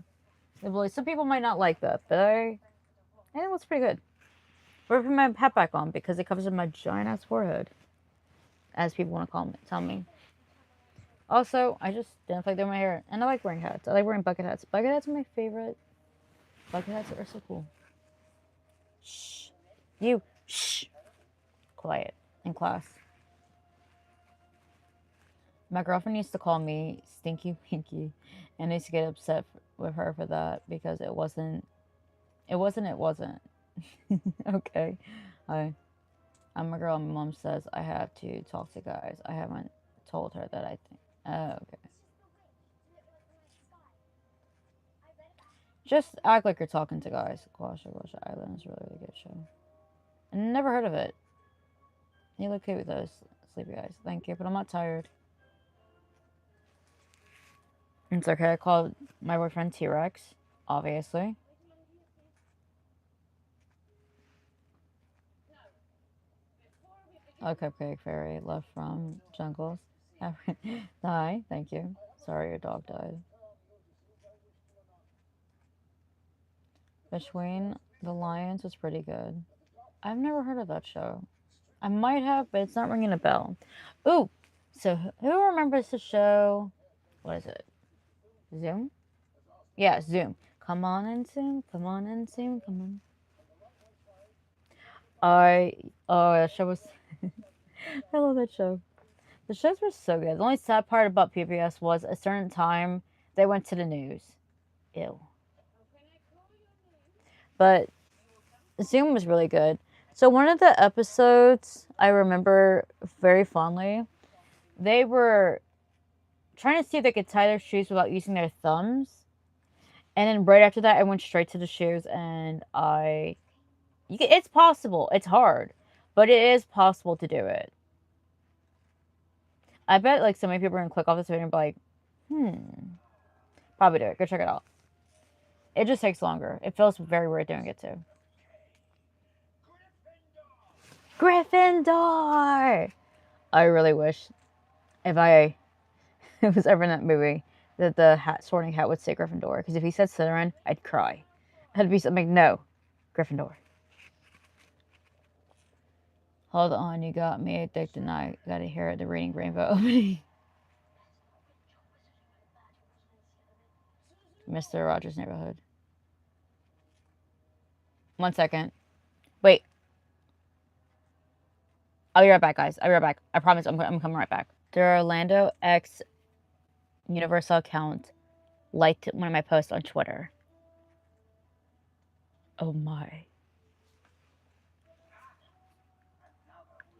blue. Some people might not like that, but I think it looks pretty good. We're putting my hat back on because it covers my giant ass forehead, as people want to tell me. Also, I just didn't feel like doing my hair, and I like wearing hats. I like wearing bucket hats. Bucket hats are my favorite. Bucket hats are so cool. Shh, you, shh, quiet in class. My girlfriend used to call me Stinky Winky, and I used to get upset with her for that because it wasn't. Okay. I'm a girl and my mom says I have to talk to guys. I haven't told her that I think. Oh, okay. Just act like you're talking to guys. Guasha Island is a really, really good show. I never heard of it. You look cute with those sleepy eyes. Thank you, but I'm not tired. It's okay. I called my boyfriend T-Rex, obviously. Oh, Cupcake Fairy, love from Jungles. Hi, thank you. Sorry your dog died. Between the Lions was pretty good. I've never heard of that show. I might have, but it's not ringing a bell. Ooh, so who remembers the show? What is it? Zoom? Yeah, Zoom. Come on and Zoom. Come on and Zoom. Come on. That show was. I love that show. The shows were so good. The only sad part about PBS was a certain time they went to the news. Ew. But Zoom was really good. So one of the episodes I remember very fondly, they were trying to see if they could tie their shoes without using their thumbs. And then right after that, I went straight to the shoes, and it's possible. It's hard, but it is possible to do it. I bet like so many people are gonna click off this video and be like, probably do it. Go check it out. It just takes longer. It feels very weird doing it too. Gryffindor! I really wish if I was ever in that movie that the sorting hat would say Gryffindor. Because if he said Slytherin, I'd cry. I'd be something, no, Gryffindor. Hold on, you got me addicted and I gotta hear the Reading Rainbow opening. Mr. Rogers' Neighborhood. 1 second. Wait. I'll be right back, guys. I'll be right back. I promise I'm coming right back. The Orlando X Universal account liked one of my posts on Twitter. Oh my.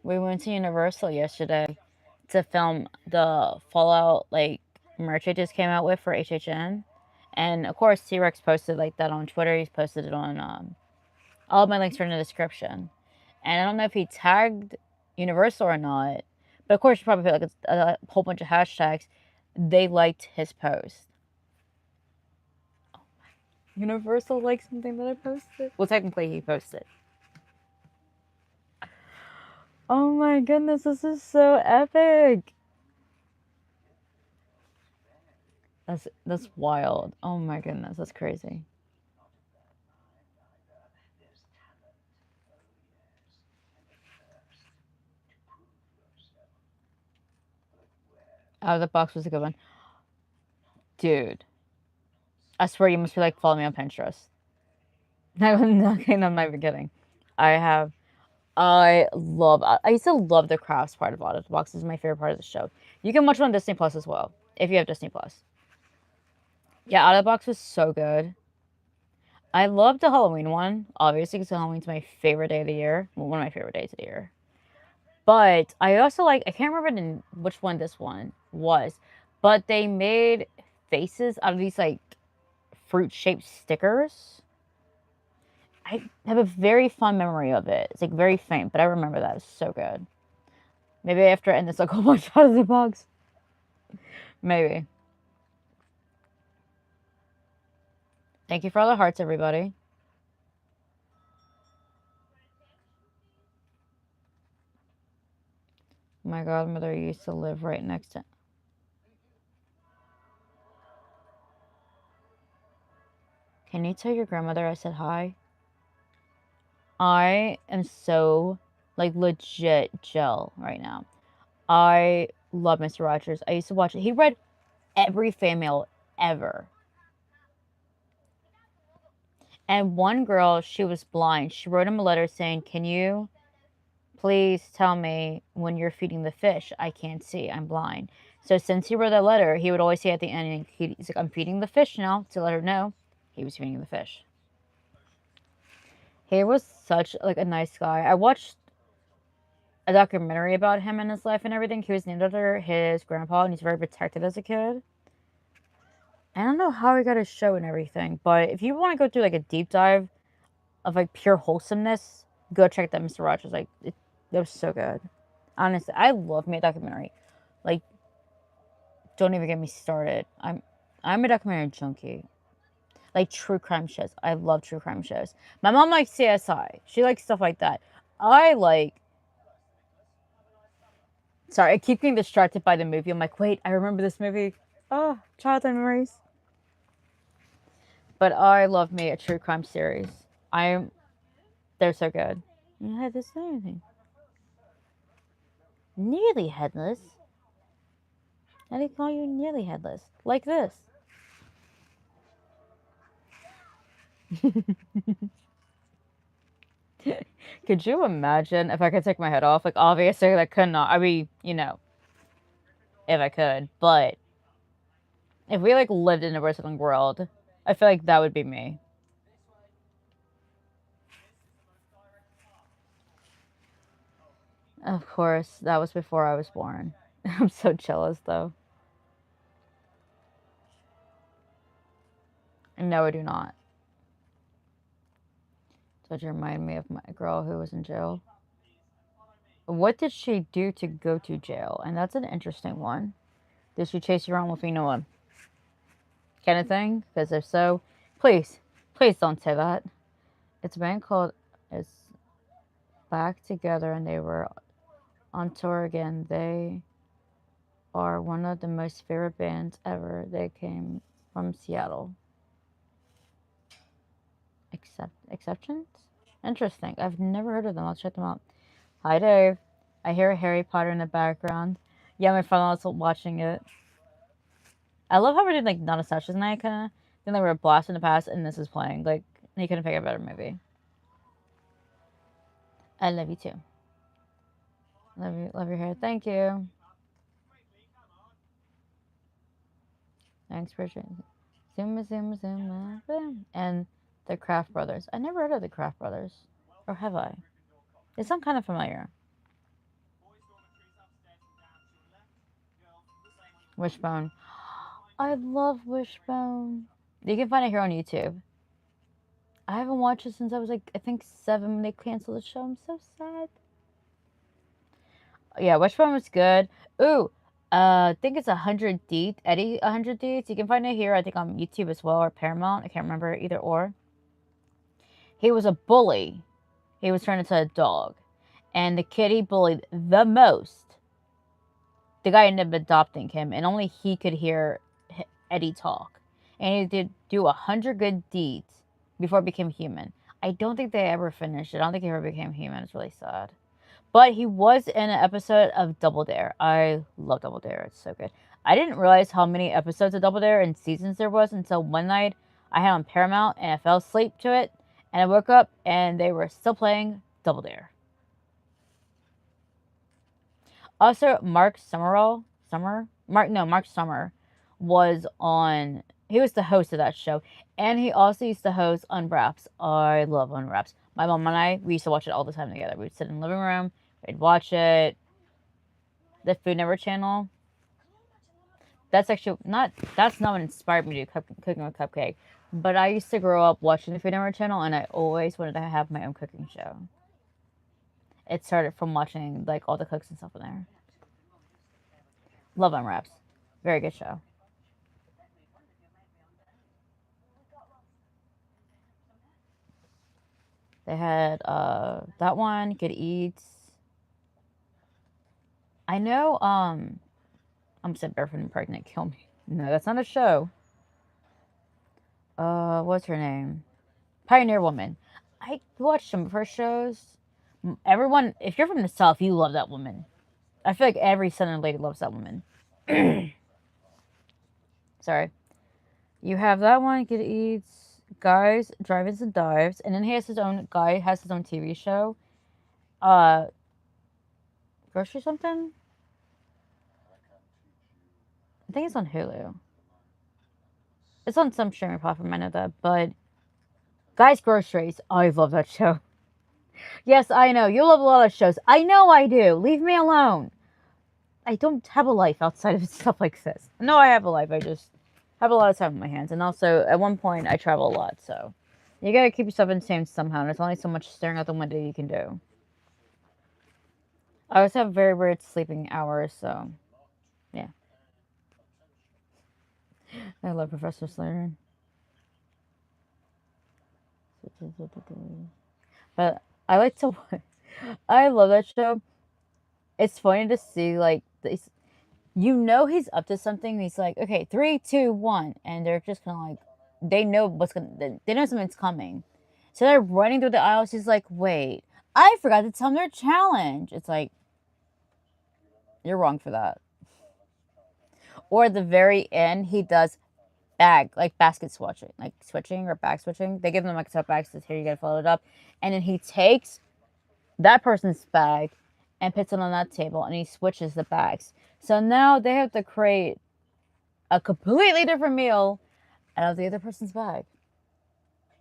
We went to Universal yesterday to film the Fallout like merch I just came out with for HHN. And of course T-Rex posted like that on Twitter. He's posted it on all of my links are in the description. And I don't know if he tagged Universal or not, but of course you probably put like a whole bunch of hashtags. They liked his post. Oh my. Universal liked something that I posted? Well, technically he posted. Oh my goodness, this is so epic. That's wild. Oh my goodness, that's crazy. Out of the box was a good one. Dude. I swear you must be like following me on Pinterest. I'm not even kidding. I used to love the crafts part of Out of the Box. This is my favorite part of the show. You can watch it on Disney Plus as well, if you have Disney Plus. Yeah, Out of the Box was so good. I love the Halloween one, obviously, because Halloween's my favorite day of the year. Well, one of my favorite days of the year. But I also like, I can't remember which one this one was, but they made faces out of these like fruit shaped stickers. I have a very fond memory of it. It's like very faint, but I remember that. It was so good. Maybe after I end this, I'll go watch Out of the Box. Maybe. Thank you for all the hearts, everybody. My godmother used to live right next to. Can you tell your grandmother I said hi? I am so, like, legit gel right now. I love Mr. Rogers. I used to watch it. He read every fan mail ever. And one girl, she was blind. She wrote him a letter saying, "Can you please tell me when you're feeding the fish? I can't see. I'm blind." So since he wrote that letter, he would always say at the end, he's like, "I'm feeding the fish now," to let her know he was feeding the fish. He was such like a nice guy. I watched a documentary about him and his life and everything. He was named after his grandpa, and he's very protected as a kid. I don't know how he got his show and everything, but if you want to go through like a deep dive of like pure wholesomeness, go check that Mr. Rogers. Like it was so good. Honestly, I love me a documentary. Like, don't even get me started. I'm a documentary junkie. Like true crime shows. I love true crime shows. My mom likes CSI. She likes stuff like that. I like. Sorry, I keep getting distracted by the movie. I'm like, wait, I remember this movie. Oh, childhood memories. But I love me a true crime series. They're so good. You had this anything. Nearly headless. How do you call you nearly headless? Like this. Could you imagine if I could take my head off? Like, obviously, I could not. I mean, if I could. But if we, like, lived in a wrestling world, I feel like that would be me. Of course, that was before I was born. I'm so jealous, though. No, I do not. Does it remind me of my girl who was in jail? What did she do to go to jail? And that's an interesting one. Did she chase you around with Noah? Kind of thing? Because if so, please don't say that. It's a band called It's Back Together, and they were on tour again. They are one of the most favorite bands ever. They came from Seattle. Exceptions? Interesting. I've never heard of them. I'll check them out. Hi, Dave. I hear Harry Potter in the background. Yeah, my friend was watching it. I love how we're doing like not a session night kind of. Then they were a blast in the past, and this is playing. Like, you couldn't pick a better movie. I love you too. Love your hair. Thank you. Thanks for sharing. Zoom, boom. And the Craft Brothers. I never heard of the Craft Brothers. Or have I? They sound kind of familiar. Wishbone. I love Wishbone. You can find it here on YouTube. I haven't watched it since I was like, I think 7 when they canceled the show. I'm so sad. Yeah, Wishbone was good. Ooh, I think it's 100 Deeds. Eddie 100 Deeds. You can find it here, I think, on YouTube as well, or Paramount. I can't remember either or. He was a bully. He was turned into a dog. And the kid he bullied the most, the guy ended up adopting him, and only he could hear Eddie talk. And he did do 100 good deeds before he became human. I don't think they ever finished it. I don't think he ever became human. It's really sad. But he was in an episode of Double Dare. I love Double Dare. It's so good. I didn't realize how many episodes of Double Dare and seasons there was until one night I had on Paramount and I fell asleep to it. And I woke up and they were still playing Double Dare. Also, Mark Summer was on. He was the host of that show, and he also used to host Unwraps. I love Unwraps. My mom and I, we used to watch it all the time together. We'd sit in the living room, I'd watch it. The Food Network channel. That's actually not. That's not what inspired me to do cooking with Cupcake. But I used to grow up watching the Food Network channel, and I always wanted to have my own cooking show. It started from watching like all the cooks and stuff in there. Love Unwraps. Very good show. They had that one, Good Eats. I know I'm said barefoot and pregnant, kill me. No, that's not a show. What's her name? Pioneer Woman. I watched some of her shows. Everyone, if you're from the South, you love that woman. I feel like every Southern lady loves that woman. Sorry. You have that one, Good Eats, Guys, Drive-Ins and Dives, and then he has his own TV show. Grocery something? I think it's on Hulu. It's on some streaming platform, I know that, but Guys Groceries, I love that show. Yes, I know, you love a lot of shows. I know I do. Leave me alone. I don't have a life outside of stuff like this. No, I have a life. I just have a lot of time on my hands. And also, at one point, I travel a lot, so you gotta keep yourself entertained somehow. And there's only so much staring out the window you can do. I also have very weird sleeping hours, so yeah. I love Professor Slater. But I like to. I love that show. It's funny to see like this. You know he's up to something. He's like, okay, 3, 2, 1, and they're just kind of like, they know what's gonna. They know something's coming, so they're running through the aisles. He's like, wait, I forgot to tell them their challenge. It's like, you're wrong for that. Or at the very end, he does basket switching, like switching or bag switching. They give them like tote bags. Says, here, you gotta fill it up, and then he takes that person's bag and puts it on that table, and he switches the bags. So now they have to create a completely different meal out of the other person's bag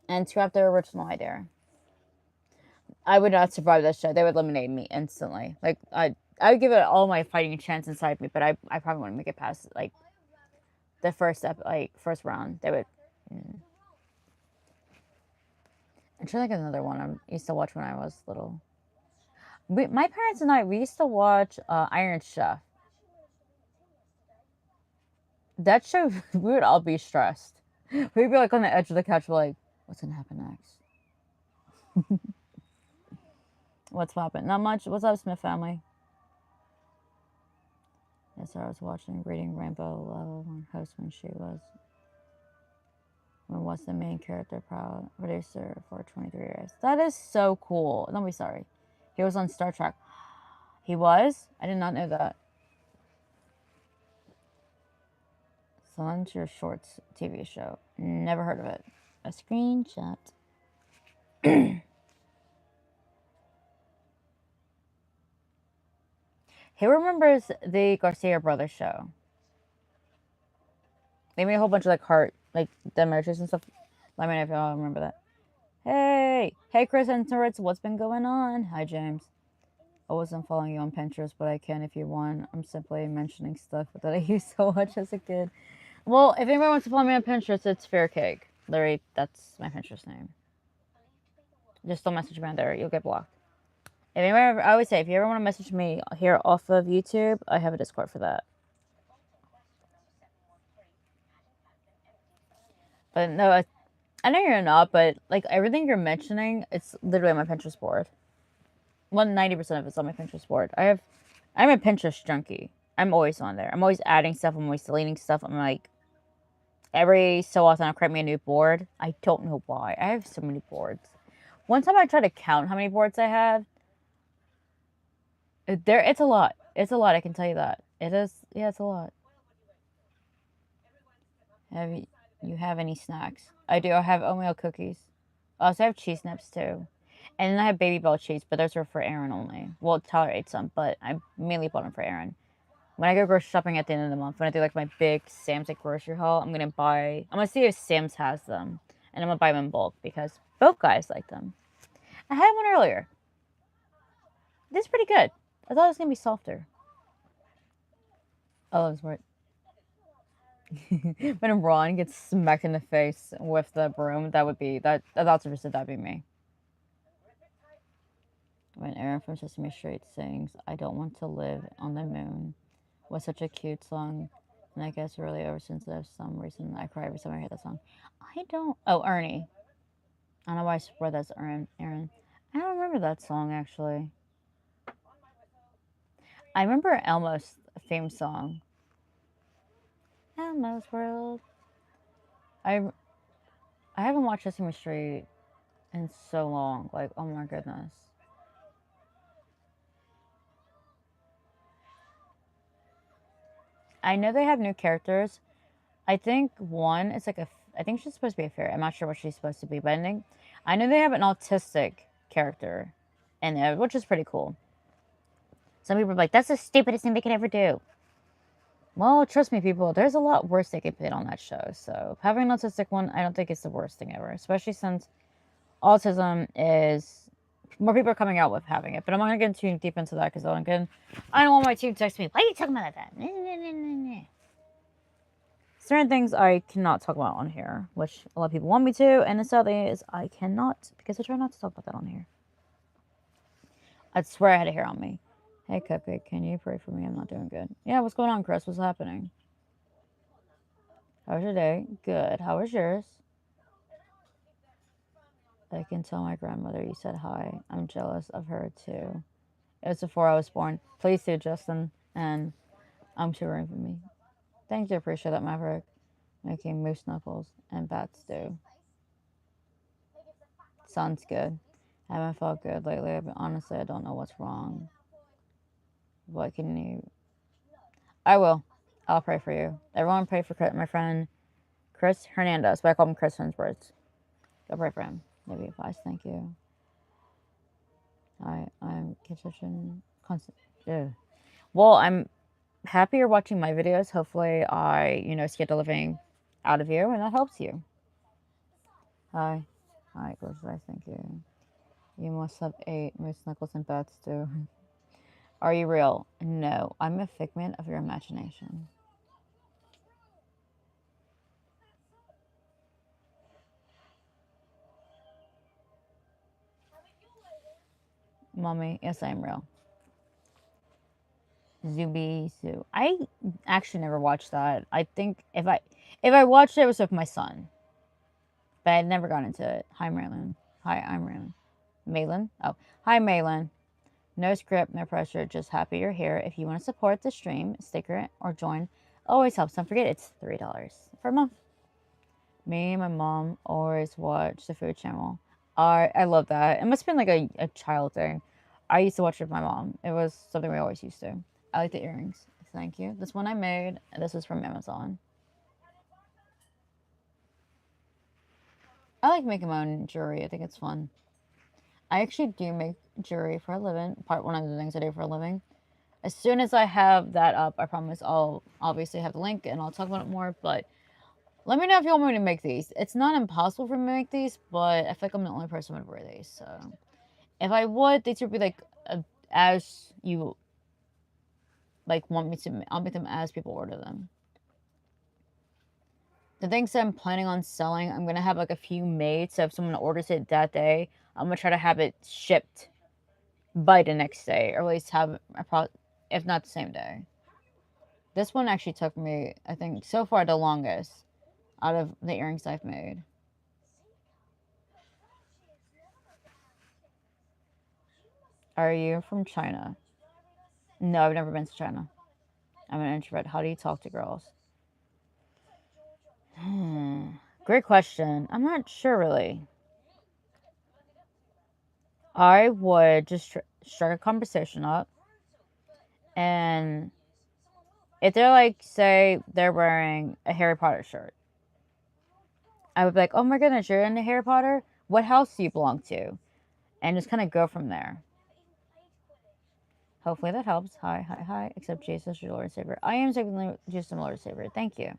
and scrap their original idea. I would not survive that show. They would eliminate me instantly. Like I would give it all my fighting chance inside me, but I probably wouldn't make it past like the first round. They would. I'm trying to think of another one I used to watch when I was little. My parents and we used to watch Iron Chef. That show, we would all be stressed. We'd be like on the edge of the couch, we're like, what's gonna happen next? What's poppin'? Not much. What's up, Smith family? Yes, I was watching Reading Rainbow Level 1 host when she was. When was the main character proud producer for 23 years? That is so cool. Don't be sorry. He was on Star Trek. He was? I did not know that. Your Shorts TV show. Never heard of it. A screenshot. Who remembers the Garcia Brothers show? They made a whole bunch of like heart, like the emojis and stuff. Let me know if y'all remember that. Hey, Chris and Turrets, what's been going on? Hi, James. I wasn't following you on Pinterest, but I can if you want. I'm simply mentioning stuff that I used to watch as a kid. Well, if anybody wants to follow me on Pinterest, it's Fair Cake. Larry, that's my Pinterest name. Just don't message me on there. You'll get blocked. If anybody I always say, if you ever want to message me here off of YouTube, I have a Discord for that. But no, I know you're not, but like everything you're mentioning, it's literally on my Pinterest board. 90% of it's on my Pinterest board. I'm a Pinterest junkie. I'm always on there. I'm always adding stuff. I'm always deleting stuff. I'm like, every so often I'll create me a new board. I don't know why. I have so many boards. One time I tried to count how many boards I had. It's a lot. It's a lot, I can tell you that. It is, yeah, it's a lot. You have any snacks? I do. I have oatmeal cookies. I also have cheese nips too. And then I have Baby Bell cheese, but those are for Aaron only. Well, Tyler ate some, but I mainly bought them for Aaron. When I go grocery shopping at the end of the month, when I do like my big Sam's like grocery haul, I'm gonna see if Sam's has them, and I'm gonna buy them in bulk because both guys like them. I had one earlier. This is pretty good. I thought it was gonna be softer. Oh, that's right. When Ron gets smacked in the face with the broom, that would be that. That's what that'd be me. When Aaron from Sesame Street sings "I Don't Want to Live on the Moon" was such a cute song, and I guess really oversensitive for some reason. I cry every time I hear that song. I don't. Oh, Ernie. I don't know why I swear that's Aaron. Aaron. I don't remember that song actually. I remember Elmo's theme song. Elmo's World. I I haven't watched Sesame Street in so long. Like, oh my goodness. I know they have new characters. I think one is like a. I think she's supposed to be a fairy. I'm not sure what she's supposed to be, but I know they have an autistic character in there, which is pretty cool. Some people are like, "That's the stupidest thing they could ever do." Well, trust me, people. There's a lot worse they could put on that show. So having an autistic one, I don't think it's the worst thing ever. Especially since autism is more people are coming out with having it. But I'm not gonna get too deep into that because I don't want my team to text me. Why are you talking about that? Certain things I cannot talk about on here, which a lot of people want me to, and the sad thing is I cannot because I try not to talk about that on here. I swear I had a hair on me. Hey Cupcake, can you pray for me? I'm not doing good. Yeah, what's going on, Chris? What's happening? How was your day? Good. How was yours? I can tell my grandmother you said hi. I'm jealous of her too. It was before I was born. Please do, Justin. And I'm cheering for me. Thank you, appreciate that, Maverick. Making moose knuckles and bat stew. Sounds good. I haven't felt good lately, but honestly, I don't know what's wrong. What can you? I will. I'll pray for you. Everyone pray for my friend Chris Hernandez, but I call him Chris Hemsworth. Go pray for him. Maybe advice. Thank you. I'm kitchen constant. Ugh. Well, I'm happy you're watching my videos. Hopefully, scare the living out of you, and that helps you. Hi. Hi, gorgeous. Thank you. You must have ate moose knuckles and bats too. Are you real? No, I'm a figment of your imagination. Mommy, yes, I am real. Zuby Zoo. I actually never watched that. I think if I watched it, it was with my son, but I never got into it. Hi, Marilyn. Hi, I'm Marilyn. Malin. Oh, hi, Malin. No script, no pressure. Just happy you're here. If you want to support the stream, sticker or join, always helps. Don't forget, it's $3 per month. Me and my mom always watch the Food Channel. I love that. It must have been like a child thing. I used to watch it with my mom. It was something we always used to. I like the earrings. Thank you. This one I made. This is from Amazon. I like making my own jewelry. I think it's fun. I actually do make jewelry for a living. One of the things I do for a living. As soon as I have that up, I promise I'll obviously have the link and I'll talk about it more. But let me know if you want me to make these. It's not impossible for me to make these, but I feel like I'm the only person who would wear these. So if I would, these would be like as you like want me to. I'll make them as people order them. The things that I'm planning on selling, I'm gonna have like a few made. So if someone orders it that day, I'm gonna try to have it shipped by the next day, or at least have if not the same day. This one actually took me, I think, so far the longest out of the earrings I've made. Are you from China? No, I've never been to China. I'm an introvert. How do you talk to girls? Great question. I'm not sure really. I would just strike a conversation up, and if they're like, say, they're wearing a Harry Potter shirt, I would be like, "Oh my goodness, you're into Harry Potter? What house do you belong to?" And just kind of go from there. Hopefully that helps. Hi, hi, hi. Except Jesus, your Lord and Savior. I am taking Jesus, my Lord and Savior. Thank you.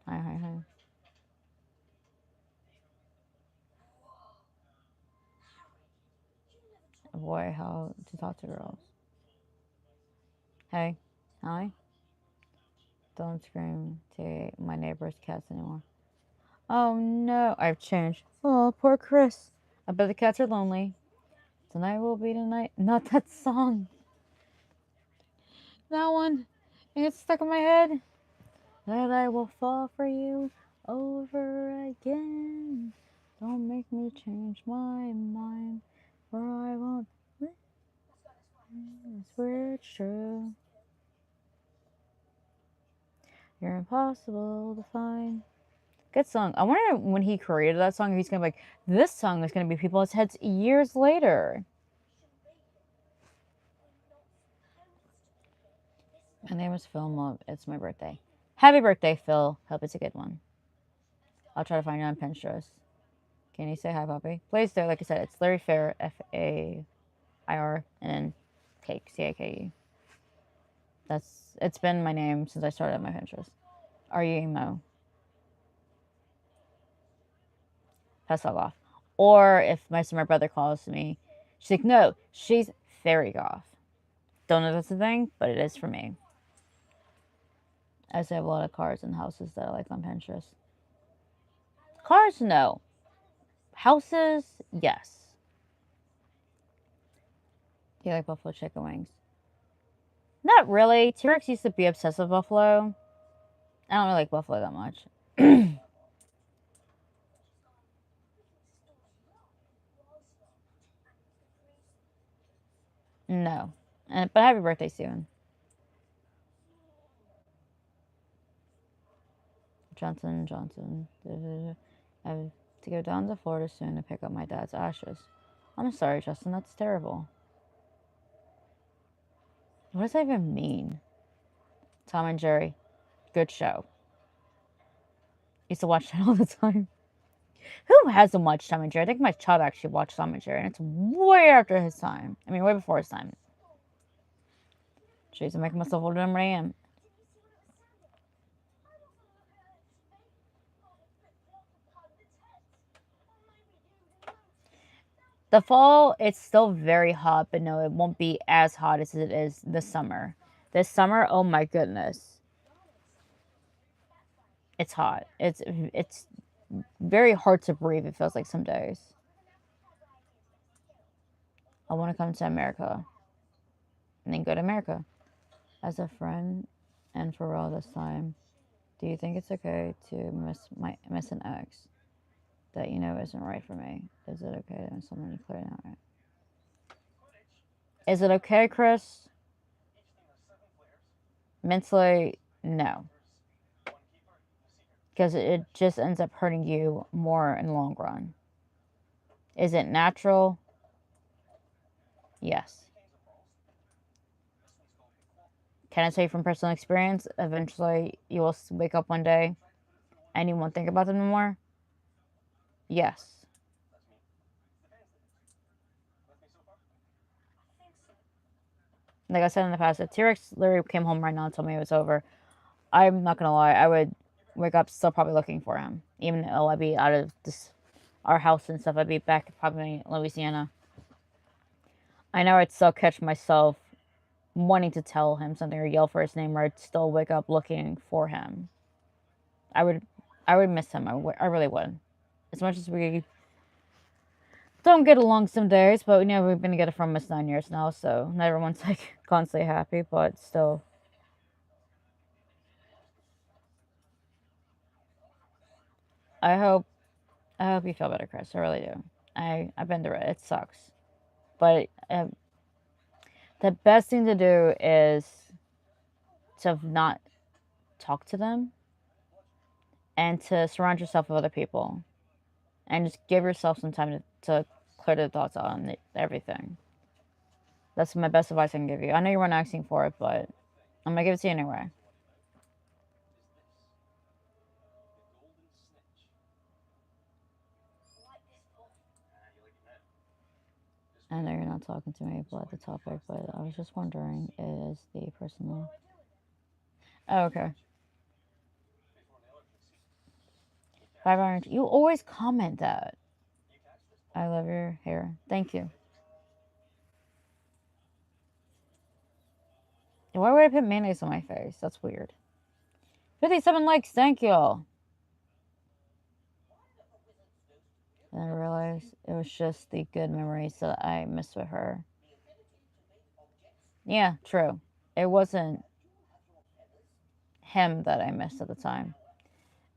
Hi, hi, hi. boy how to talk to girls. Hey, hi. Don't scream to my neighbor's cats anymore. Oh no, I've changed. Oh, poor Chris. I bet the cats are lonely. Tonight will be the night. Not that song. That one. It's stuck in my head. That I will fall for you over again. Don't make me change my mind, for I won't live. I swear it's true. You're impossible to find. Good song. I wonder when he created that song, he's gonna be like, this song is gonna be people's heads years later. My name is Phil Mom. It's my birthday. Happy birthday, Phil. Hope it's a good one. I'll try to find you on Pinterest. Can you say hi, puppy? Please do. Like I said, it's Larry Fair, Fair, and then Cake, Cake. It's been my name since I started my Pinterest. Are you emo? Pass that off. Or if my summer brother calls me, she's like, no, she's fairy goth. Don't know if that's a thing, but it is for me. I also have a lot of cars and houses that I like on Pinterest. Cars, no. Houses, yes. Do you like buffalo chicken wings? Not really. T-Rex used to be obsessed with buffalo. I don't really like buffalo that much. No. But happy birthday soon. Johnson. I have to go down to Florida soon to pick up my dad's ashes. I'm sorry, Justin. That's terrible. What does that even mean? Tom and Jerry. Good show. Used to watch that all the time. Who hasn't watched Tom and Jerry? I think my child actually watched Tom and Jerry, and it's way after his time. I mean, way before his time. Jeez, I'm making myself older than what I am. The fall, it's still very hot, but no, it won't be as hot as it is this summer. This summer, oh my goodness. It's hot. It's very hard to breathe, it feels like some days. I want to come to America. And then go to America. As a friend and for real this time, do you think it's okay to miss an ex that you know isn't right for me? Is it okay to miss someone you clearly not right? Is it okay, Chris? Mentally, no. Because it just ends up hurting you more in the long run. Is it natural? Yes. Can I say from personal experience, eventually you will wake up one day and you won't think about them anymore? Yes. Like I said in the past, if T-Rex literally came home right now and told me it was over, I'm not gonna lie, I would wake up still probably looking for him. Even though I'd be out of our house and stuff, I'd be back probably in Louisiana. I know I'd still catch myself wanting to tell him something or yell for his name, or I'd still wake up looking for him. I would miss him. I really would. As much as we don't get along some days, but we've been together for almost 9 years now, so not everyone's like constantly happy, but still. I hope you feel better, Chris. I really do. I've been through it. It sucks, but the best thing to do is to not talk to them and to surround yourself with other people and just give yourself some time to clear the thoughts on everything. That's my best advice I can give you. I know you weren't asking for it, but I'm gonna give it to you anyway. I know you're not talking to me about the topic, but I was just wondering, is the personal... Oh, okay. 5 hours. You always comment that. I love your hair. Thank you. Why would I put mayonnaise on my face? That's weird. 57 likes, thank you. And I realized it was just the good memories that I missed with her. Yeah, true. It wasn't him that I missed at the time.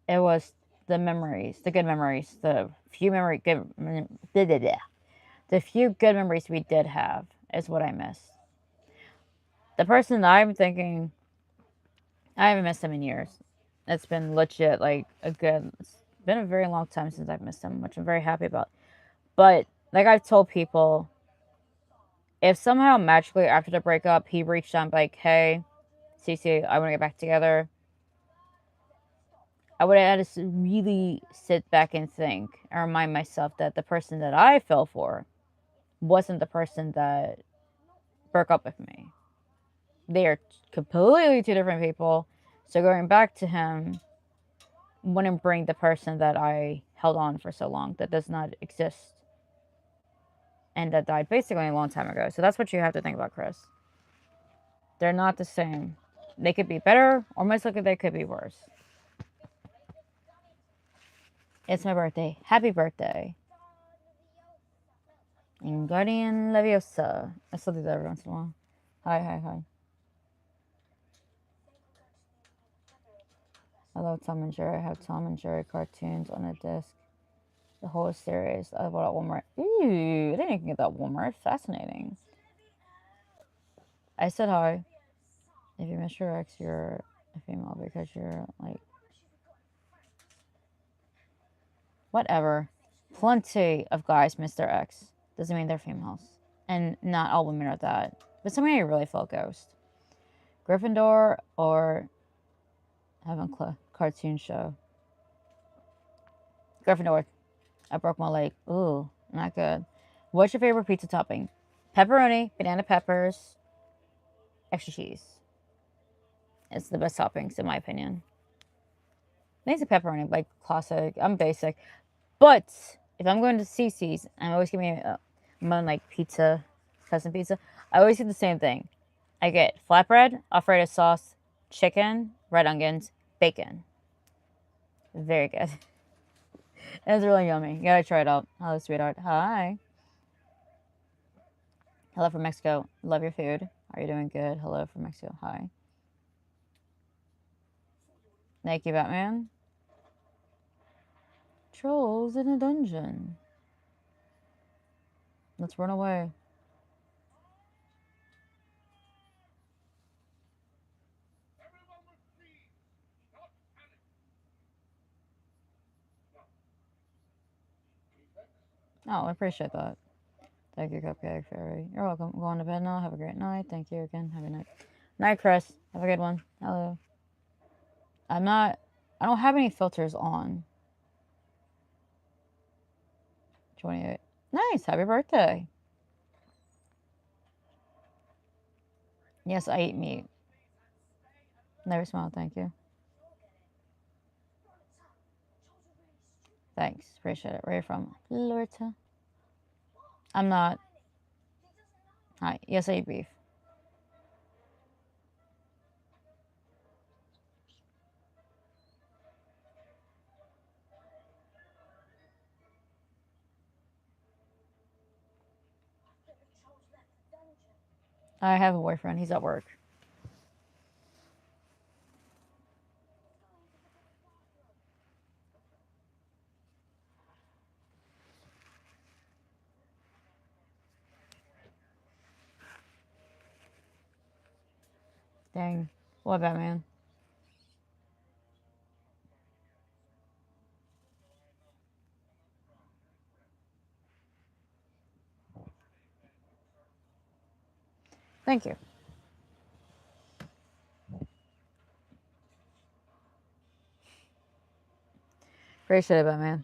It was the memories, the good memories, the few good memories we did have is what I miss. The person that I'm thinking, I haven't missed him in years. It's been legit like it's been a very long time since I've missed him, which I'm very happy about. But like I've told people, if somehow magically after the breakup he reached out like, hey, Cece, I want to get back together, I would have had to really sit back and think and remind myself that the person that I fell for wasn't the person that broke up with me. They are completely two different people. So going back to him wouldn't bring the person that I held on for so long that does not exist and that died basically a long time ago. So that's what you have to think about, Chris. They're not the same. They could be better, or most likely they could be worse. It's my birthday. Happy birthday. And Guardian Leviosa. I still do that every once in a while. Hi. I love Tom and Jerry. I have Tom and Jerry cartoons on a disc. The whole series. I bought it at Walmart. Ooh, I didn't even get that at Walmart. Fascinating. I said hi. If you miss your ex, you're a female because you're like... Whatever. Plenty of guys miss their ex. Doesn't mean they're females. And not all women are that. But some of you really feel ghost. Gryffindor or Ravenclaw cartoon show. Gryffindor. I broke my leg. Ooh, not good. What's your favorite pizza topping? Pepperoni, banana peppers, extra cheese. It's the best toppings in my opinion. I think it's a pepperoni, like classic. I'm basic. But if I'm going to CC's, I'm always getting my own like pizza, custom pizza. I always get the same thing. I get flatbread, Alfredo sauce, chicken, red onions, bacon. Very good. It's really yummy. You gotta try it out. Hello, sweetheart. Hi. Hello from Mexico. Love your food. Are you doing good? Hello from Mexico. Hi. Thank you, Batman. Trolls in a dungeon. Let's run away. Oh, I appreciate that. Thank you, Cupcake Fairy. You're welcome. I'm going to bed now. Have a great night. Thank you again. Have a night. Night, Chris. Have a good one. Hello. I don't have any filters on. 28. Nice. Happy birthday. Yes, I eat meat. Never smile. Thank you. Thanks. Appreciate it. Where are you from? Lorta. I'm not. Hi. Yes, I eat beef. I have a boyfriend. He's at work. Dang. What, Batman? Thank you. Appreciate it, Batman.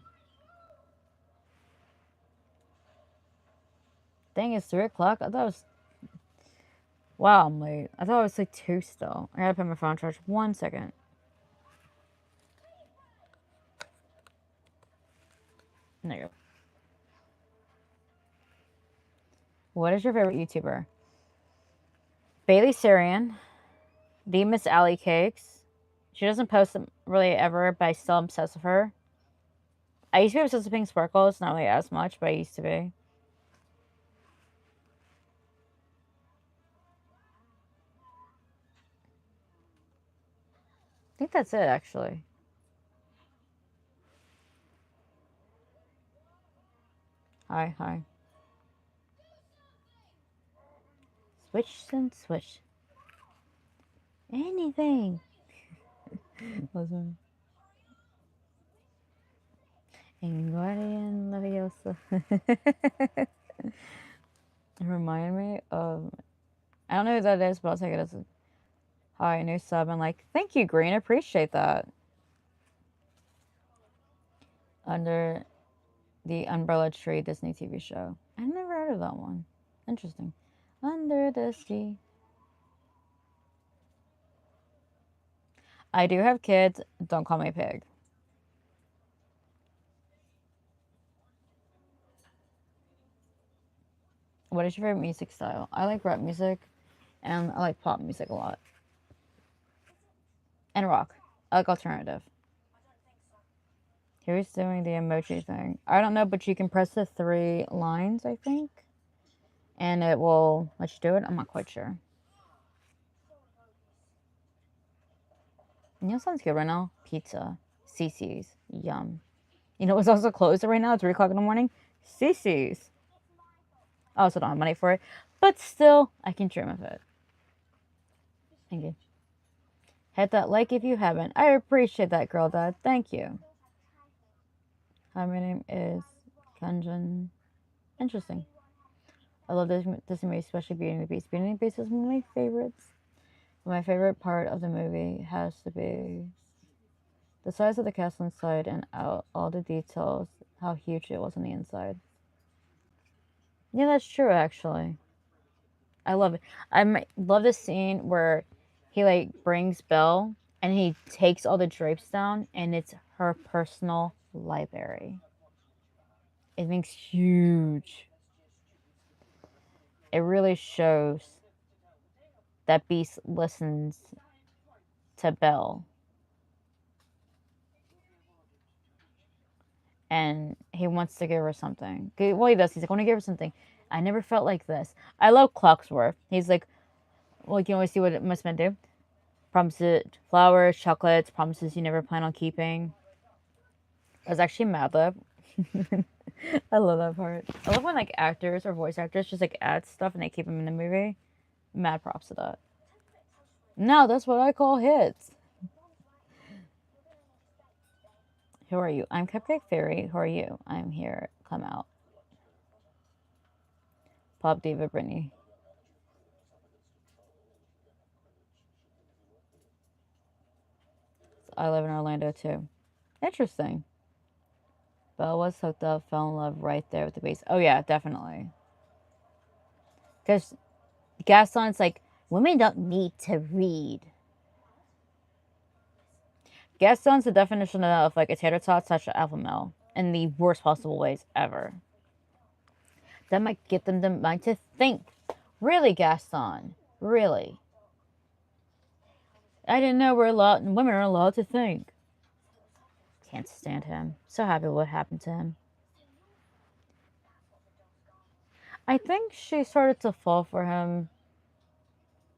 Dang, it's 3 o'clock? I thought it was... Wow, I'm late. I thought it was like 2 still. I gotta put my phone on charge. 1 second. There you go. What is your favorite YouTuber? Bailey Sarian. The Miss Allie cakes. She doesn't post them really ever, but I still am obsessed with her. I used to be obsessed with Pink Sparkles, not really as much, but I used to be. I think that's it, actually. Hi, hi. Switch and switch. Anything. Listen. Guardian Leviosa. Remind me of. I don't know who that is, but I'll take it as a hi, new sub. And like, thank you, Green. Appreciate that. Under the Umbrella Tree Disney TV show. I never heard of that one. Interesting. Under the sea. I do have kids. Don't call me pig. What is your favorite music style? I like rap music and I like pop music a lot. And rock. I like alternative. Who's doing the emoji thing? I don't know, but you can press the 3 lines, I think. And it will let you do it. I'm not quite sure. You know, sounds good right now. Pizza. CC's. Yum. You know what's also closed right now? It's 3 o'clock in the morning. CC's. I also don't have money for it. But still, I can dream of it. Thank you. Hit that like if you haven't. I appreciate that, girl dad. Thank you. Hi, my name is Kanjan. Interesting. I love this movie, especially Beauty and the Beast. Beauty and the Beast is one of my favorites. My favorite part of the movie has to be the size of the castle inside and out, all the details, how huge it was on the inside. Yeah, that's true, actually. I love it. Love the scene where he like brings Belle and he takes all the drapes down and it's her personal library. It makes huge. It really shows that Beast listens to Belle. And he wants to give her something. Well, he does. He's like, I want to give her something. I never felt like this. I love Clocksworth. He's like, well, you can always see what it must have been do. Promises flowers, chocolates, promises you never plan on keeping. I was actually mad though. I love that part. I love when like actors or voice actors just like add stuff and they keep them in the movie. Mad props to that. No, that's what I call hits. Who are you? I'm Cupcake Fairy. Who are you? I'm here. Come out. Pop Diva Brittany. I live in Orlando too. Interesting. Belle was hooked up, fell in love right there with the base. Oh yeah, definitely. Because Gaston's like, women don't need to read. Gaston's the definition of like a tater tot slash alpha male in the worst possible ways ever. That might get them the mind to think. Really, Gaston? Really? I didn't know women are allowed to think. Can't stand him. So happy what happened to him. I think she started to fall for him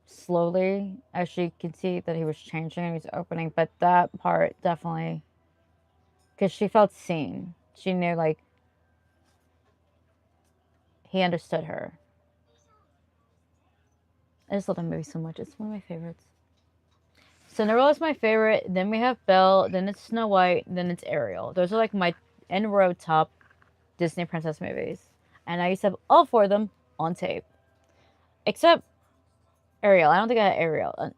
slowly as she could see that he was changing and he was opening, but that part definitely, because she felt seen. She knew like he understood her. I just love the movie so much. It's one of my favorites. Cinderella's my favorite. Then we have Belle. Then it's Snow White. Then it's Ariel. Those are like my in-row top Disney princess movies. And I used to have all 4 of them on tape. Except Ariel. I don't think I had Ariel.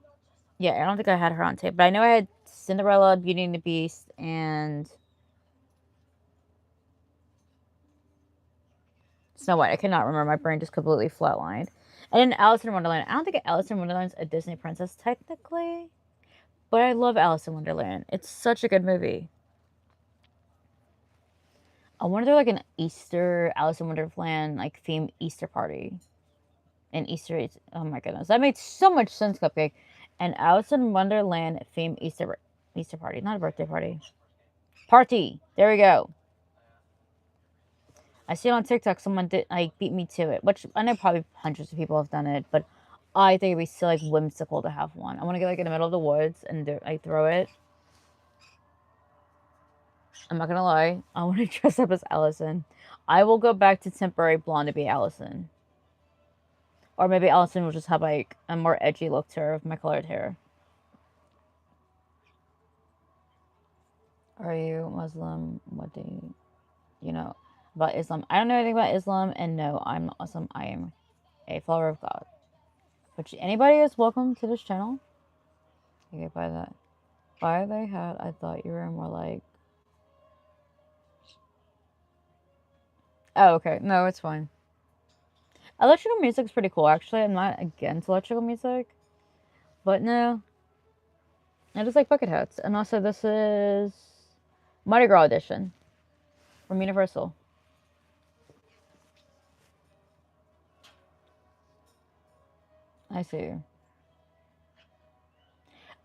Yeah, I don't think I had her on tape. But I know I had Cinderella, Beauty and the Beast, and Snow White. I cannot remember. My brain just completely flatlined. And then Alice in Wonderland. I don't think Alice in Wonderland's a Disney princess technically. But I love Alice in Wonderland. It's such a good movie. I wonder if they're like an Easter Alice in Wonderland like themed Easter party. And Easter eggs. Oh my goodness. That made so much sense, Cupcake. An Alice in Wonderland themed Easter party, not a birthday party. Party. There we go. I see it on TikTok. Someone did beat me to it, which I know probably hundreds of people have done it, but I think it'd be so whimsical to have one. I want to get in the middle of the woods and throw it. I'm not gonna lie. I want to dress up as Allison. I will go back to temporary blonde to be Allison. Or maybe Allison will just have a more edgy look to her with my colored hair. Are you Muslim? What do you know about Islam? I don't know anything about Islam, and no, I'm not Muslim. I am a follower of God. But anybody is welcome to this channel. Okay, by that. By they had, I thought you were more like... Oh, okay. No, it's fine. Electrical music's pretty cool, actually. I'm not against electrical music. But no. I just like bucket hats. And also, this is Mardi Gras edition from Universal. I see.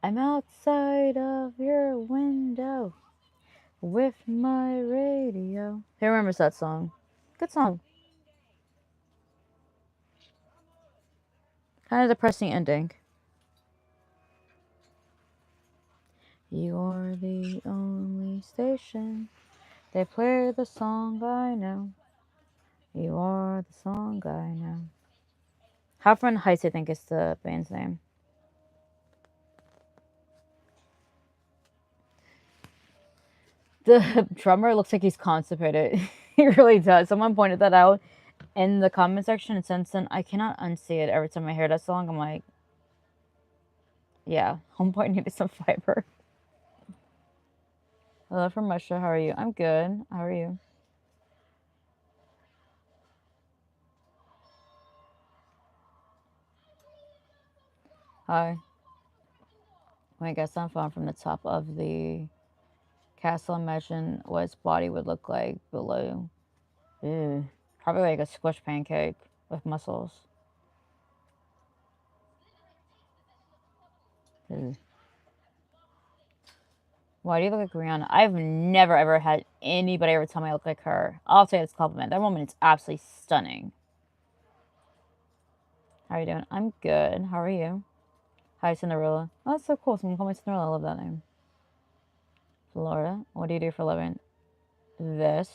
I'm outside of your window with my radio. Who remembers that song? Good song. Kind of depressing ending. You're the only station. They play the song I know. You are the song I know. Halfrun Heights, I think, is the band's name. The drummer looks like he's constipated. He really does. Someone pointed that out in the comment section, and since then, I cannot unsee it. Every time I hear that song, I'm like, yeah, homeboy needed some fiber. Hello from Russia. How are you? I'm good. How are you? Hi. I guess I'm falling from the top of the castle. Imagine what its body would look like below. Ew. Probably like a squish pancake with muscles. Ew. Why do you look like Rihanna? I've never ever had anybody ever tell me I look like her. I'll say it's a compliment. That woman is absolutely stunning. How are you doing? I'm good. How are you? Hi, Cinderella. Oh, that's so cool. Someone called me Cinderella. I love that name. Florida. What do you do for a living? This.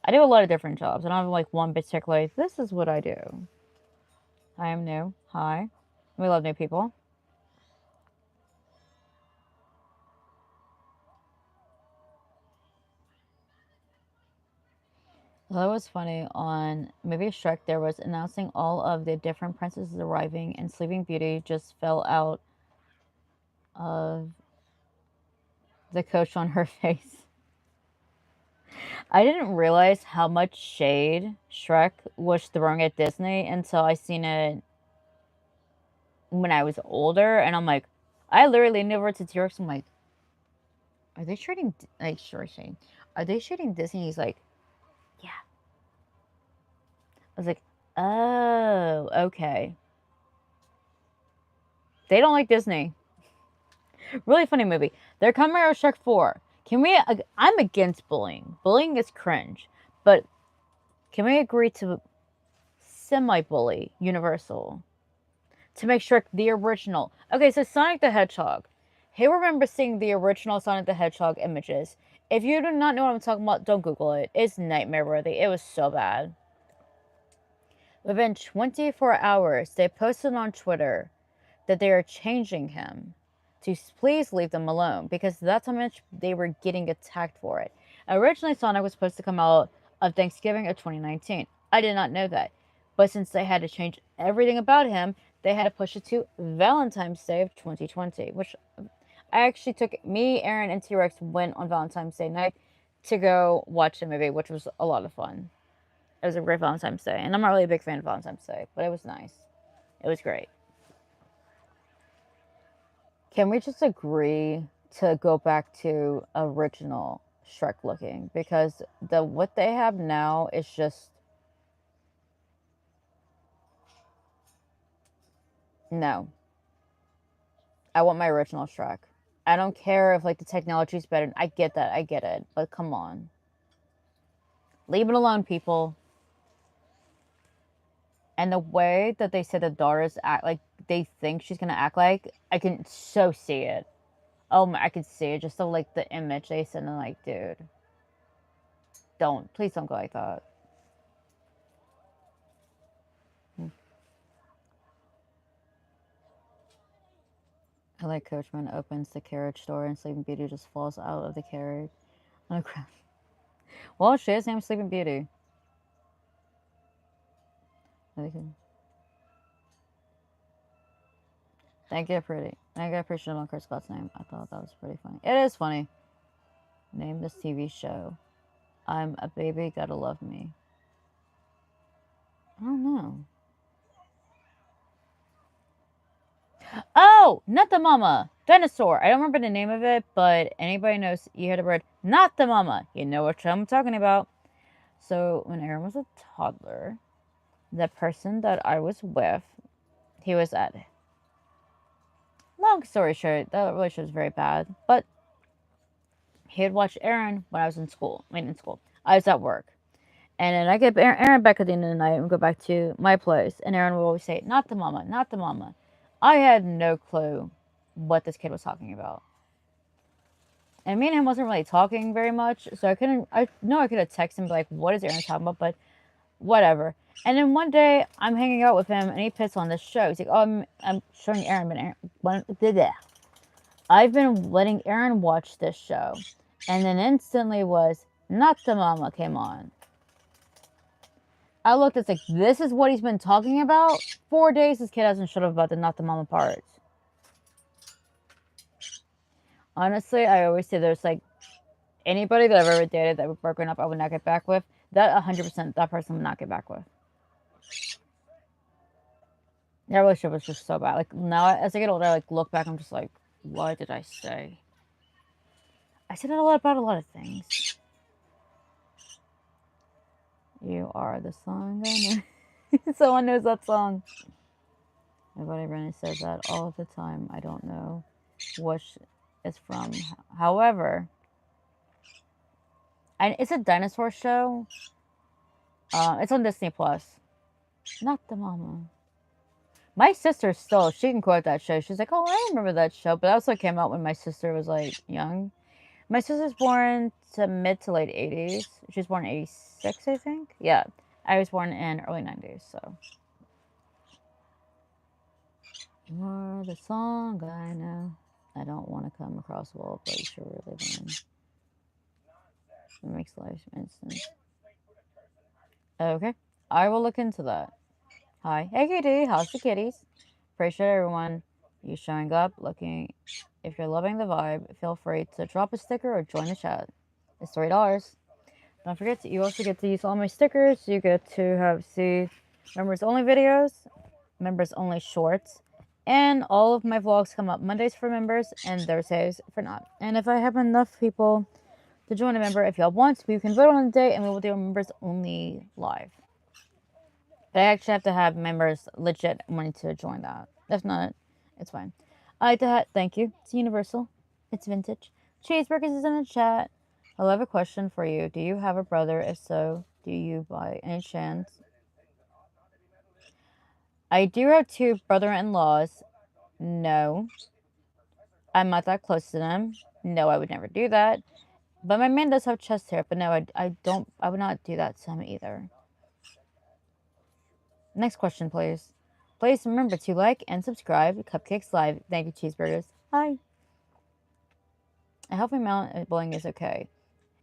I do a lot of different jobs. I don't have like one particular, this is what I do. I am new. Hi. We love new people. That was funny. On maybe Shrek, there was announcing all of the different princesses arriving, and Sleeping Beauty just fell out of the coach on her face. I didn't realize how much shade Shrek was throwing at Disney until I seen it when I was older, and I'm like, I literally leaned over to T-Rex. I'm like, are they shading? Like, sure, Shane. Are they shading Disney? He's like, yeah. I was like, oh, okay. They don't like Disney. Really funny movie. They're coming out with Shrek 4. Can we? I'm against bullying. Bullying is cringe. But can we agree to semi-bully Universal to make Shrek the original? Okay, so Sonic the Hedgehog. Who remembers seeing the original Sonic the Hedgehog images? If you do not know what I'm talking about, don't Google it. It's nightmare worthy. It was so bad. Within 24 hours, they posted on Twitter that they are changing him to please leave them alone, because that's how much they were getting attacked for it. Originally, Sonic was supposed to come out of Thanksgiving of 2019. I did not know that. But since they had to change everything about him, they had to push it to Valentine's Day of 2020, which I actually took me, Aaron, and T-Rex went on Valentine's Day night to go watch the movie, which was a lot of fun. It was a great Valentine's Day. And I'm not really a big fan of Valentine's Day, but it was nice. It was great. Can we just agree to go back to original Shrek looking? Because what they have now is just... No. I want my original Shrek. I don't care if like the technology's better. I get that. I get it. But come on. Leave it alone, people. And the way that they said the daughters act like they think she's gonna act like, I can so see it. Oh my, I can see it. Just the like the image they sent, and like, dude, please don't go like that. I like Coachman opens the carriage door and Sleeping Beauty just falls out of the carriage on the ground. Well, she is named Sleeping Beauty. Thank you, pretty. Thank you, appreciate on Chris Scott's name. I thought that was pretty funny. It is funny. Name this TV show. I'm a baby, gotta love me. I don't know. Oh, not the mama. Dinosaur. I don't remember the name of it, but anybody knows you hear the word not the mama. You know what I'm talking about. So when Aaron was a toddler, the person that I was with, he was at. Long story short, that relationship was very bad. But he would watch Aaron when I was in school. I was at work. And then I get Aaron back at the end of the night and go back to my place. And Aaron would always say, not the mama, not the mama. I had no clue what this kid was talking about. And me and him wasn't really talking very much. So I know I could have texted him, like, what is Aaron talking about? But whatever. And then one day I'm hanging out with him and he pissed on this show. He's like, oh, I'm showing Aaron, I've been letting Aaron watch this show. And then instantly was, not the mama came on. I looked, it's like, this is what he's been talking about? 4 days this kid hasn't shut up about the not the mama parts. Honestly, I always say there's like, anybody that I've ever dated that we've broken up, I would not get back with. That 100%, that person would not get back with. That relationship was just so bad. Like, now, as I get older, I like look back, I'm just like, what did I say? I said a lot about a lot of things. You are the song I know. Someone knows that song. My buddy Rennie says that all the time. I don't know what it's from. However, it's a dinosaur show. It's on Disney Plus. Not the mama. My sister still, she can quote that show. She's like, oh, I remember that show. But that also came out when my sister was like young. My sister's born to mid to late 80s. She was born in 86, I think. Yeah. I was born in early 90s, so. You are the song I know. I don't want to come across a wall place you're living in. It makes life instant. Okay. I will look into that. Hi. Hey, kitty. How's the kitties? Appreciate everyone. You showing up, looking. If you're loving the vibe, feel free to drop a sticker or join the chat. It's $3. Don't forget, you also get to use all my stickers. You get to see members only videos, members only shorts, and all of my vlogs come up Mondays for members and Thursdays for not. And if I have enough people to join a member, if y'all want, we can vote on the day and we will do a members only live. But I actually have to have members legit wanting to join that. If not, it's fine. I like the hat. Thank you. It's universal. It's vintage. Cheeseburgers is in the chat. I'll have a question for you. Do you have a brother? If so, do you by any chance? I do have 2 brother-in-laws. No. I'm not that close to them. No, I would never do that. But my man does have chest hair. But no, I would not do that to him either. Next question, please. Please remember to like and subscribe. Cupcakes Live. Thank you, Cheeseburgers. Hi. I hope my mount bowling is okay.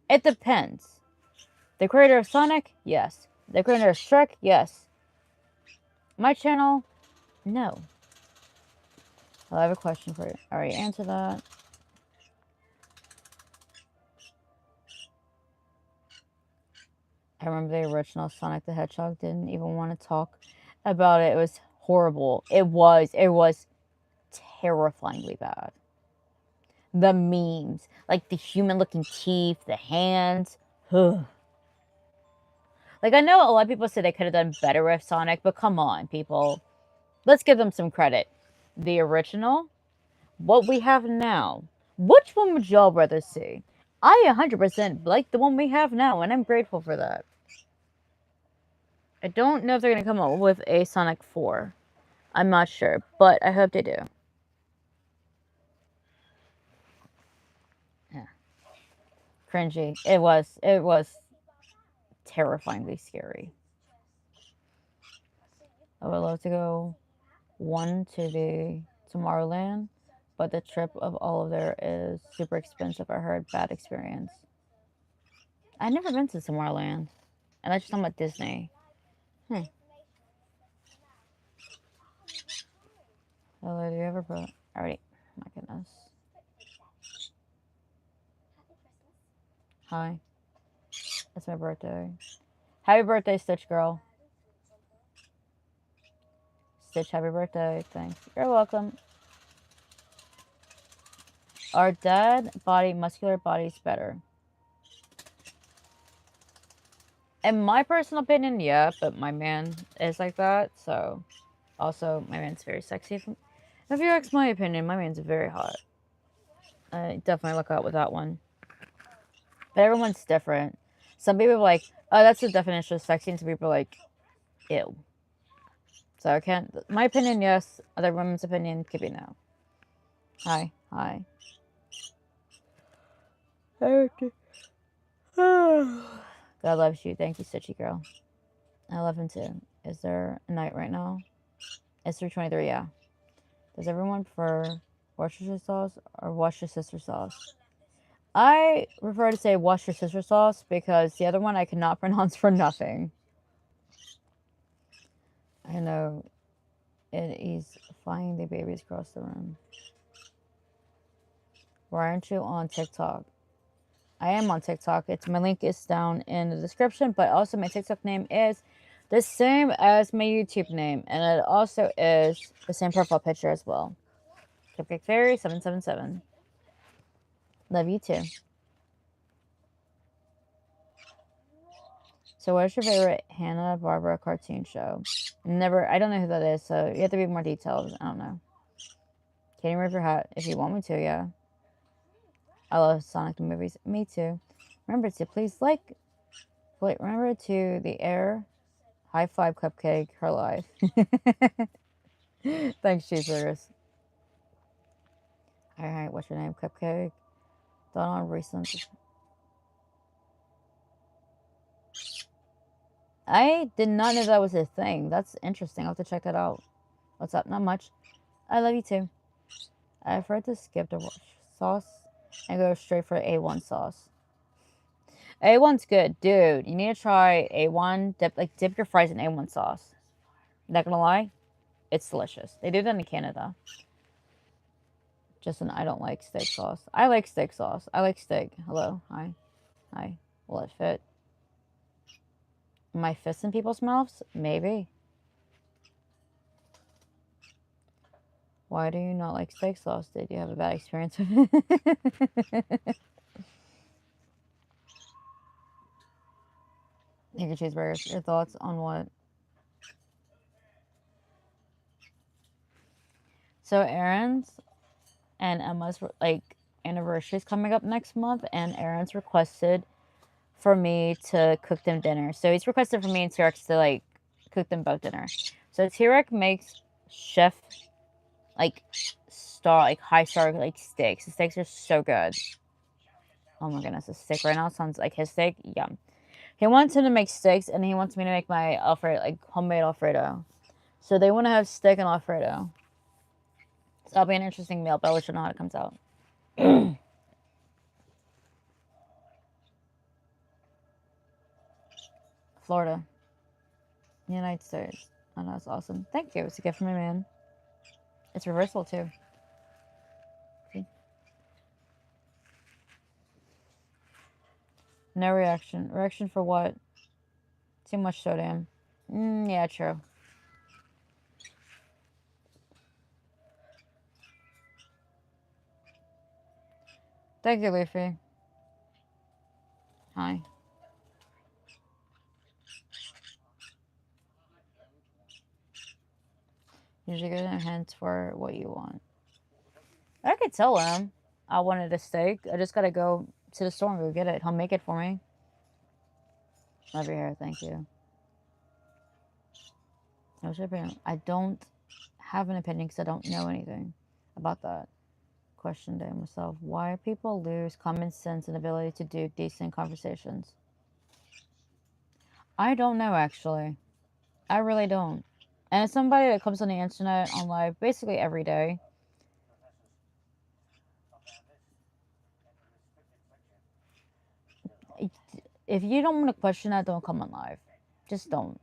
It depends. The creator of Sonic? Yes. The creator of Shrek? Yes. My channel? No. I have a question for you. I already answered that. I remember the original Sonic the Hedgehog didn't even want to talk about it. It was horrible. It was terrifyingly bad. The memes, like the human-looking teeth, the hands. Like, I know a lot of people say they could have done better with Sonic, but come on, people. Let's give them some credit. The original what we have now. Which one would y'all rather see? I 100% like the one we have now, and I'm grateful for that. I don't know if they're going to come up with a Sonic 4. I'm not sure, but I hope they do. Yeah. Cringy. It was terrifyingly scary. I would love to go one to the Tomorrowland, but the trip of all of there is super expensive. I heard bad experience. I've never been to Tomorrowland, and that's just talking about Disney. Hello, do you ever put already? My goodness. Hi. It's my birthday. Happy birthday, Stitch Girl. Stitch, happy birthday. Thanks. You're welcome. Our dad body, muscular body's better. In my personal opinion, yeah, but my man is like that, so also my man's very sexy. If you ask my opinion, my man's very hot. I definitely look out with that one. But everyone's different. Some people are like, oh, that's the definition of sexy, and some people are like, ew. So I can't. My opinion, yes. Other women's opinion could be no. Hi, hi. Okay. God loves you. Thank you, Stitchy girl. I love him too. Is there a night right now? It's 3:23. Yeah. Does everyone prefer Worcestershire sauce or Worcestershire sauce? I prefer to say Worcestershire sauce because the other one I cannot pronounce for nothing. I know it is flying the babies across the room. Why aren't you on TikTok? I am on TikTok. My link is down in the description, but also my TikTok name is the same as my YouTube name, and it also is the same profile picture as well. Cupcake Fairy 777. Love you too. So, what's your favorite Hanna Barbera cartoon show? Never. I don't know who that is, so you have to be more detailed. I don't know. Can you remove your hat if you want me to? Yeah. I love Sonic the movies. Me too. Remember to please like. Wait, remember to the air. High five, Cupcake. Her life. Thanks, cheeseburgers. All right, what's your name, Cupcake? Donald recent. I did not know that was a thing. That's interesting. I'll have to check that out. What's up? Not much. I love you too. I prefer to skip the sauce and go straight for A1 sauce. A1's good, dude. You need to try A1. Dip your fries in A1 sauce. Not gonna lie, it's delicious. They do that in Canada. Just an I don't like steak sauce. I like steak sauce. I like steak. Hello, hi, hi. Will it fit my fists in people's mouths? Maybe. Why do you not like steak sauce? Did you have a bad experience with it? Thank you, cheeseburgers. Your thoughts on what? So Aaron's and Emma's anniversary is coming up next month, and Aaron's requested for me to cook them dinner. So he's requested for me and T-Rex to cook them both dinner. So T-Rex makes chef high star steaks. The steaks are so good. Oh my goodness, the steak right now sounds like his steak. Yum. He wants him to make steaks, and he wants me to make my Alfredo, homemade Alfredo. So they want to have steak and Alfredo. So that'll be an interesting meal, but I'll let you know how it comes out. Florida. United States. Oh, that's awesome. Thank you. It's a gift from my man. It's reversible, too. See? No reaction. Reaction for what? Too much sodium. Yeah, true. Thank you, Leafy. Hi. Usually get a hint for what you want. I could tell him I wanted a steak. I just gotta go to the store and go get it. He'll make it for me. Love your hair, thank you. What's your opinion? I don't have an opinion because I don't know anything about that. Question to myself: why people lose common sense and ability to do decent conversations? I don't know actually. I really don't. And as somebody that comes on the internet on live basically every day, if you don't want to question that, don't come on live. Just don't.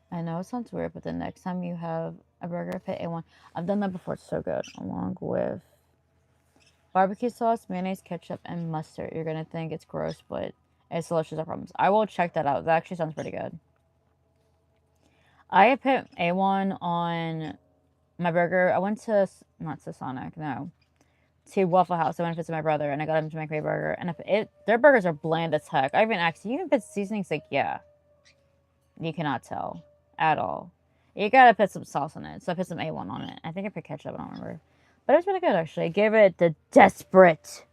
I know it sounds weird, but the next time you have a burger, put A1. I've done that before. It's so good. Along with barbecue sauce, mayonnaise, ketchup, and mustard. You're going to think it's gross, but it's delicious, I promise. I will check that out. That actually sounds pretty good. I put A1 on my burger. I went to, not to Sonic, no, to Waffle House. I went to visit my brother, and I got him to make me a burger. And their burgers are bland as heck. I even asked, you even put seasonings? Like, yeah. You cannot tell at all. You gotta put some sauce on it. So I put some A1 on it. I think I put ketchup, I don't remember. But it was really good, actually. I gave it the desperate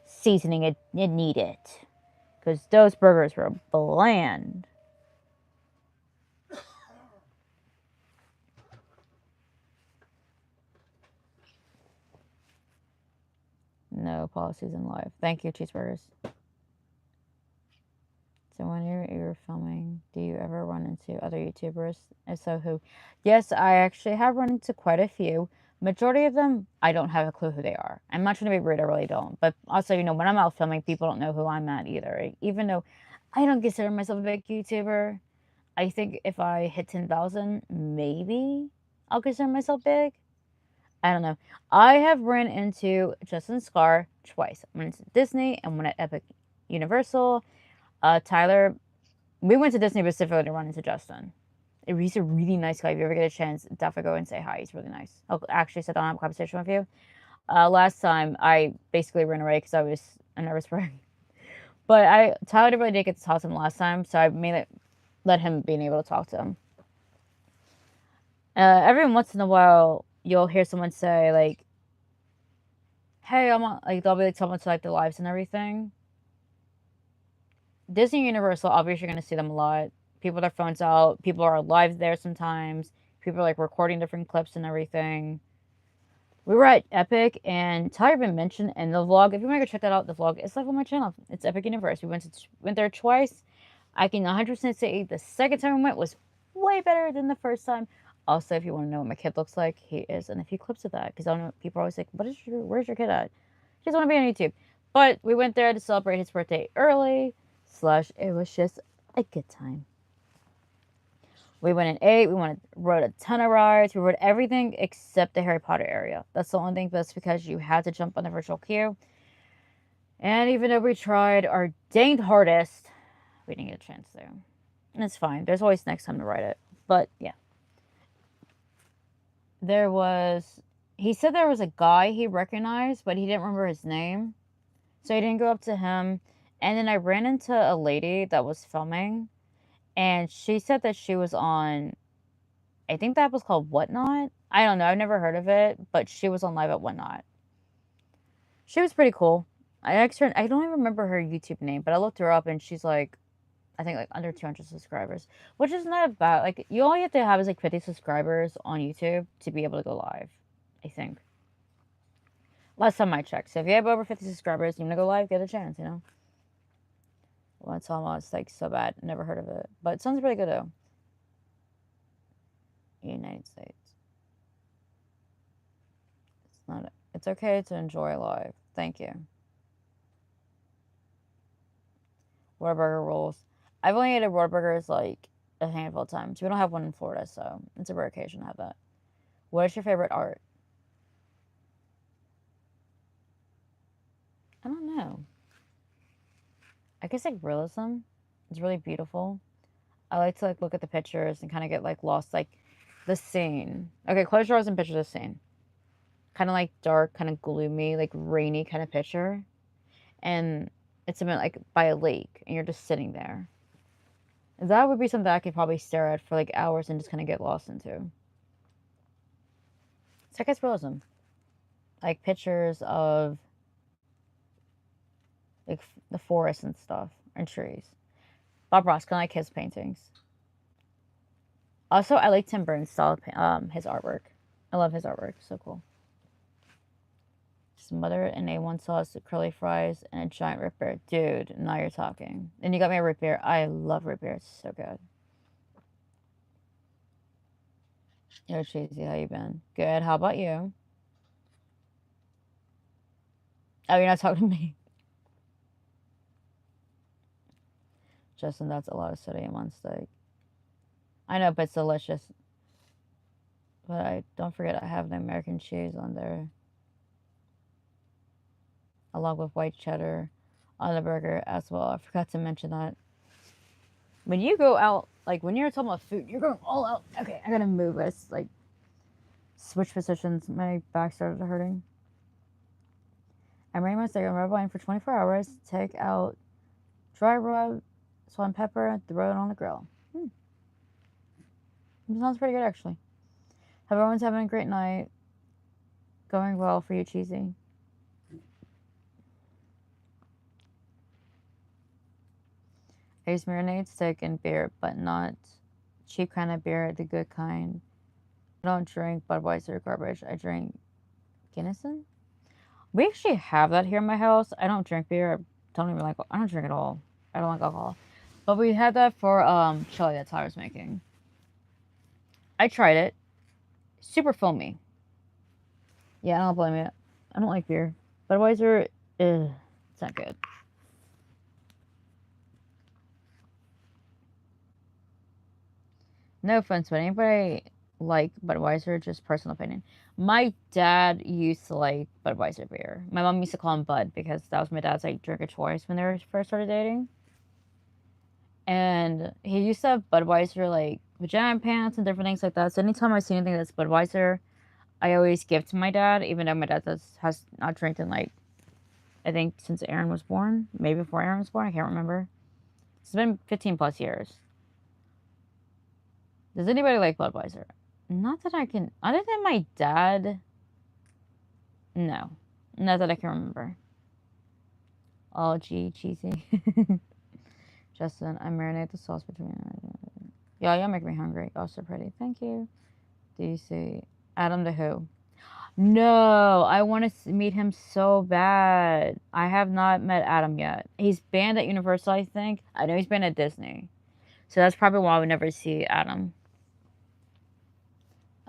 seasoning it needed. Because those burgers were bland. No policies in life. Thank you, cheeseburgers. So when you're filming, do you ever run into other YouTubers? If so, who? Yes, I actually have run into quite a few. Majority of them, I don't have a clue who they are. I'm not trying to be rude, I really don't. But also, when I'm out filming, people don't know who I'm at either. Even though I don't consider myself a big YouTuber, I think if I hit 10,000, maybe I'll consider myself big. I don't know. I have ran into Justin Scar twice. I went into Disney and went at Epic Universal. Tyler, we went to Disney specifically to run into Justin. He's a really nice guy. If you ever get a chance, definitely go and say hi. He's really nice. I'll actually sit down and have a conversation with you. Last time, I basically ran away because I was a nervous wreck. But Tyler didn't really get to talk to him last time, so I made it let him being able to talk to him. Every once in a while, you'll hear someone say like, "Hey, I'm on," like they'll be like someone to like their lives and everything. Disney Universal, obviously, you're going to see them a lot. People with their phones out. People are live there sometimes. People are like recording different clips and everything. We were at Epic, and Tyler even mentioned in the vlog. If you want to go check that out, the vlog it's like on my channel. It's Epic Universe. We went there twice. I can 100% say the second time we went was way better than the first time. Also, if you want to know what my kid looks like, he is in a few clips of that. Because I don't know, people are always like, where's your kid at? He doesn't want to be on YouTube. But we went there to celebrate his birthday early. / it was just a good time. We went and ate. Rode a ton of rides. We rode everything except the Harry Potter area. That's the only thing. That's because you had to jump on the virtual queue. And even though we tried our danged hardest, we didn't get a chance there. And it's fine. There's always next time to ride it. But yeah. He said there was a guy he recognized, but he didn't remember his name. So he didn't go up to him. And then I ran into a lady that was filming, and she said that she was on, I think that was called Whatnot. I don't know. I've never heard of it, but she was on live at Whatnot. She was pretty cool. I asked her, I don't even remember her YouTube name, but I looked her up, and she's like, I think like under 200 subscribers, which is not bad. Like, all you have to have is like 50 subscribers on YouTube to be able to go live, I think. Last time I checked. So if you have over 50 subscribers, you want to go live, get a chance, Well, it's almost like so bad. Never heard of it. But it sounds really good though. United States. It's okay to enjoy life. Thank you. Whataburger rules. I've only ate at Whataburgers like a handful of times. We don't have one in Florida, so it's a rare occasion to have that. What is your favorite art? I don't know. I guess like realism. It's really beautiful. I like to like look at the pictures and kind of get like lost like the scene. Okay, close your eyes and picture the scene. Kind of like dark, kind of gloomy, like rainy kind of picture. And it's something like by a lake and you're just sitting there. That would be something I could probably stare at for like hours and just kind of get lost into. So I guess realism. like pictures of like the forest and stuff and trees. Bob Ross, kind of like his paintings. Also, I like Tim Burton's style, his artwork. I love his artwork. So cool. Smothered in A1 sauce, curly fries, and a giant root beer. Dude, now you're talking. And you got me a root beer. I love root beer. It's so good. Yo, Cheesy, how you been? Good. How about you? Oh, you're not talking to me. Justin, that's a lot of soda in one steak. I know, but it's delicious. But I don't forget I have the American cheese on there. Along with white cheddar on the burger as well. I forgot to mention that. When you go out, like when you're talking about food, you're going all out. Okay, I gotta move. It's like switch positions. My back started hurting. I'm ready my steak on red wine for 24 hours. Take out dry rub, salt and pepper, throw it on the grill. It sounds pretty good actually. Hope everyone's having a great night. Going well for you, Cheesy. I use marinade, steak, and beer, but not cheap kind of beer, the good kind. I don't drink Budweiser garbage. I drink Guinness. We actually have that here in my house. I don't drink beer. I don't drink at all. I don't like alcohol. But we had that for chili that Tyler's making. I tried it. Super foamy. Yeah, I don't blame it. I don't like beer. Budweiser, it's not good. No offense, but anybody like Budweiser? Just personal opinion. My dad used to like Budweiser beer. My mom used to call him Bud because that was my dad's like drink of choice when they first started dating. And he used to have Budweiser like vagina pants and different things like that. So anytime I see anything that's Budweiser, I always give to my dad, even though my dad has not drank in like I think since Aaron was born, maybe before Aaron was born. I can't remember. It's been 15 plus years. Does anybody like Budweiser? Not that I can. Other than my dad, no, not that I can remember. Oh, gee, cheesy. Justin, I marinate the sauce between. Yeah, y'all make me hungry. Y'all so pretty. Thank you. Do you see Adam the Who? No, I want to meet him so bad. I have not met Adam yet. He's banned at Universal, I think. I know he's banned at Disney. So that's probably why we never see Adam.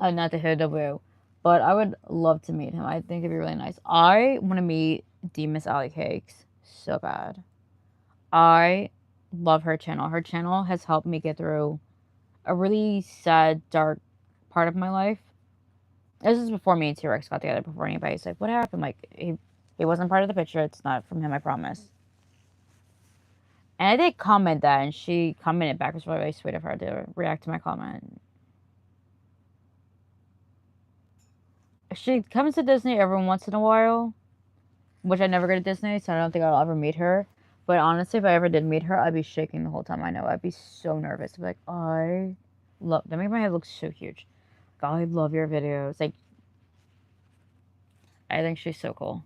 Not the Who, the Woo. But I would love to meet him. I think it'd be really nice. I want to meet Demus Alley Cakes so bad. I love her channel. Her channel has helped me get through a really sad, dark part of my life. This is before me and T-Rex got together, before anybody's like, what happened? Like, he wasn't part of the picture. It's not from him, I promise. And I did comment that, and she commented back. It was really, really sweet of her to react to my comment. She comes to Disney every once in a while, which I never go to Disney, so I don't think I'll ever meet her. But honestly, if I ever did meet her, I'd be shaking the whole time. I know. I'd be so nervous. I'd be like, I love... That makes my head look so huge. God, I love your videos. Like, I think she's so cool.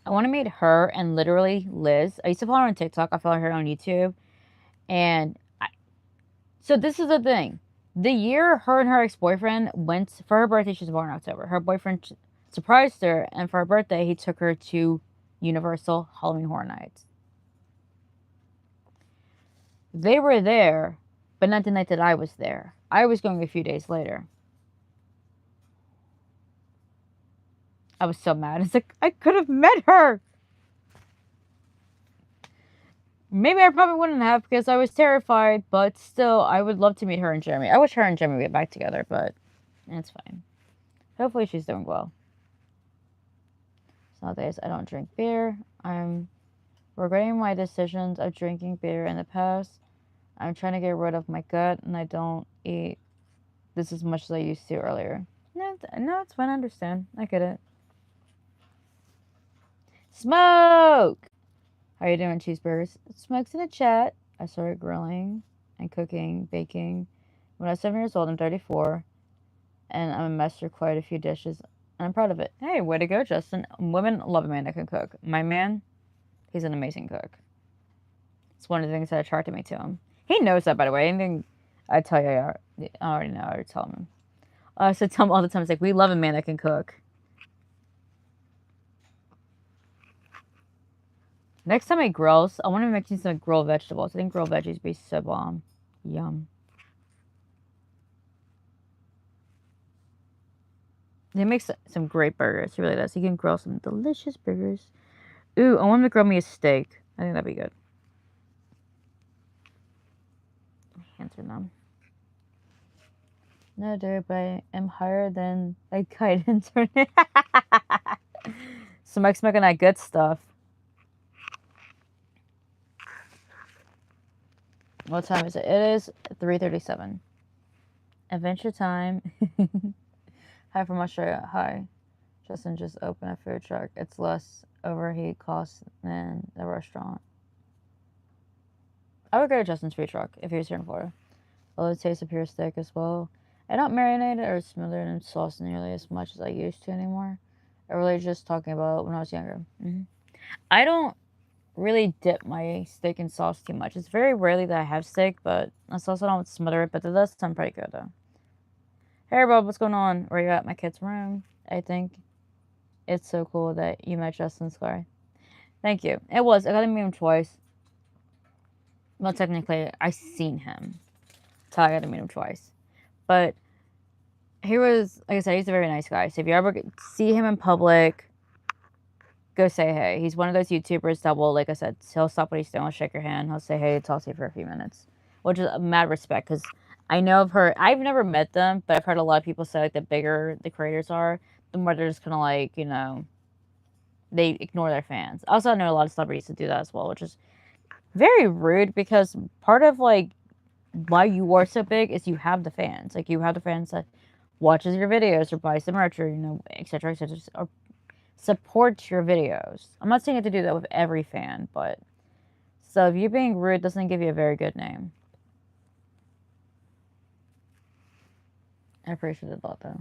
I want to meet her and literally Liz. I used to follow her on TikTok. I follow her on YouTube. And so this is the thing. The year her and her ex-boyfriend went... For her birthday, she was born in October. Her boyfriend surprised her. And for her birthday, he took her to Universal Halloween Horror Nights. They were there, but not the night that I was there. I was going a few days later. I was so mad. It's like, I could have met her. Maybe I probably wouldn't have because I was terrified, but still, I would love to meet her and Jeremy. I wish her and Jeremy would get back together, but it's fine. Hopefully she's doing well. So nowadays, I don't drink beer. I'm regretting my decisions of drinking beer in the past. I'm trying to get rid of my gut, and I don't eat this as much as I used to earlier. No, it's fine. I understand. I get it. Smoke! How are you doing, cheeseburgers? Smoke's in the chat. I started grilling and cooking, baking, When I was 7 years old, I'm 34, and I'm a master quite a few dishes, and I'm proud of it. Hey, way to go, Justin. Women love a man that can cook. My man, he's an amazing cook. It's one of the things that attracted me to him. He knows that, by the way. Anything I tell you, I already know. I already tell him. I used to tell him all the time, it's like, we love a man that can cook. Next time I grill, I want to make some grilled vegetables. I think grilled veggies would be so bomb. Yum. He makes some great burgers. He really does. He can grill some delicious burgers. Ooh, I want him to grill me a steak. I think that'd be good. Hands are numb. No, dude, but I am higher than a kite internet. Smoke's smoking that good stuff. What time is it? It is 3:37. Adventure time. Hi from Australia. Hi. Justin just opened a food truck. It's less overheat costs than the restaurant. I would go to Justin's food truck if he was here in Florida. Will it taste of pure steak as well? I don't marinate it or smother it in sauce nearly as much as I used to anymore. I really just talking about when I was younger. I don't really dip my steak in sauce too much. It's very rarely that I have steak, but I also don't smother it. But it does sound pretty good though. Hey Bob, what's going on? Where you at? My kid's room, I think. It's so cool that you met Justin Scar. Thank you. It was. I got to meet him twice. Well, technically, I seen him. So I got to meet him twice. But he was, like I said, he's a very nice guy. So if you ever see him in public, go say hey. He's one of those YouTubers that will, like I said, he'll stop what he's doing, he'll shake your hand, he'll say hey, talk to you for a few minutes. Which is a mad respect because I know I've heard, I've never met them, but I've heard a lot of people say like the bigger the creators are, the more they're just kind of like, you know, they ignore their fans. Also, I know a lot of celebrities that do that as well, which is very rude because part of like why you are so big is you have the fans. Like you have the fans that watches your videos or buys the merch or, you know, etc. etc. or supports your videos. I'm not saying you have to do that with every fan, but so if you being rude doesn't give you a very good name. I appreciate the thought though.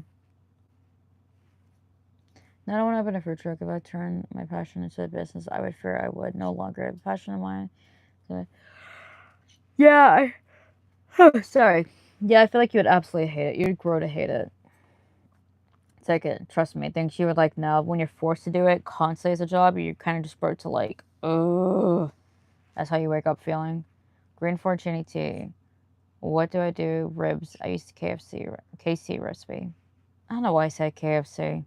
Now I don't want to open a food truck. If I turn my passion into a business, I would fear I would no longer have a passion of mine. So, yeah, sorry. Yeah, I feel like you would absolutely hate it. You'd grow to hate it. Take it. Trust me. Things you would like now, when you're forced to do it constantly as a job, you kind of just grow to like, oh, that's how you wake up feeling. Green Fortune tea. What do I do? Ribs. I used KC recipe. I don't know why I said KFC.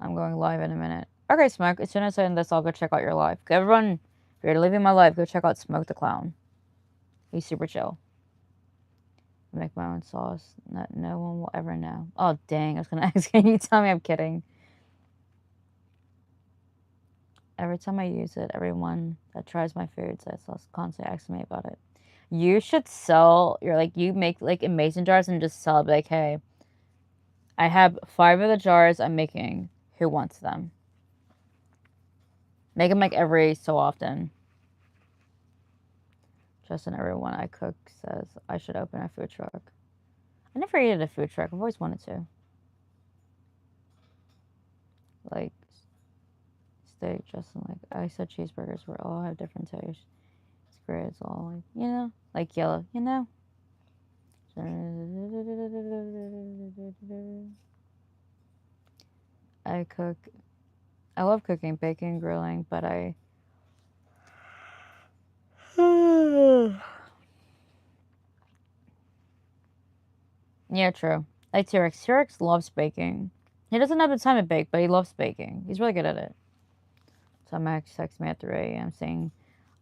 I'm going live in a minute. Okay, Smoke. As soon as I end this, I'll go check out your live. Everyone, if you're leaving my live, go check out Smoke the Clown. He's super chill. I make my own sauce that no one will ever know. Oh, dang. I was going to ask. Can you tell me I'm kidding? Every time I use it, everyone that tries my food says constantly asks me about it. You should sell your, like, you make, like, in mason jars and just sell it. Be like, hey, I have 5 of the jars I'm making. Who wants them? Make them, like, every so often. Justin, everyone I cook says I should open a food truck. I never eaten a food truck. I've always wanted to. Like, steak, Justin, like, I said cheeseburgers were all have different tastes. It's great. It's all, like, you know, like yellow, you know? I cook. I love cooking, baking, grilling, but I. Yeah, true. Like T-Rex. T-Rex loves baking. He doesn't have the time to bake, but he loves baking. He's really good at it. So Max texts me at 3 a.m. saying,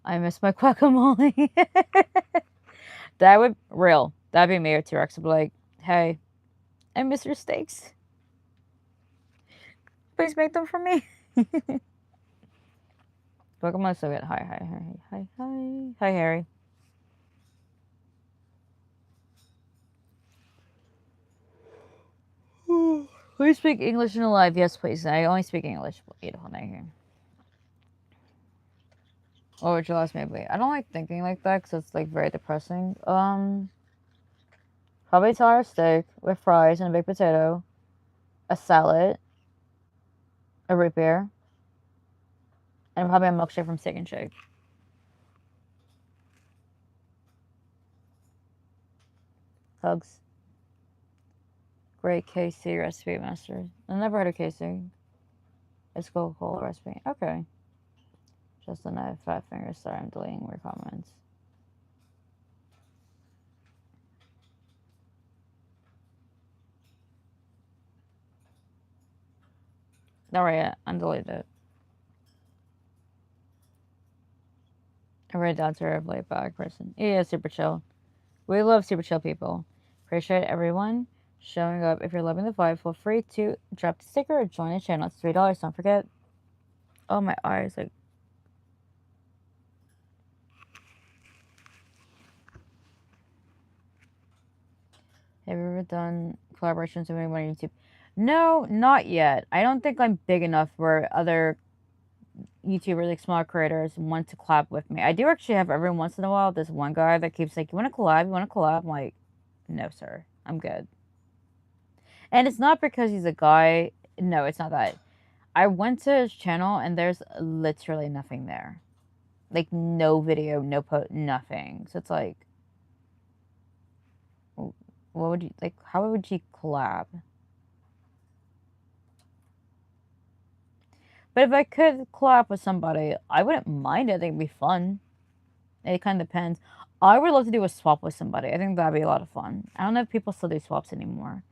I miss my guacamole. That would, real. That'd be me or T-Rex. I'd be like, hey, I miss your steaks. Please make them for me. Guacamole's so good. Hi, Harry. Will you speak English in a live? Yes, please. I only speak English. Beautiful night here. What would your last meal be? I don't like thinking like that because it's like very depressing. Probably tire steak with fries and a baked potato, a salad, a root beer, and probably a milkshake from Steak and Shake. Hugs. Great KC recipe master. I never heard of KC. It's Coca-Cola recipe. Okay. Just a knife, 5 fingers. Sorry, I'm deleting more comments. Don't worry yet. Undeleted it. A very down to earth, laid back person. He is super chill. We love super chill people. Appreciate everyone showing up. If you're loving the vibe, feel free to drop the sticker or join the channel. It's $3. Don't forget. Oh, my eyes. Like, have you ever done collaborations with anyone on YouTube? No, not yet. I don't think I'm big enough where other YouTubers, like small creators, want to collab with me. I do actually have every once in a while this one guy that keeps like, "You want to collab? You want to collab?" I'm like, "No, sir. I'm good." And it's not because he's a guy. No, it's not that. I went to his channel and there's literally nothing there. Like no video, no post, nothing. So it's like, what would you like? How would you collab? But if I could collab with somebody, I wouldn't mind it. I think it'd be fun. It kind of depends. I would love to do a swap with somebody. I think that'd be a lot of fun. I don't know if people still do swaps anymore.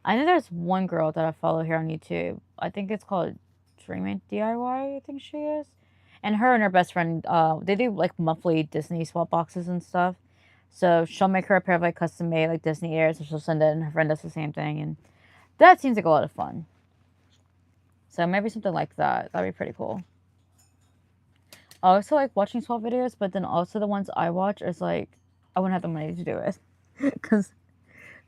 I know there's one girl that I follow here on YouTube. I think it's called Dreaming DIY. I think she is. And her best friend, they do like monthly Disney swap boxes and stuff. So she'll make her a pair of like custom made like Disney ears, and she'll send it, and her friend does the same thing, and that seems like a lot of fun. So maybe something like that. That'd be pretty cool. I also like watching swap videos, but then also the ones I watch is like I wouldn't have the money to do it because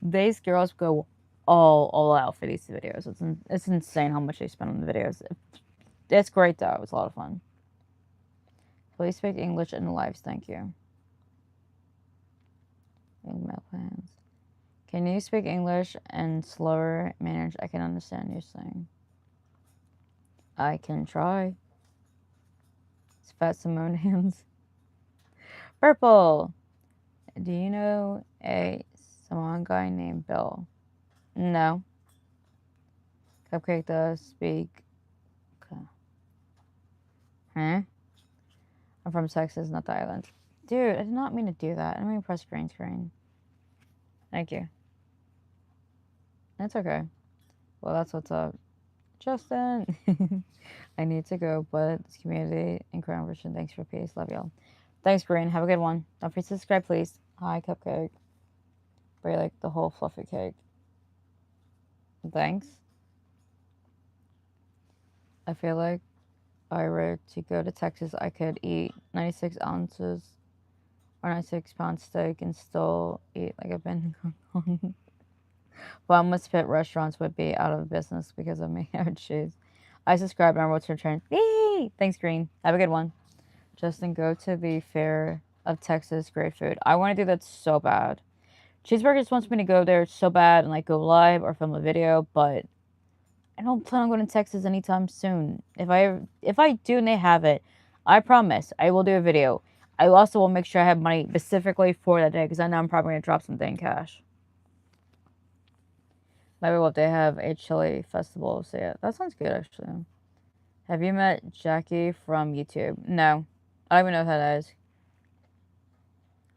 these girls go all out for these videos. It's insane how much they spend on the videos. It's great though. It's a lot of fun. Please speak English in the lives. Thank you. Email plans. Can you speak English and slower manage? I can understand you saying. I can try. It's fat Simonians. Purple. Do you know a Samoan guy named Bill? No. Cupcake does speak. Huh? I'm from Texas, not the island. Dude, I did not mean to do that. I didn't mean to press green screen. Thank you. That's okay. Well, that's what's up. Justin! I need to go, but this community and conversation. Thanks for peace. Love y'all. Thanks, Green. Have a good one. Don't forget to subscribe, please. Hi, Cupcake. Very like the whole fluffy cake. Thanks. I feel like if I were to go to Texas, I could eat 96 ounces or 96-pound steak and still eat like I've been on. Bottomless pit restaurants would be out of business because of me. I would choose. I subscribe and I will return. Yay! Thanks, Green. Have a good one. Justin, go to the Fair of Texas. Great food. I want to do that so bad. Cheeseburgers wants me to go there so bad and like go live or film a video, but I don't plan on going to Texas anytime soon. If I do and they have it, I promise I will do a video. I also will make sure I have money specifically for that day because I know I'm probably gonna drop something in cash. Maybe what they have a chili festival. So yeah, that sounds good actually. Have you met Jackie from YouTube? No, I don't even know who that is.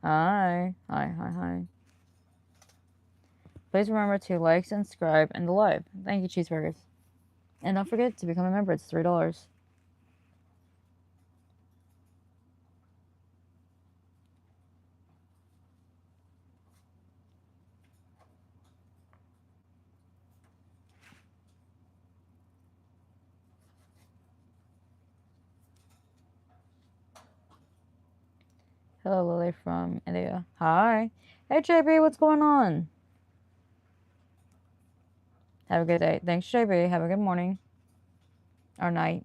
Hi. Please remember to like, subscribe, and the live. Thank you, cheeseburgers. And don't forget to become a member. It's $3. Hello, Lily from India. Hi. Hey, JB, what's going on? Have a good day. Thanks, JB. Have a good morning or night.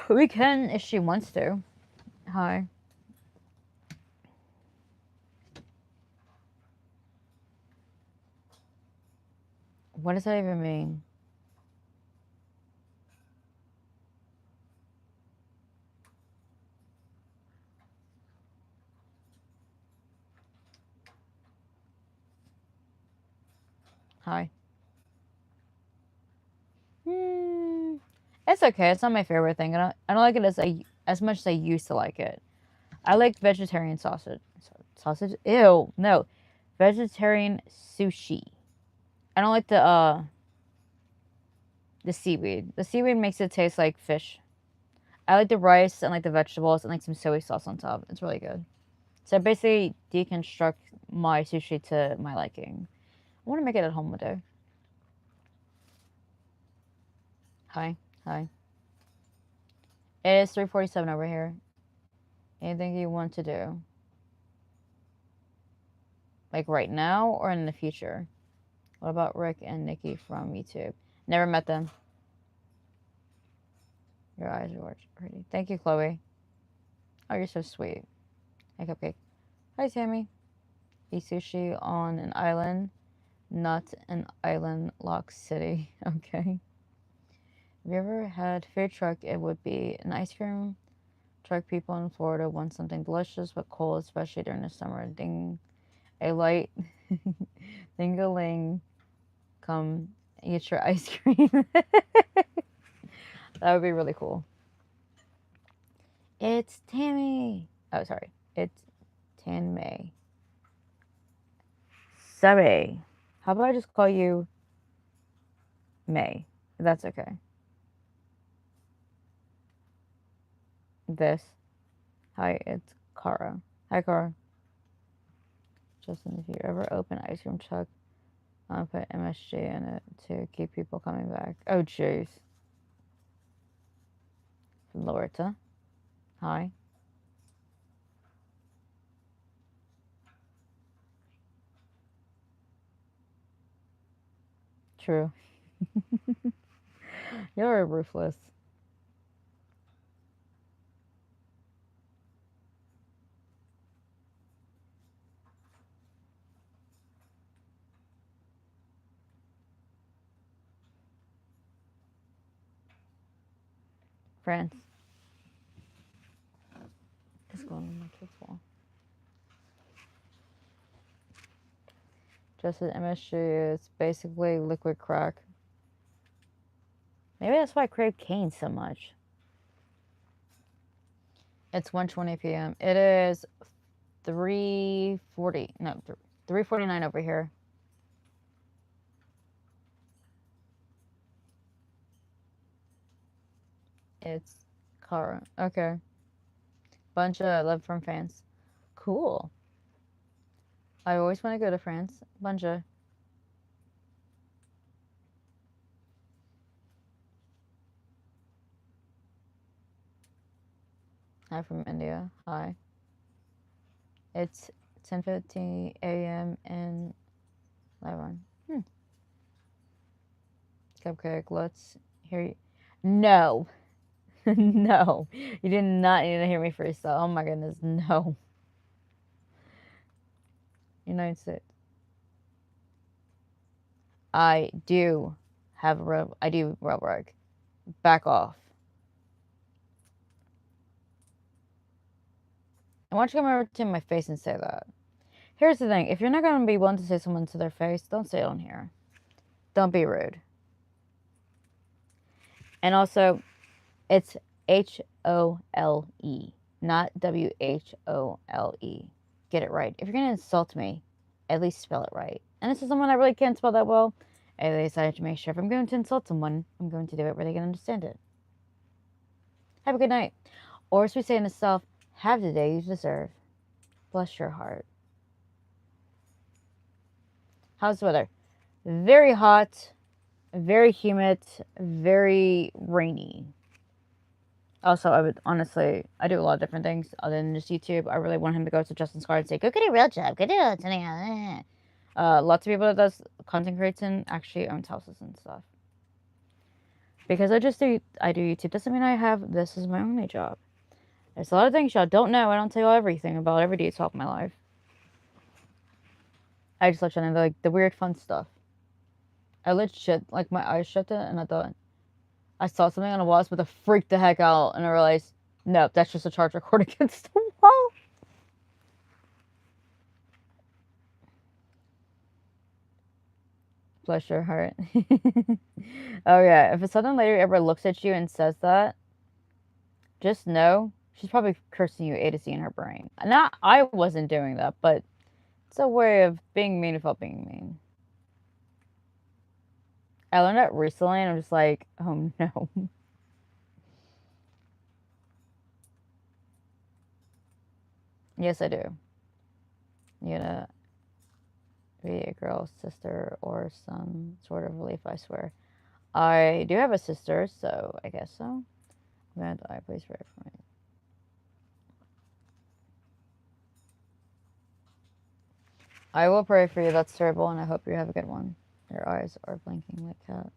We can if she wants to. Hi. What does that even mean? Hi. It's okay. It's not my favorite thing. I don't like it as much as I used to like it. I like vegetarian sausage. Sausage? Ew. No. Vegetarian sushi. I don't like the seaweed. The seaweed makes it taste like fish. I like the rice and like the vegetables and like some soy sauce on top. It's really good. So I basically deconstruct my sushi to my liking. I want to make it at home one day. Hi. Hi. It is 3:47 over here. Anything you want to do? Like right now or in the future? What about Rick and Nikki from YouTube? Never met them. Your eyes are pretty. Thank you, Chloe. Oh, you're so sweet. Hey, Cupcake. Hi, Tammy. Eat sushi on an island, not an island lock city. Okay. Have you ever had food truck? It would be an ice cream truck. People in Florida want something delicious but cold, especially during the summer. Ding, a light ding-a-ling. Come eat your ice cream. That would be really cool. It's Tammy. Oh, sorry. It's Tan May. Sorry. How about I just call you May? That's okay. This. Hi, it's Kara. Hi, Kara. Justin, if you ever open an ice cream truck, I'll put MSG in it to keep people coming back. Oh, jeez. Loretta. Hi. True. You're ruthless. Friends. It's going on my kid's wall. Just as MSG is basically liquid crack. Maybe that's why I crave cane so much. It's 1:20 p.m. It is 3:40. No, 3:49 over here. It's Cara. Okay. Bunch of love from fans. Cool. I always want to go to France. Bunch of. Hi from India. Hi. It's 10:50 a.m. in Lebanon. Cupcake, let's hear you. No. No. You did not need to hear me freestyle. Oh my goodness. No. United States. I do have a I do rail rug. Back off. And why don't you come over to my face and say that? Here's the thing. If you're not going to be willing to say someone to their face, don't say it on here. Don't be rude. And also, it's H-O-L-E, not W-H-O-L-E. Get it right. If you're going to insult me, at least spell it right. And this is someone I really can't spell that well. I decided to make sure if I'm going to insult someone, I'm going to do it where they can understand it. Have a good night. Or as we say in the South, have the day you deserve. Bless your heart. How's the weather? Very hot, very humid, very rainy. Also, I would honestly, I do a lot of different things other than just YouTube. I really want him to go to Justin's car and say, go get a real job, go do it. Lots of people that does content creating actually owns houses and stuff. Because I do YouTube doesn't mean I have this as my only job. There's a lot of things y'all don't know. I don't tell y'all everything about every detail of my life. I just let y'all know like the weird fun stuff. I legit like my eyes shut and I thought I saw something on the wall, but I freaked the heck out and I realized no, that's just a charger cord against the wall. Bless your heart. Oh yeah, if a southern lady ever looks at you and says that, just know she's probably cursing you A to Z in her brain. Not I wasn't doing that, but it's a way of being mean without being mean. I learned that recently and I'm just like, oh no. Yes, I do. You know, be a girl, sister, or some sort of relief, I swear. I do have a sister, so I guess so. I'm gonna die. Please pray for me. I will pray for you. That's terrible, and I hope you have a good one. Your eyes are blinking like cat.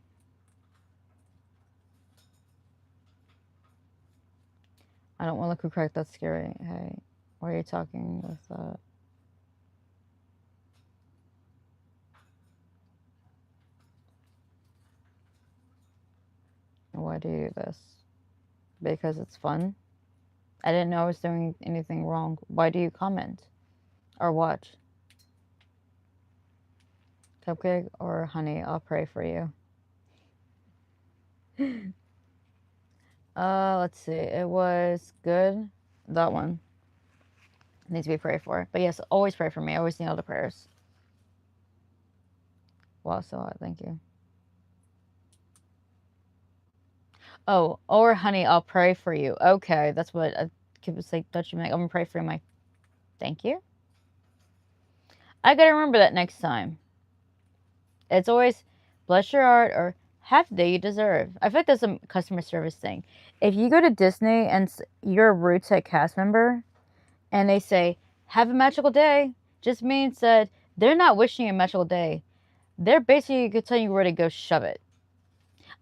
I don't want to look who cracked. That's scary. Hey, why are you talking with that? Why do you do this? Because it's fun? I didn't know I was doing anything wrong. Why do you comment? Or watch? Cupcake or honey, I'll pray for you. Let's see. It was good. That one needs to be prayed for. But yes, always pray for me. I always need all the prayers. Wow, so hot. Thank you. Oh, or honey, I'll pray for you. Okay, that's what a kid was like. Don't you make? I'm gonna pray for you. My thank you. I gotta remember that next time. It's always bless your heart or have the day you deserve. I feel like that's a customer service thing. If you go to Disney and you're a rude to a cast member, and they say have a magical day, just means that they're not wishing you a magical day. They're basically telling you where to go shove it.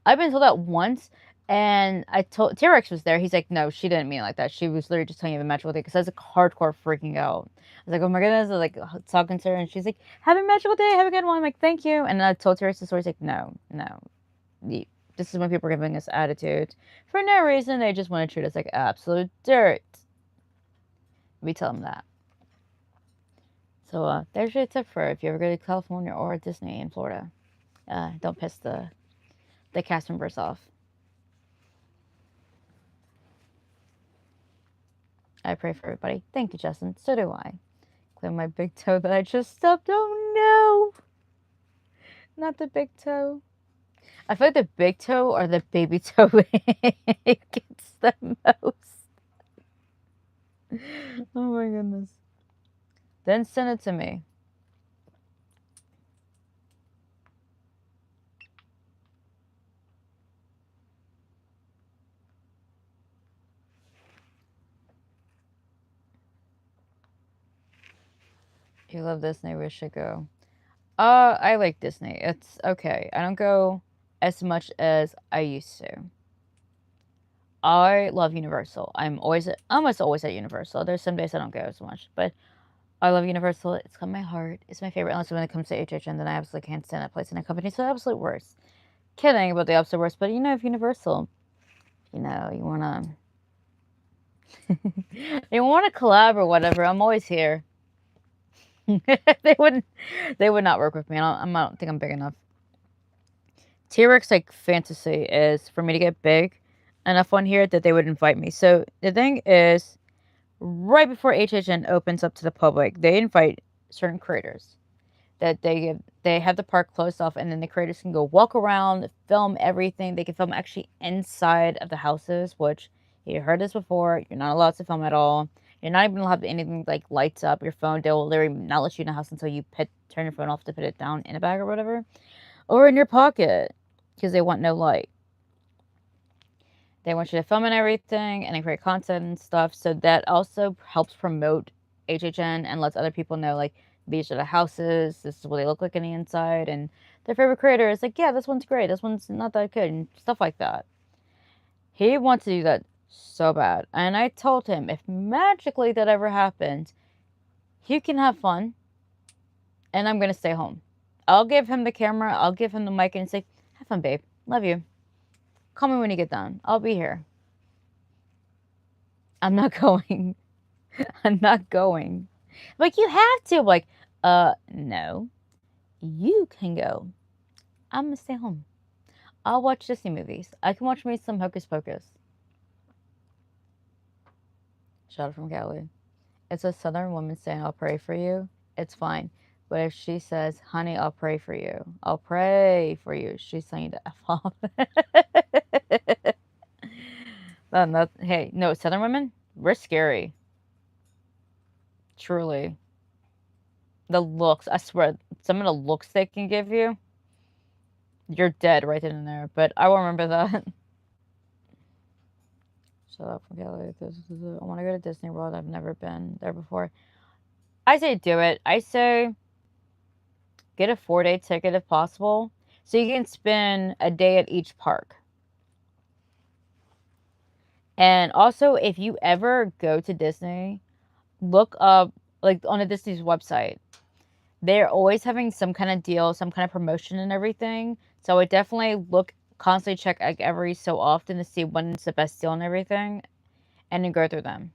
I've been told that once, and I told T-Rex was there. He's like, no, she didn't mean it like that. She was literally just telling you the magical day because I was like hardcore freaking out. I was like, oh my goodness, I was like talking to her, and she's like, have a magical day, have a good one. I'm like, thank you. And then I told T-Rex the story. He's like, no, this is when people are giving us attitude for no reason. They just want to treat us like absolute dirt. We tell them that. So there's your tip for if you ever go to California or Disney in Florida. Don't piss the cast members off. I pray for everybody. Thank you, Justin. So do I. Clear my big toe that I just stubbed. Oh no! Not the big toe. I feel like the big toe or the baby toe gets the most. Oh my goodness. Then send it to me. You love Disney, we should go. I like Disney. It's okay. I don't go as much as I used to. I love Universal. I'm almost always at Universal. There's some days I don't go as much, but I love Universal. It's got my heart. It's my favorite. Unless when it comes to HHN, then I absolutely can't stand that place and that company. So the absolute worst. Kidding about the absolute worst, but if Universal, you wanna you wanna collab or whatever, I'm always here. they would not work with me. I don't think I'm big enough. T-Rex like fantasy is for me to get big enough on here that they would invite me. So the thing is, right before HHN opens up to the public, they invite certain creators that they have the park closed off, and then the creators can go walk around, film everything. They can film actually inside of the houses, which you heard this before. You're not allowed to film at all. You're not even allowed to have anything like lights up your phone. They'll literally not let you in the house until you turn your phone off to put it down in a bag or whatever, or in your pocket, because they want no light. They want you to film and everything and create content and stuff. So that also helps promote HHN and lets other people know, like, these are the houses, this is what they look like on the inside, and their favorite creator is like, yeah, this one's great, this one's not that good, and stuff like that. He wants to do that so bad. And I told him if magically that ever happens, he can have fun, and I'm going to stay home. I'll give him the camera, I'll give him the mic, and say, have fun, babe. Love you. Call me when you get done. I'll be here. I'm not going. I'm not going. Like, you have to. Like, no. You can go. I'm going to stay home. I'll watch Disney movies. I can watch me some Hocus Pocus. Shout out from Cali. It's a Southern woman saying, I'll pray for you. It's fine. But if she says, honey, I'll pray for you. I'll pray for you. She's saying to F off. Hey, no, Southern women, we're scary. Truly. The looks, I swear, some of the looks they can give you, you're dead right then and there. But I will remember that. Shut up, forget it. I want to go to Disney World. I've never been there before. I say do it. I say get a 4-day ticket if possible, so you can spend a day at each park. And also, if you ever go to Disney, look up, like, on the Disney's website. They're always having some kind of deal, some kind of promotion and everything. So I would definitely constantly check like every so often to see when's the best deal and everything, and then go through them.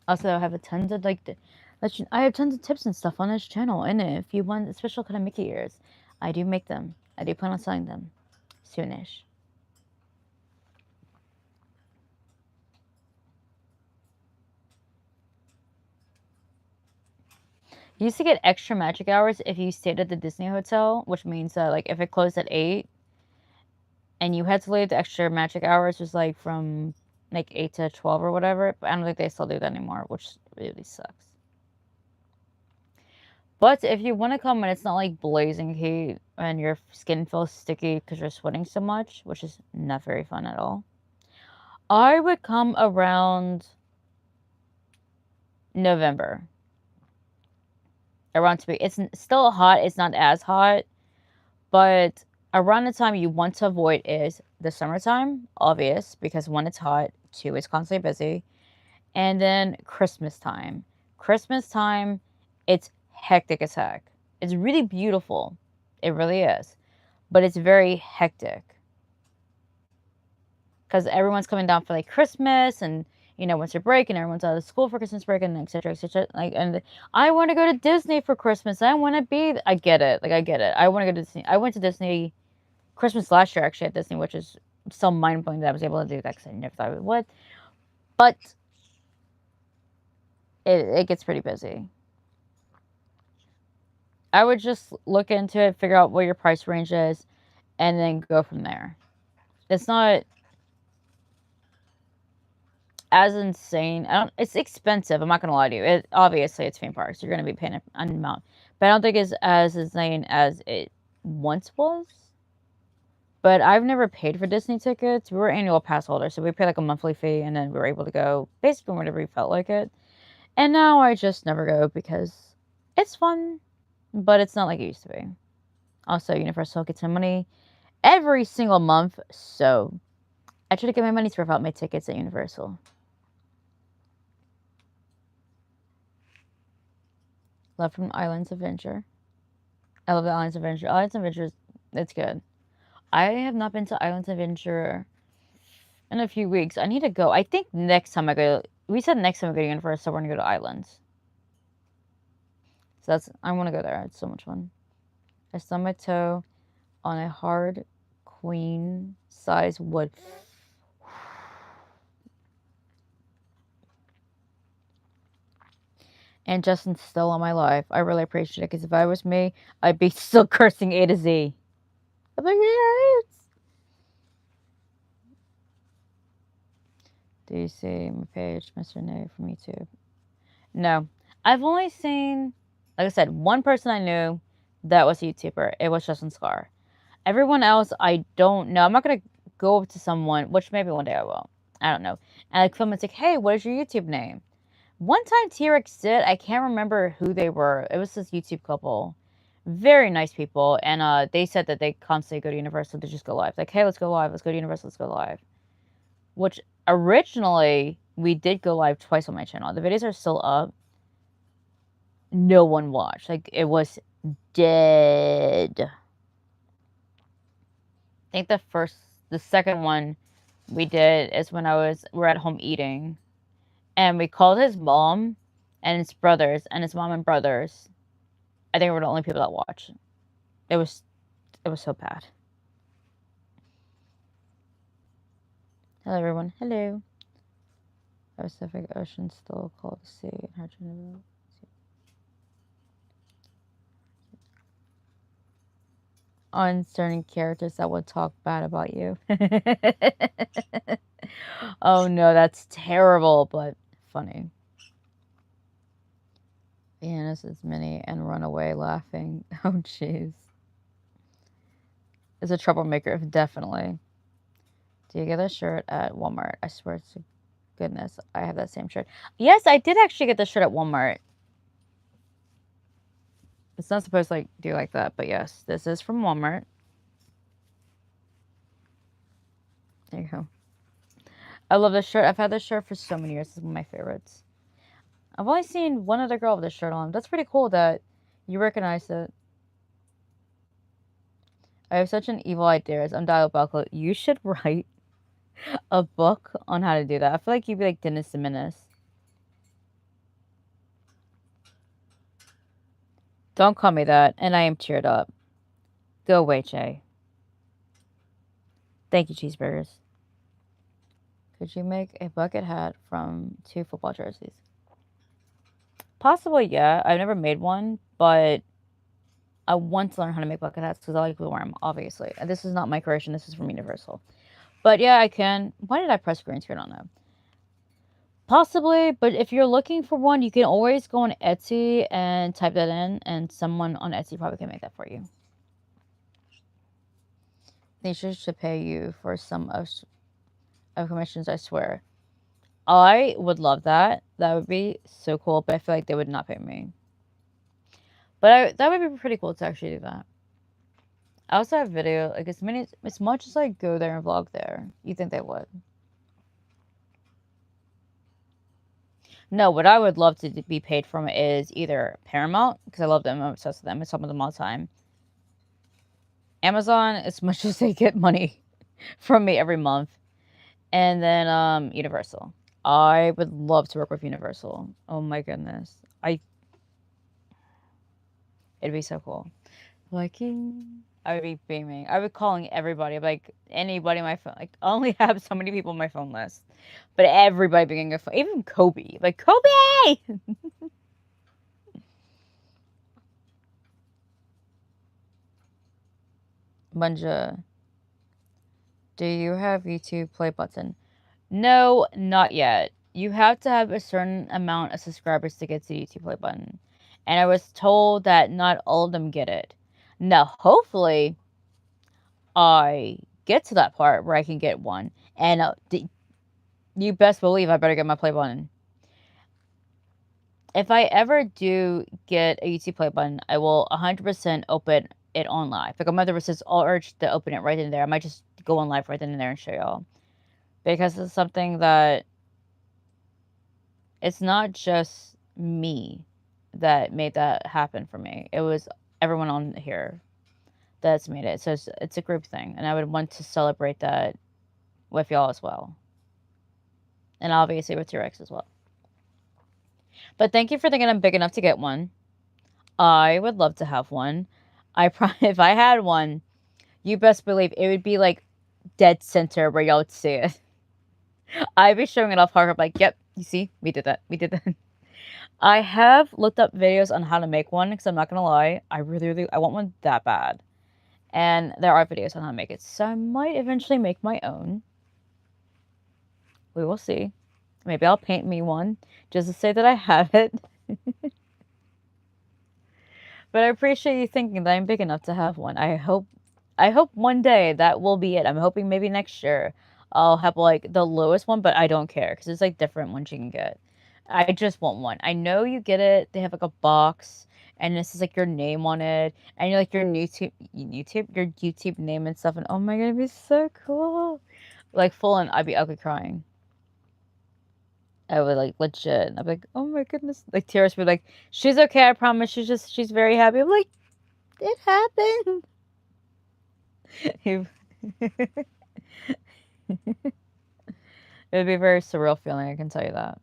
Also, I have a tons of I have tons of tips and stuff on this channel, and if you want special kind of Mickey ears, I do make them. I do plan on selling them soonish. You used to get extra magic hours if you stayed at the Disney Hotel, which means that, like, if it closed at 8 and you had to leave, the extra magic hours was like from like 8 to 12 or whatever. But I don't think they still do that anymore, which really sucks. But if you want to come and it's not like blazing heat and your skin feels sticky because you're sweating so much, which is not very fun at all, I would come around November. Around it's still hot. It's not as hot, but around the time you want to avoid is the summertime, obvious, because 1, it's hot, 2, it's constantly busy, and then Christmas time. Christmas time, it's hectic as heck. It's really beautiful. It really is. But it's very hectic. Because everyone's coming down for like Christmas and, you know, winter break, and everyone's out of school for Christmas break, and etc. etc. Like, and I want to go to Disney for Christmas. I want to be. I get it. Like, I get it. I want to go to Disney. I went to Disney Christmas last year, actually, at Disney, which is so mind blowing that I was able to do that because I never thought I would. But it gets pretty busy. I would just look into it, figure out what your price range is, and then go from there. It's not as insane. It's expensive. I'm not gonna lie to you. Obviously it's theme parks. You're gonna be paying an amount, but I don't think it's as insane as it once was. But I've never paid for Disney tickets. We were annual pass holders, so we paid like a monthly fee, and then we were able to go basically whenever we felt like it. And now I just never go because it's fun, but it's not like it used to be. Also, Universal gets my money every single month, so I try to get my money's worth out my tickets at Universal. Love from Islands Adventure. I love the Islands Adventure. Islands Adventure, it's good. I have not been to Islands Adventure in a few weeks. I need to go. I think next time I go, we said next time we go to Universal, we're going to go to Islands. So I want to go there. It's so much fun. I stubbed my toe on a hard queen size wood. And Justin's still on my life. I really appreciate it, because if I was me, I'd be still cursing A to Z. I'm like, it hurts. Do you see my page, Mr. Nate, from YouTube? No. I've only seen, like I said, one person I knew that was a YouTuber. It was Justin Scar. Everyone else, I don't know. I'm not going to go up to someone, which maybe one day I will. I don't know. And like, someone's like, hey, what is your YouTube name? One time T-Rex did. I can't remember who they were. It was this YouTube couple. Very nice people. And they said that they constantly go to Universal to just go live. Like, hey, let's go live. Let's go to Universal. Let's go live. Which originally we did go live twice on my channel. The videos are still up. No one watched. Like, it was dead. I think the second one we did is when we're at home eating. And we called his mom and his brothers and his mom and brothers. I think we're the only people that watched. It was so bad. Hello, everyone. Hello. Pacific Ocean still called the sea and hydrogen. On certain characters that would talk bad about you. Oh no, that's terrible, but funny. Pianist is Minnie and run away laughing. Oh jeez. Is a troublemaker, definitely. Do you get a shirt at Walmart? I swear to goodness, I have that same shirt. Yes, I did actually get the shirt at Walmart. It's not supposed to do like that, but yes, this is from Walmart. There you go. I love this shirt. I've had this shirt for so many years. It's one of my favorites. I've only seen one other girl with this shirt on. That's pretty cool that you recognize it. I have such an evil idea as undiabolical. You should write a book on how to do that. I feel like you'd be like Dennis the Menace. Don't call me that, and I am cheered up. Go away, Jay. Thank you, cheeseburgers. Could you make a bucket hat from 2 football jerseys? Possibly, yeah. I've never made one, but I want to learn how to make bucket hats because I like to wear them, obviously. And this is not my creation. This is from Universal. But yeah, I can. Why did I press green screen on that? Possibly, but if you're looking for one, you can always go on Etsy and type that in, and someone on Etsy probably can make that for you. They should pay you for some of commissions, I swear. I would love that. That would be so cool, but I feel like they would not pay me. But that would be pretty cool to actually do that. I also have video, like as much as I go there and vlog there, you think they would. No, what I would love to be paid from is either Paramount, because I love them, I'm obsessed with them, I talk with them all the time. Amazon, as much as they get money from me every month. And then Universal. I would love to work with Universal. Oh my goodness. It'd be so cool. Liking. I would be beaming. I would be calling everybody, like anybody on my phone. Like, I only have so many people on my phone list. But everybody being a phone. Even Kobe. Like, Kobe! Bunja. Do you have YouTube play button? No, not yet. You have to have a certain amount of subscribers to get to the YouTube play button. And I was told that not all of them get it. Now, hopefully, I get to that part where I can get one. And you best believe I better get my play button. If I ever do get a YouTube play button, I will 100% open it on live. Like, I'm going to resist all urge to open it right in there. I might just go on live right then and there and show y'all. Because it's something that it's not just me that made that happen for me. It was everyone on here that's made it. So it's a group thing. And I would want to celebrate that with y'all as well. And obviously with T-Rex as well. But thank you for thinking I'm big enough to get one. I would love to have one. If I had one, you best believe it would be like dead center where y'all would see it. I'd be showing it off hard, like, yep, you see, we did that. We did that. I have looked up videos on how to make one, because I'm not going to lie, I really, I want one that bad. And there are videos on how to make it, so I might eventually make my own. We will see. Maybe I'll paint me one, just to say that I have it. But I appreciate you thinking that I'm big enough to have one. I hope one day that will be it. I'm hoping maybe next year I'll have like the lowest one, but I don't care because it's like different ones you can get. I just want one. I know you get it. They have like a box, and this is like your name on it, and you're like your YouTube name and stuff. And oh my god, it'd be so cool. Like full on, I'd be ugly crying. I would like legit. I'd be like, oh my goodness. Like tears would be like, she's okay. I promise. She's very happy. I'm like, it happened. It would be a very surreal feeling. I can tell you that.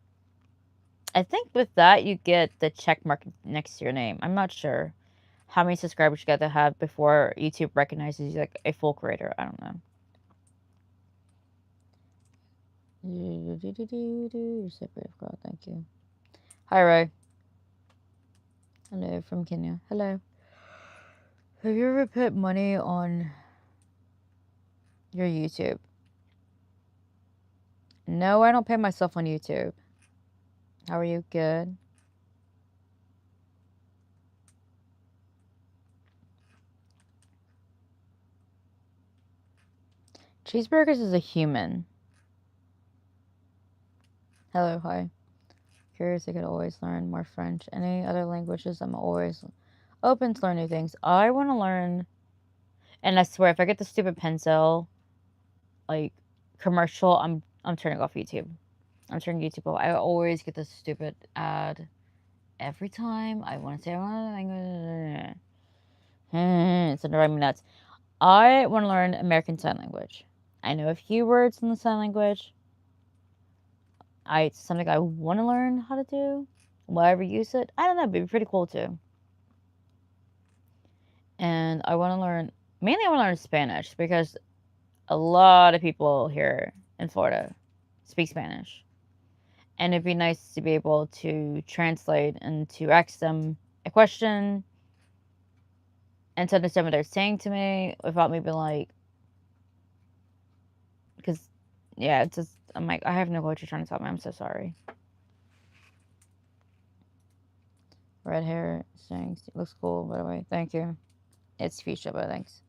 I think with that you get the check mark next to your name. I'm not sure how many subscribers you got to have before YouTube recognizes you like a full creator. I don't know. Thank you. Hi Ray. Hello from Kenya. Hello. Have you ever put money on your YouTube? No, I don't pay myself on YouTube. How are you? Good. Cheeseburgers is a human. Hello, hi. Curious, I could always learn more French. Any other languages? I'm always open to learn new things. I want to learn, and I swear, if I get the stupid pencil, like commercial, I'm turning off YouTube. I'm turning YouTube off. I always get this stupid ad every time I want to say I want language. It's driving me nuts. I want to learn American Sign Language. I know a few words in the sign language. It's something I want to learn how to do. Will I ever use it? I don't know. It'd be pretty cool too. And I want to learn, mainly I want to learn Spanish because a lot of people here in Florida speak Spanish. And it'd be nice to be able to translate and to ask them a question and to understand what they're saying to me without me being like, because, yeah, it's just, I'm like, I have no clue what you're trying to tell me. I'm so sorry. Red hair, saying looks cool, by the way. Thank you. It's fuchsia, but thanks.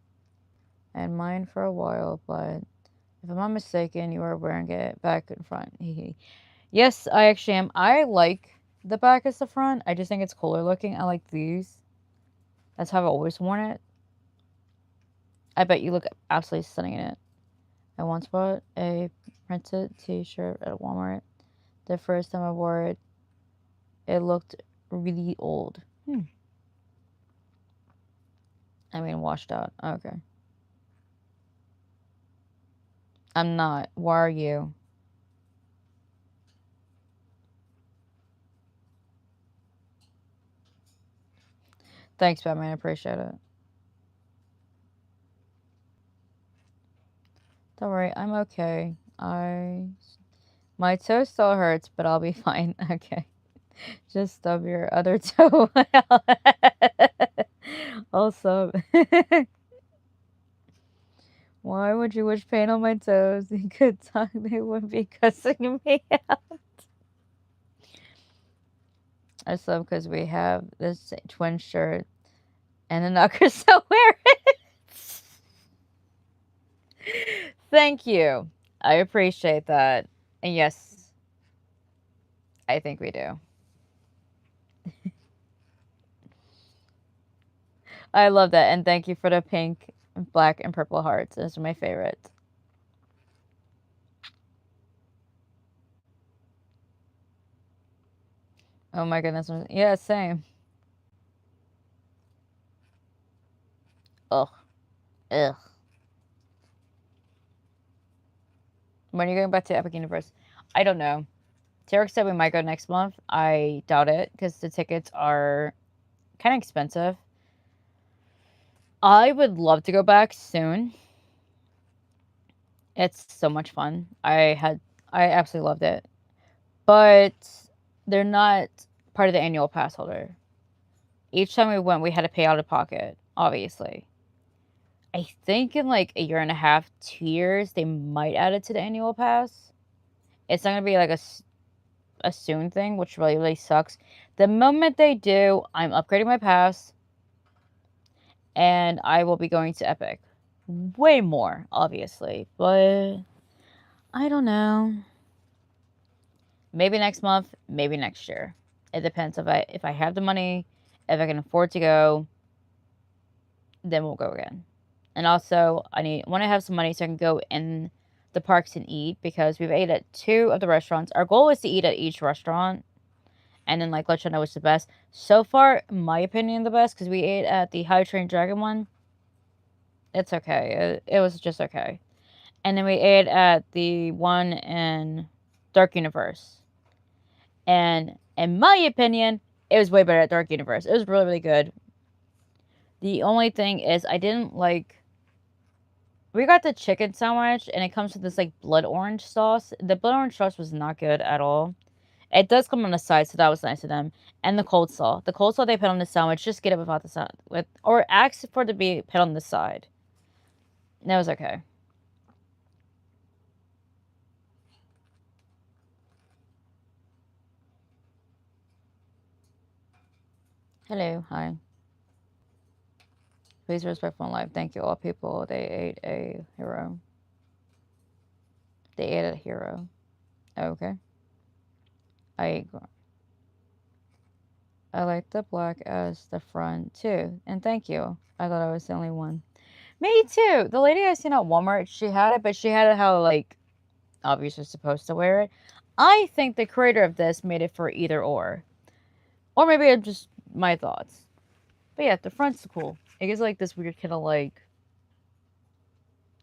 And mine for a while, but if I'm not mistaken, you are wearing it back in front. Yes, I actually am. I like the back as the front. I just think it's cooler looking. I like these. That's how I've always worn it. I bet you look absolutely stunning in it. I once bought a printed t-shirt at Walmart. The first time I wore it, it looked really old. I mean, washed out. Okay. I'm not. Why are you? Thanks, Batman. I appreciate it. Don't worry. I'm okay. My toe still hurts, but I'll be fine. Okay. Just stub your other toe. Also, why would you wish pain on my toes? In good time, they wouldn't be cussing me out. I sub because we have this twin shirt, and the knockers still wear it. Thank you. I appreciate that. And yes, I think we do. I love that. And thank you for the pink, black, and purple hearts. Those are my favorites. Oh my goodness. Yeah, same. Ugh. Ugh. When are you going back to Epic Universe? I don't know. Tarek said we might go next month. I doubt it because the tickets are kind of expensive. I would love to go back soon. It's so much fun. I absolutely loved it. But they're not part of the annual pass holder. Each time we went, we had to pay out of pocket, obviously. I think in like a year and a half, 2 years, they might add it to the annual pass. It's not going to be like a soon thing, which really, really sucks. The moment they do, I'm upgrading my pass and I will be going to Epic. Way more, obviously, but I don't know. Maybe next month, maybe next year. It depends if I have the money, if I can afford to go, then we'll go again. And also, want to have some money so I can go in the parks and eat, because we've ate at 2 of the restaurants. Our goal is to eat at each restaurant and then like let you know what's the best. So far, in my opinion, the best, because we ate at the High Train Dragon one. It's okay. It was just okay. And then we ate at the one in Dark Universe. And in my opinion, it was way better at Dark Universe. It was really, really good. The only thing is I didn't like... We got the chicken sandwich, and it comes with this, like, blood orange sauce. The blood orange sauce was not good at all. It does come on the side, so that was nice of them. And the coleslaw. The coleslaw they put on the sandwich, just get it without the side. Or ask for it to be put on the side. And that was okay. Hello, hi. Please respect one life. Thank you, all people. They ate a hero. They ate a hero. Okay. I like the black as the front too. And thank you. I thought I was the only one. Me too. The lady I seen at Walmart, she had it, but she had it how, like, obviously supposed to wear it. I think the creator of this made it for either or. Or maybe it's just my thoughts. But yeah, the front's cool. It gives like this weird kind of like...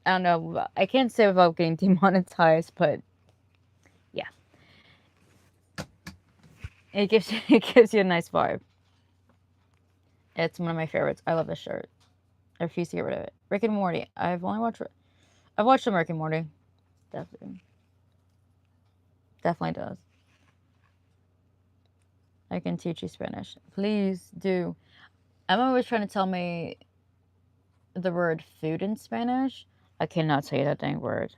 I don't know. I can't say without getting demonetized, but yeah. It gives you a nice vibe. It's one of my favorites. I love this shirt. I refuse to get rid of it. Rick and Morty. I've watched some Rick and Morty. Definitely does. I can teach you Spanish. Please do. Emma was trying to tell me the word food in Spanish. I cannot say that dang word.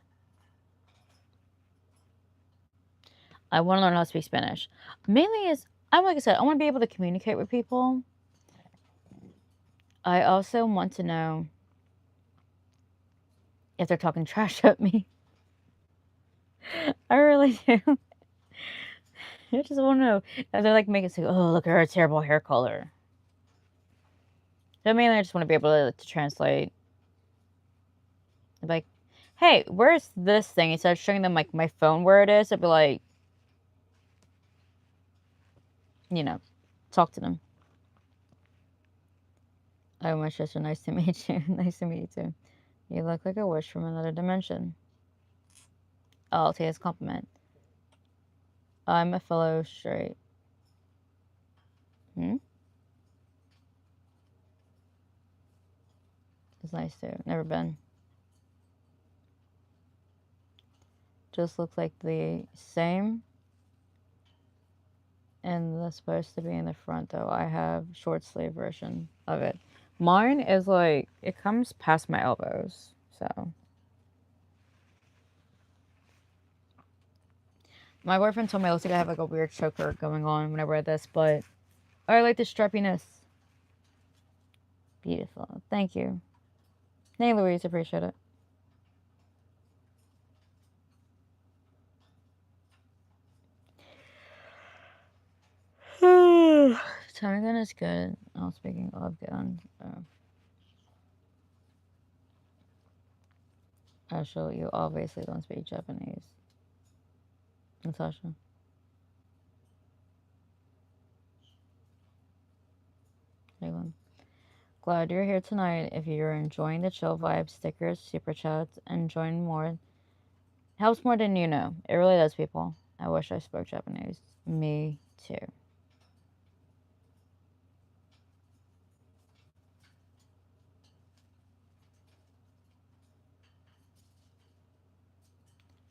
I want to learn how to speak Spanish. Mainly is, like I said, I want to be able to communicate with people. I also want to know if they're talking trash at me. I really do. I just want to know if they're like making say, "Oh, look at her terrible hair color." So mainly, I just want to be able to translate. Like, hey, where's this thing? Instead of showing them like my phone where it is, I'd be like, talk to them. Oh, my sister, nice to meet you. Nice to meet you too. You look like a wish from another dimension. Oh, I'll take this compliment. I'm a fellow straight. It's nice too. Never been. Just looks like the same. And that's supposed to be in the front though. I have short sleeve version of it. Mine is like, it comes past my elbows. So my boyfriend told me it looks like I have like a weird choker going on when I wear this, but I like the strappiness. Beautiful. Thank you. Hey, Louise, appreciate it. Ptarmigan is good. Oh, speaking of guns, Ashel, you obviously don't speak Japanese. Natasha. Anyone? Glad you're here tonight. If you're enjoying the chill vibe, stickers, super chats, and join more. Helps more than you know. It really does, people. I wish I spoke Japanese. Me too.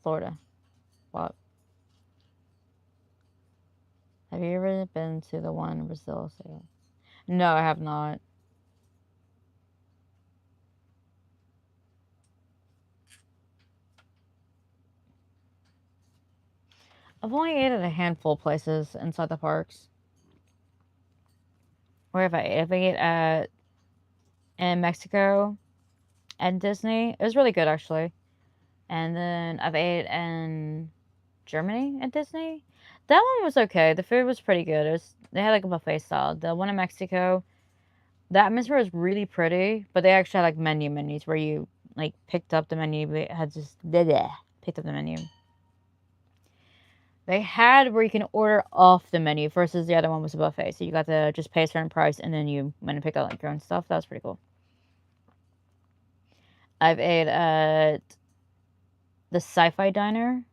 Florida. What? Have you ever been to the one in Brazil? No, I have not. I've only ate at a handful of places inside the parks. Where have I ate? I've ate at in Mexico and Disney. It was really good actually. And then I've ate in Germany at Disney. That one was okay. The food was pretty good. They had like a buffet style. The one in Mexico, the atmosphere was really pretty, but they actually had like menus where you like picked up the menu, but had just picked up the menu. They had where you can order off the menu versus the other one was a buffet. So you got to just pay a certain price and then you went and picked out like your own stuff. That was pretty cool. I've ate at the Sci-Fi Diner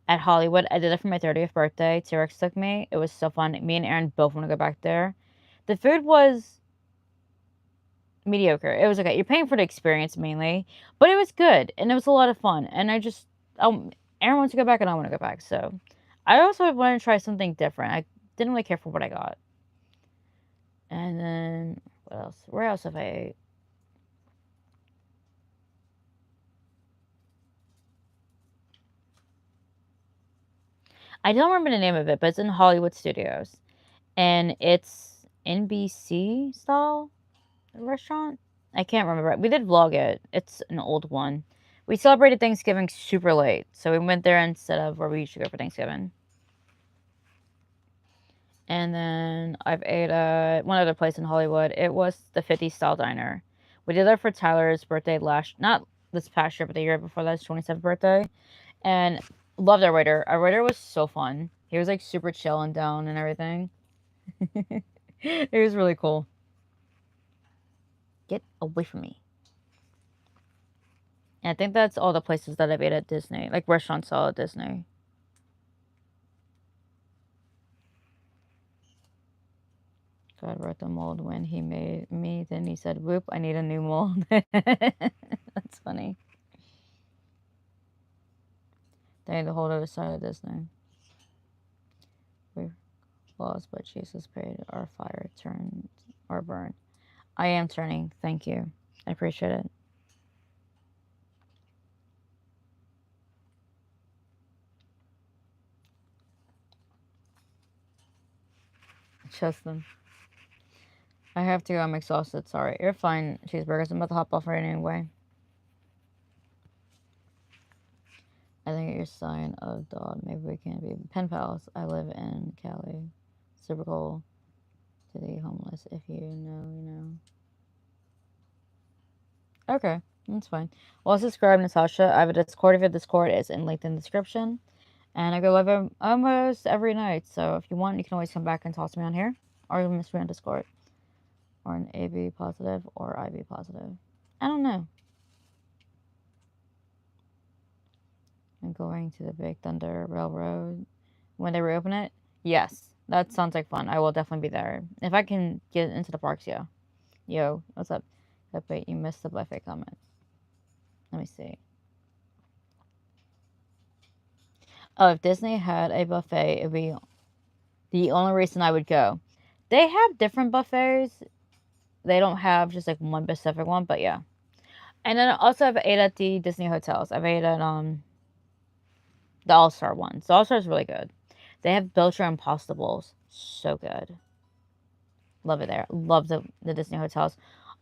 at Hollywood. I did it for my 30th birthday. T-Rex took me. It was so fun. Me and Aaron both want to go back there. The food was mediocre. It was okay. You're paying for the experience mainly, but it was good and it was a lot of fun. And Aaron wants to go back and I want to go back. So I also wanted to try something different. I didn't really care for what I got. And then what else? Where else have I ate? I don't remember the name of it, but it's in Hollywood Studios. And it's NBC style restaurant. I can't remember. We did vlog it. It's an old one. We celebrated Thanksgiving super late, so we went there instead of where we usually go for Thanksgiving. And then I've ate at one other place in Hollywood. It was the 50s style diner. We did that for Tyler's birthday not this past year, but the year before that, his 27th birthday. And loved our waiter. Our waiter was so fun. He was like super chill and down and everything. It was really cool. Get away from me. And I think that's all the places that I've ate at Disney, like restaurants style at Disney. God wrote the mold when he made me. Then he said, "Whoop! I need a new mold." That's funny. They need to hold other side of Disney. We've lost, but Jesus paid our fire turned or burn. I am turning. Thank you. I appreciate it. Trust them. I have to go. I'm exhausted. Sorry. You're fine, cheeseburgers. I'm about to hop off right anyway. I think you're a sign of dog. Maybe we can be pen pals. I live in Cali. Super cool to the homeless. If you know, you know. Okay, that's fine. Well, subscribe, Natasha. I have a Discord. If your Discord is linked in the description. And I go live almost every night. So if you want, you can always come back and talk to me on here. Or you can message me on Discord. Or an AB positive or IB positive. I don't know. I'm going to the Big Thunder Railroad when they reopen it. Yes, that sounds like fun. I will definitely be there. If I can get into the parks, yeah. Yo, what's up? Wait, you missed the buffet comment. Let me see. Oh, if Disney had a buffet, it'd be the only reason I would go. They have different buffets. They don't have just like one specific one, but yeah. And then also I've ate at the Disney hotels. I've ate at the All-Star ones. The All-Star is really good. They have built your own pasta bowls. So good. Love it there. Love the Disney hotels.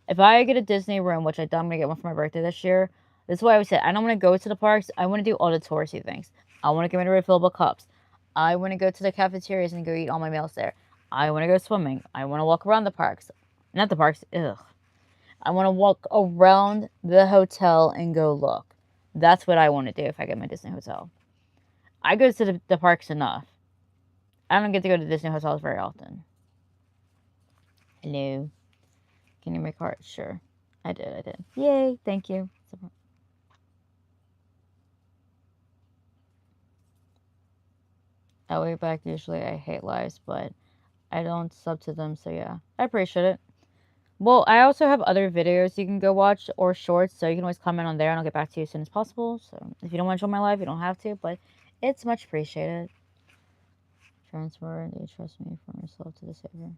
If I get a Disney room, which I'm going to get one for my birthday this year, this is why I always say I don't want to go to the parks. I want to do all the touristy things. I want to get rid of refillable cups. I want to go to the cafeterias and go eat all my meals there. I want to go swimming. I want to walk around the parks. Not the parks. Ugh. I want to walk around the hotel and go look. That's what I want to do if I get my Disney hotel. I go to the parks enough. I don't get to go to Disney hotels very often. Hello. Can you make hearts? Sure. I did. Yay. Thank you. I'll be back. Usually I hate lives, but I don't sub to them, so yeah. I appreciate it. Well, I also have other videos you can go watch or shorts, so you can always comment on there and I'll get back to you as soon as possible. So if you don't want to join my live, you don't have to, but it's much appreciated. Transfer. Do you trust me from yourself to the Savior?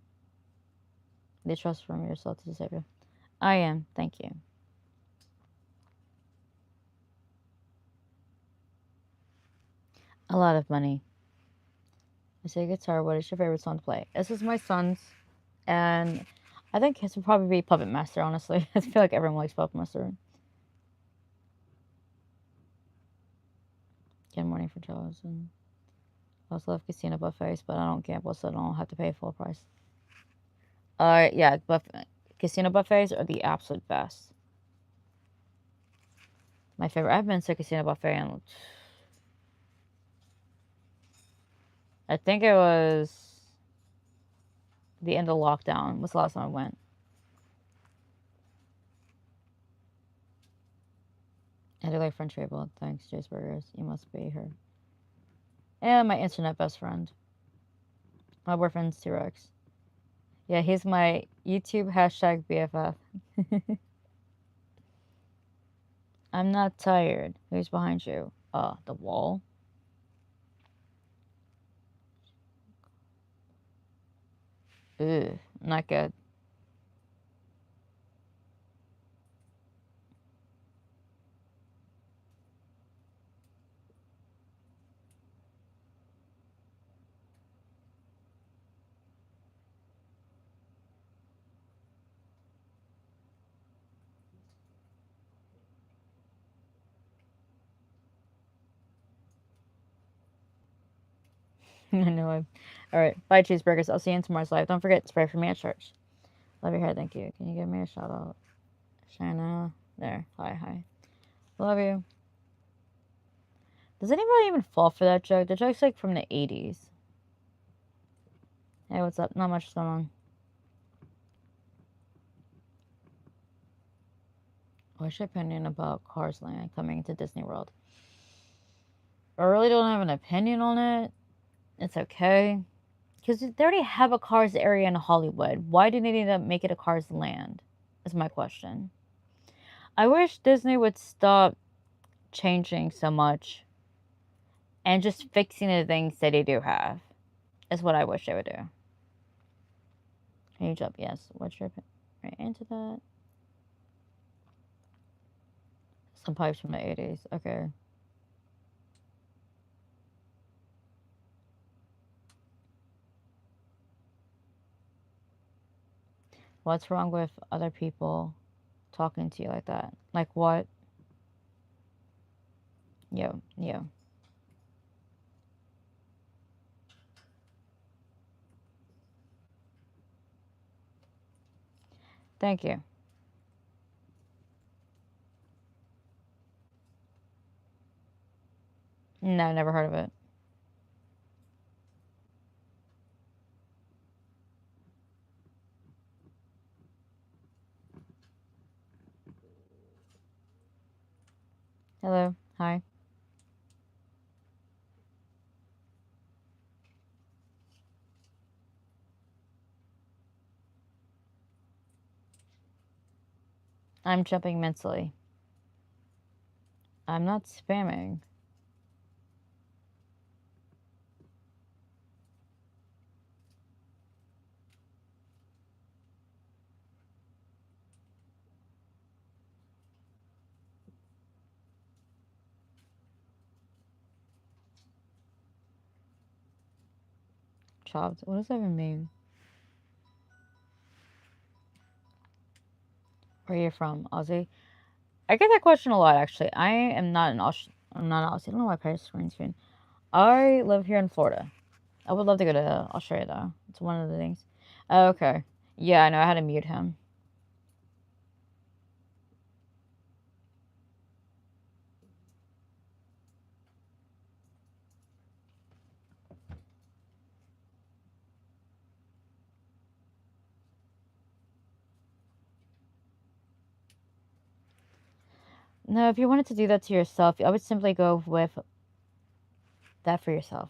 Do you trust from yourself to the Savior? I am. Thank you. A lot of money. I say guitar. What is your favorite song to play? This is my son's, and I think his would probably be Puppet Master, honestly. I feel like everyone likes Puppet Master. Good morning. money for shows. And I also love casino buffets, but I don't gamble, so I don't have to pay full price. Yeah, casino buffets are the absolute best. My favorite. I've been to a casino buffet, and I think it was the end of lockdown was the last time I went. I do like French table. Thanks, Jay's Burgers. You must be her. And my internet best friend. My boyfriend's T-Rex. Yeah, he's my YouTube hashtag BFF. I'm not tired. Who's behind you? The wall. Ugh, not good. Anyway. Alright, bye cheeseburgers. I'll see you in tomorrow's live. Don't forget to pray for me at church. Love your hair, thank you. Can you give me a shout out? Shanna. There. Hi. Love you. Does anybody even fall for that joke? The joke's like from the 80s. Hey, what's up? Not much going on. What's your opinion about Cars Land coming to Disney World? I really don't have an opinion on it. It's okay. Because they already have a Cars area in Hollywood. Why do they need to make it a Cars Land? Is my question. I wish Disney would stop changing so much and just fixing the things that they do have. Is what I wish they would do. Age up, yes. What's your opinion? Right into that. Some pipes from the 80s. Okay. What's wrong with other people talking to you like that? Like what? Yo. Thank you. No, never heard of it. Hello. Hi. I'm jumping mentally. I'm not spamming. Chopped. What does that even mean? Where are you from? Aussie? I get that question a lot, actually. I am not an Aussie. I'm not an Aussie. I don't know why I pressed screen. I live here in Florida. I would love to go to Australia, though. It's one of the things. Oh, okay. Yeah, I know. I had to mute him. No, if you wanted to do that to yourself, I would simply go with that for yourself.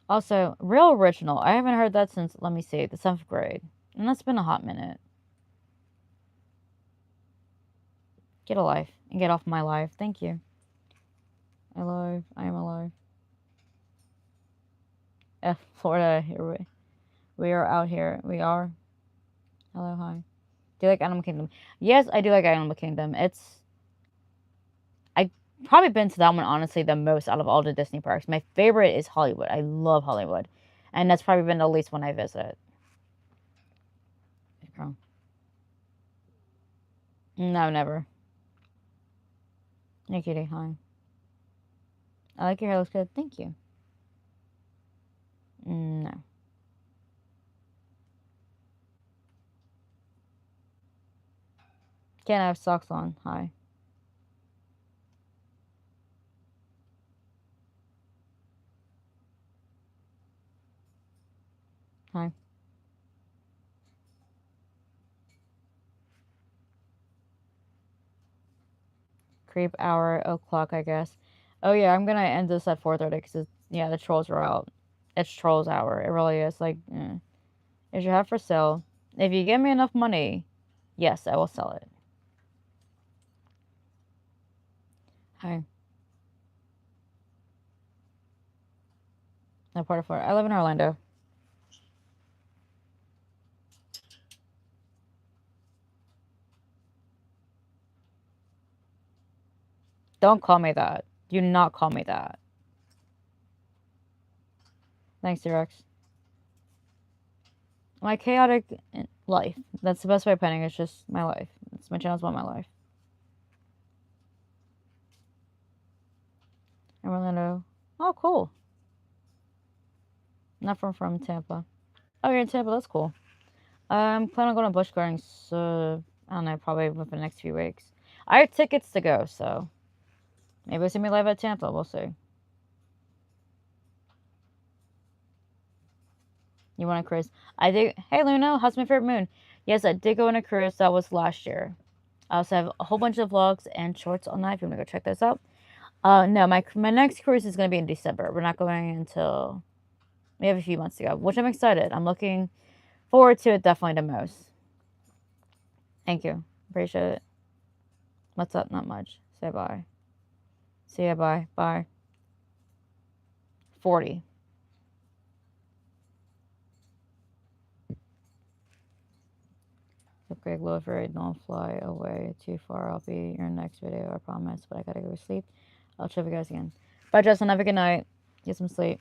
Also, real original. I haven't heard that since, let me see, the 7th grade. And that's been a hot minute. Get a life and get off my life. Thank you. Alive. I am alive. Florida, here we are out here. We are. Hello, hi. Do you like Animal Kingdom? Yes, I do like Animal Kingdom. I've probably been to that one, honestly, the most out of all the Disney parks. My favorite is Hollywood. I love Hollywood. And that's probably been the least one I visit. Girl. No, never. Hey, cutie, hi. I like your hair. Looks good. Thank you. No. Can't have socks on. Hi. Hi. Creep hour o'clock, I guess. Oh yeah, I'm gonna end this at 4:30 because yeah, the trolls are out. It's trolls hour. It really is. Like, is your hat for sale? If you give me enough money, yes, I will sell it. Hi. No part of Florida. I live in Orlando. Don't call me that. Do not call me that. Thanks, T-Rex. My chaotic life. That's the best way of putting it. It's just my life. It's my channel's about my life. In Orlando. Oh, cool. Not from Tampa. Oh, you're in Tampa. That's cool. I'm planning on going to Busch Gardens. So I don't know, probably within the next few weeks. I have tickets to go, so maybe we'll see me live at Tampa. We'll see. You want a cruise? I did. Hey, Luna, how's my favorite moon? Yes, I did go on a cruise. That was last year. I also have a whole bunch of vlogs and shorts on that if you want to go check those out. No, my next cruise is going to be in December. We're not going until we have a few months to go, which I'm excited. I'm looking forward to it definitely the most. Thank you. Appreciate it. What's up? Not much. Say bye. See ya. Bye. Bye. 40. Cupcake, low fairy, don't fly away too far. I'll be your next video, I promise. But I gotta go to sleep. I'll check you guys again. Bye, Justin. Have a good night. Get some sleep.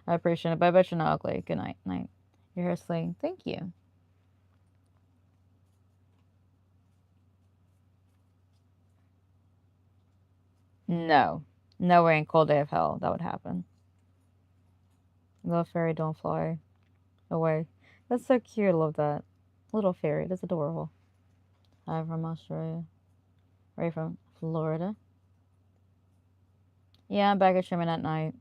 I appreciate it. Bye, but you're not ugly. Good night. Night. Your hair's slaying. Thank you. No. No way in cold day of hell that would happen. Little fairy, don't fly away. That's so cute. I love that. Little fairy. That's adorable. I'm from Australia. Where are you from? Florida. Yeah, I'm back at streaming at night.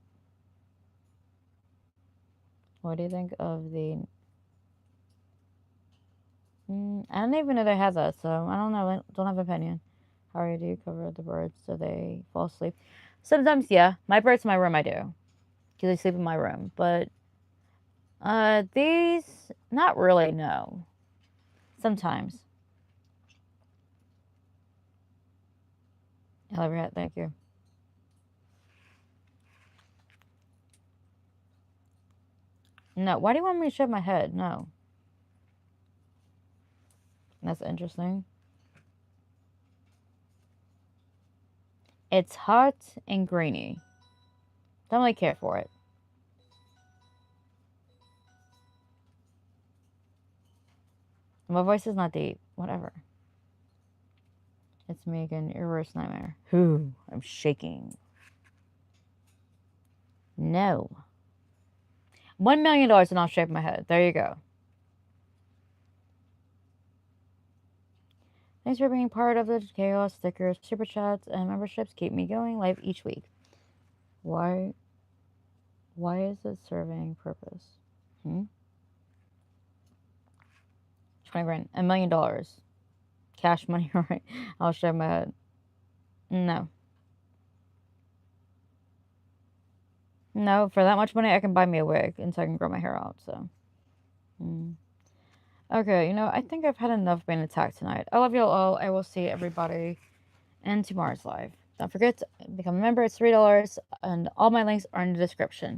What do you think of the... I don't even know they have that, so I don't know. I don't have an opinion. How do you cover the birds so they fall asleep? Sometimes, yeah. My birds in my room, I do. Because they sleep in my room. But these, not really, no. Sometimes. I love your hat. Thank you. No. Why do you want me to shave my head? No. That's interesting. It's hot and grainy. Don't really care for it. My voice is not deep. Whatever. It's Megan, your worst nightmare. Who? I'm shaking. No. $1 million and I'll shave my head. There you go. Thanks for being part of the chaos. Stickers, super chats, and memberships keep me going live each week. Why is it serving purpose? 20 grand. $1 million. Cash money, right? I'll shave my head. No. No, for that much money, I can buy me a wig until I can grow my hair out, so. Okay, I think I've had enough being attacked tonight. I love you all. I will see everybody in tomorrow's live. Don't forget to become a member. It's $3, and all my links are in the description.